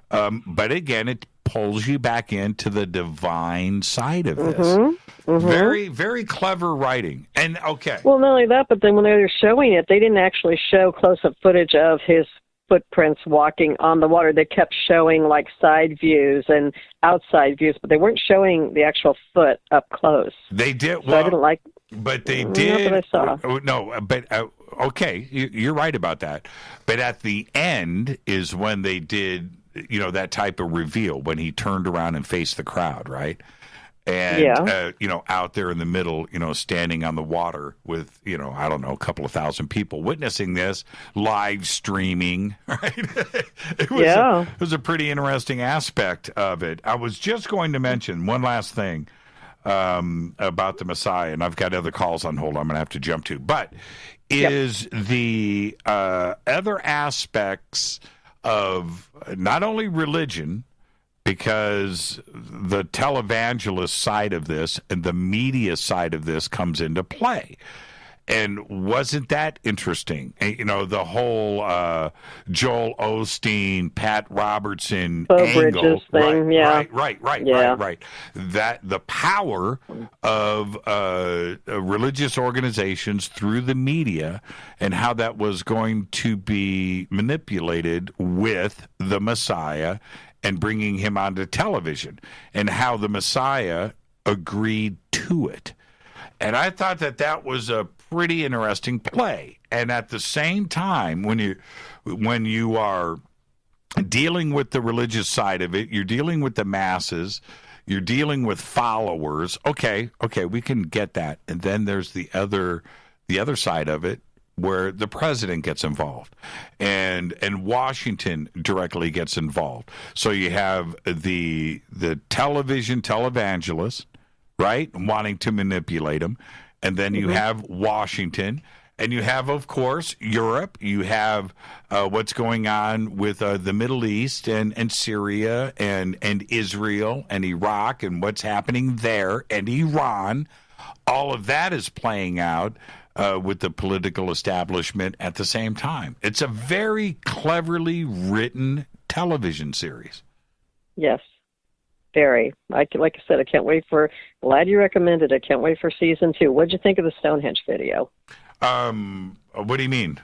But again, it pulls you back into the divine side of this. Very, very clever writing. And okay. Well, not only that, but then when they were showing it, they didn't actually show close-up footage of his footprints walking on the water. They kept showing like side views and outside views, but they weren't showing the actual foot up close. They did. So I didn't like. But they did. Not that I saw. No, but okay, you're right about that. But at the end is when they did, that type of reveal when he turned around and faced the crowd, right? And, out there in the middle, standing on the water with, I don't know, a couple of thousand people witnessing this, live streaming, right? It was a pretty interesting aspect of it. I was just going to mention one last thing. about the Messiah, and I've got other calls on hold I'm going to have to jump to. But is the other aspects of not only religion, because the televangelist side of this and the media side of this comes into play. And wasn't that interesting? You know, the whole Joel Osteen, Pat Robertson angle. Bridges thing, right. That the power of religious organizations through the media and how that was going to be manipulated with the Messiah and bringing him onto television, and how the Messiah agreed to it. And I thought that was a pretty interesting play. And at the same time, when you are dealing with the religious side of it, you're dealing with the masses, you're dealing with followers. Okay, we can get that. And then there's the other side of it, where the president gets involved and Washington directly gets involved. So you have the televangelist, right, wanting to manipulate them, and then you have Washington, and you have, of course, Europe. You have what's going on with the Middle East and Syria and Israel and Iraq and what's happening there and Iran. All of that is playing out with the political establishment at the same time. It's a very cleverly written television series. Yes, very. Like I said, I can't wait for. Glad you recommended it. Can't wait for season 2. What'd you think of the Stonehenge video? What do you mean?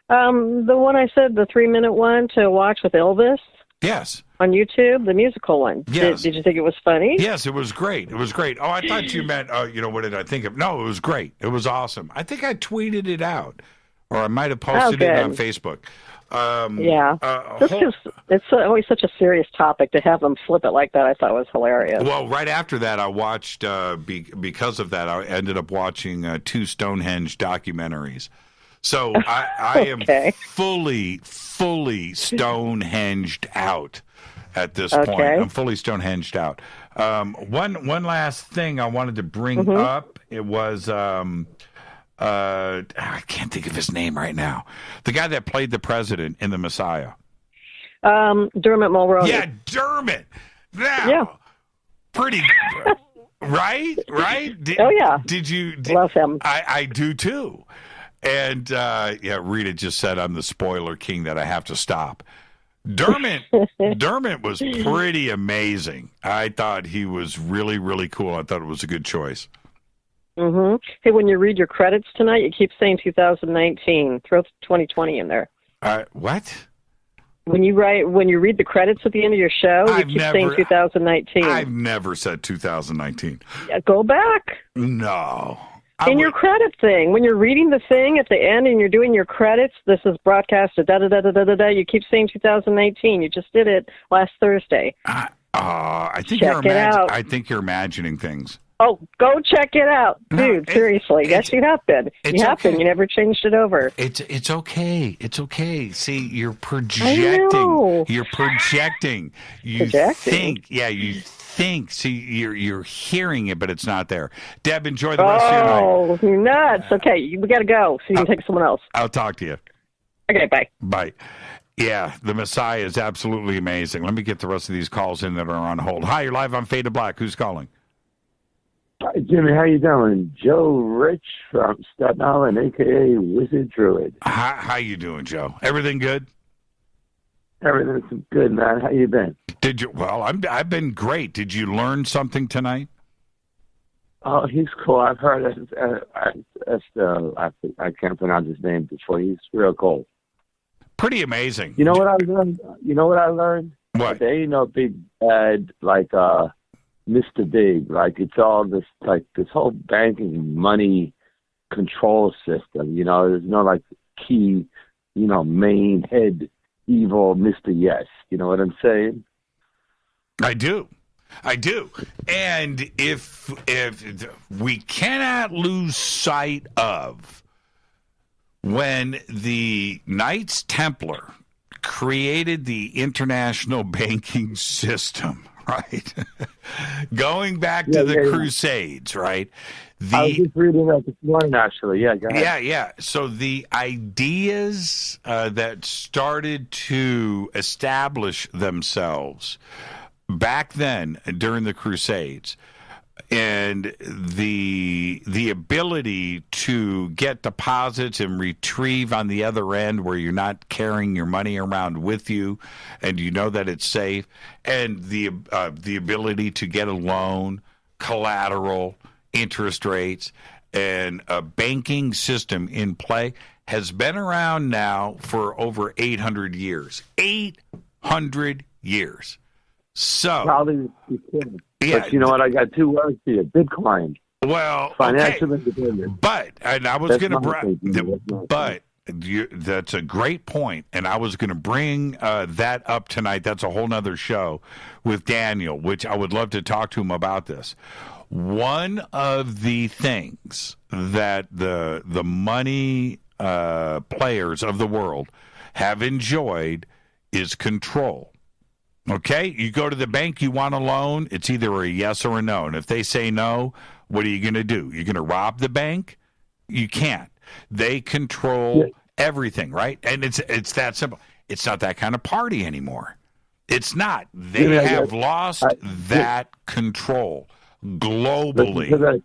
The one I said, the 3-minute one to watch with Elvis. Yes. On YouTube, the musical one. Yes. Did you think it was funny? Yes, it was great. It was great. Oh, I thought you meant, what did I think of? No, it was great. It was awesome. I think I tweeted it out, or I might have posted it on Facebook. Just because it's always such a serious topic, to have them flip it like that, I thought was hilarious. Well, right after that, I watched, because of that, I ended up watching 2 Stonehenge documentaries. So I am fully Stonehenged out at this point. I'm fully Stonehenged out. One last thing I wanted to bring up. It was I can't think of his name right now. The guy that played the president in The Messiah. Dermot Mulroney. Yeah, Dermot. Now, pretty right? Did you? Love him. I do too. And, Rita just said I'm the spoiler king that I have to stop. Dermot was pretty amazing. I thought he was really, really cool. I thought it was a good choice. Mm-hmm. Hey, when you read your credits tonight, you keep saying 2019. Throw 2020 in there. What? When you read the credits at the end of your show, you keep saying 2019. I've never said 2019. Yeah, go back. No. In your credit thing, when you're reading the thing at the end and you're doing your credits, this is broadcasted, da-da-da-da-da-da, you keep saying 2019. You just did it last Thursday. I think I think you're imagining things. Oh, go check it out. Dude, seriously. Yes, you have been. You have been. You never changed it over. It's okay. It's okay. See, you're projecting. You're projecting. You think. Yeah, you think. See, you're hearing it, but it's not there. Deb, enjoy the rest of your night. Oh, you're nuts. Okay, we got to go so you can take someone else. I'll talk to you. Okay, bye. Bye. Yeah, the Messiah is absolutely amazing. Let me get the rest of these calls in that are on hold. Hi, you're live on Fade to Black. Who's calling? Hi, Jimmy. How you doing? Joe Rich from Staten Island, a.k.a. Wizard Druid. How you doing, Joe? Everything good? Everything's good, man. How you been? Well, I've been great. Did you learn something tonight? Oh, he's cool. I've heard I can't pronounce his name before. He's real cool. Pretty amazing. You know what I learned? What? There ain't no big bad like Mr. Big. Like it's all this whole banking money control system. You know, there's no like key, main head evil Mr. Yes. You know what I'm saying? I do. And if we cannot lose sight of when the Knights Templar created the international banking system, right? Going back to the Crusades, right? I was just reading that this morning, actually. Yeah, go ahead. Yeah. So the ideas that started to establish themselves back then during the Crusades, and the ability to get deposits and retrieve on the other end where you're not carrying your money around with you and you know that it's safe, and the ability to get a loan, collateral, interest rates, and a banking system in play has been around now for over 800 years. 800 years. So, probably you can. Yeah, but you know what? I got two words for you. Bitcoin. Well, financial independence. But, and I was going to that's a great point, and I was going to bring that up tonight. That's a whole nother show with Daniel, which I would love to talk to him about this. One of the things that the money players of the world have enjoyed is control. Okay, you go to the bank, you want a loan, it's either a yes or a no. And if they say no, what are you going to do? You're going to rob the bank? You can't. They control everything, right? And it's that simple. It's not that kind of party anymore. It's not. They have lost that control globally.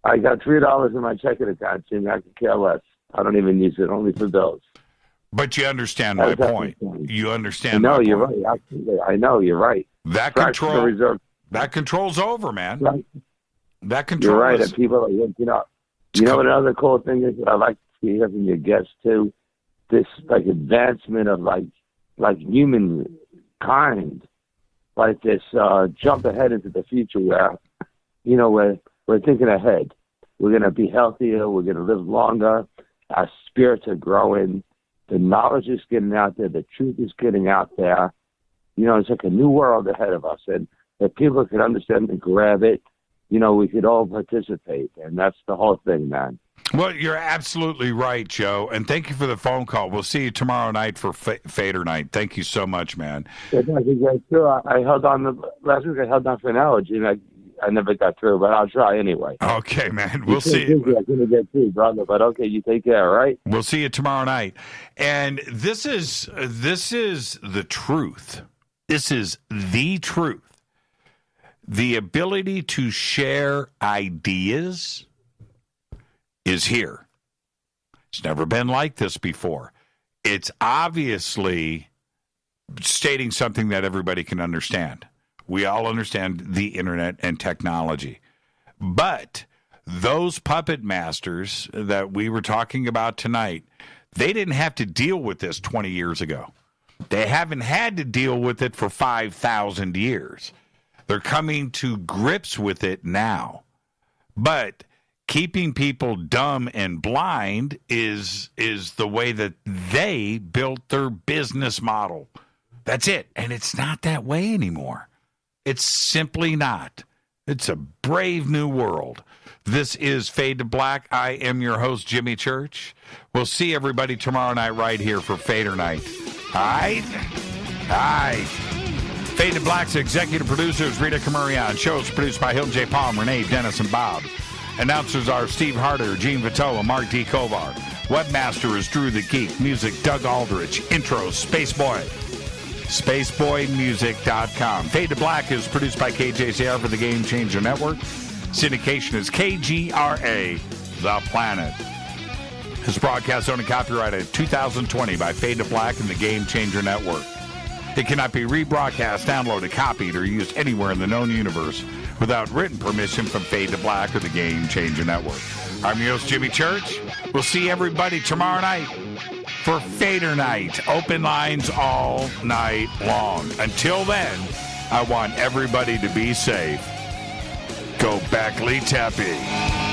I got $3 in my checking account, Jimmy. I could care less. I don't even use it, only for bills. But you understand my point. You understand my point. You're right. Absolutely. I know, you're right. That control's over, man. Right. That control You're right. And people, you know what another cool thing is that I like to hear from your guests, too? This, like, advancement of, like humankind. Like this jump ahead into the future where, you know, we're thinking ahead. We're going to be healthier. We're going to live longer. Our spirits are growing. The knowledge is getting out there. The truth is getting out there. You know, it's like a new world ahead of us. And if people could understand and grab it, you know, we could all participate. And that's the whole thing, man. Well, you're absolutely right, Joe. And thank you for the phone call. We'll see you tomorrow night for Fader Night. Thank you so much, man. I held on last week. I held on for an hour, Jim. I never got through, but I'll try anyway. Okay, man. We'll see. I'm going to get through, brother. But okay, you take care, all right? We'll see you tomorrow night. And this is the truth. This is the truth. The ability to share ideas is here. It's never been like this before. It's obviously stating something that everybody can understand. We all understand the internet and technology. But those puppet masters that we were talking about tonight, they didn't have to deal with this 20 years ago. They haven't had to deal with it for 5,000 years. They're coming to grips with it now. But keeping people dumb and blind is the way that they built their business model. That's it. And it's not that way anymore. It's simply not. It's a brave new world. This is Fade to Black. I am your host, Jimmy Church. We'll see everybody tomorrow night right here for Fader Night. All right? All right. Fade to Black's executive producers, Rita Camurian. Shows produced by Hill J. Palm, Renee, Dennis, and Bob. Announcers are Steve Harder, Gene Vito, and Mark D. Kovar. Webmaster is Drew the Geek. Music, Doug Aldrich. Intro, Spaceboy. SpaceboyMusic.com. Fade to Black is produced by KJCR for the Game Changer Network. Syndication is KGRA, The Planet. This broadcast owned and copyrighted 2020 by Fade to Black and the Game Changer Network. It cannot be rebroadcast, downloaded, copied, or used anywhere in the known universe without written permission from Fade to Black or the Game Changer Network. I'm your host, Jimmy Church. We'll see everybody tomorrow night for Fader Night. Open lines all night long. Until then, I want everybody to be safe. Go Beckley Tepe.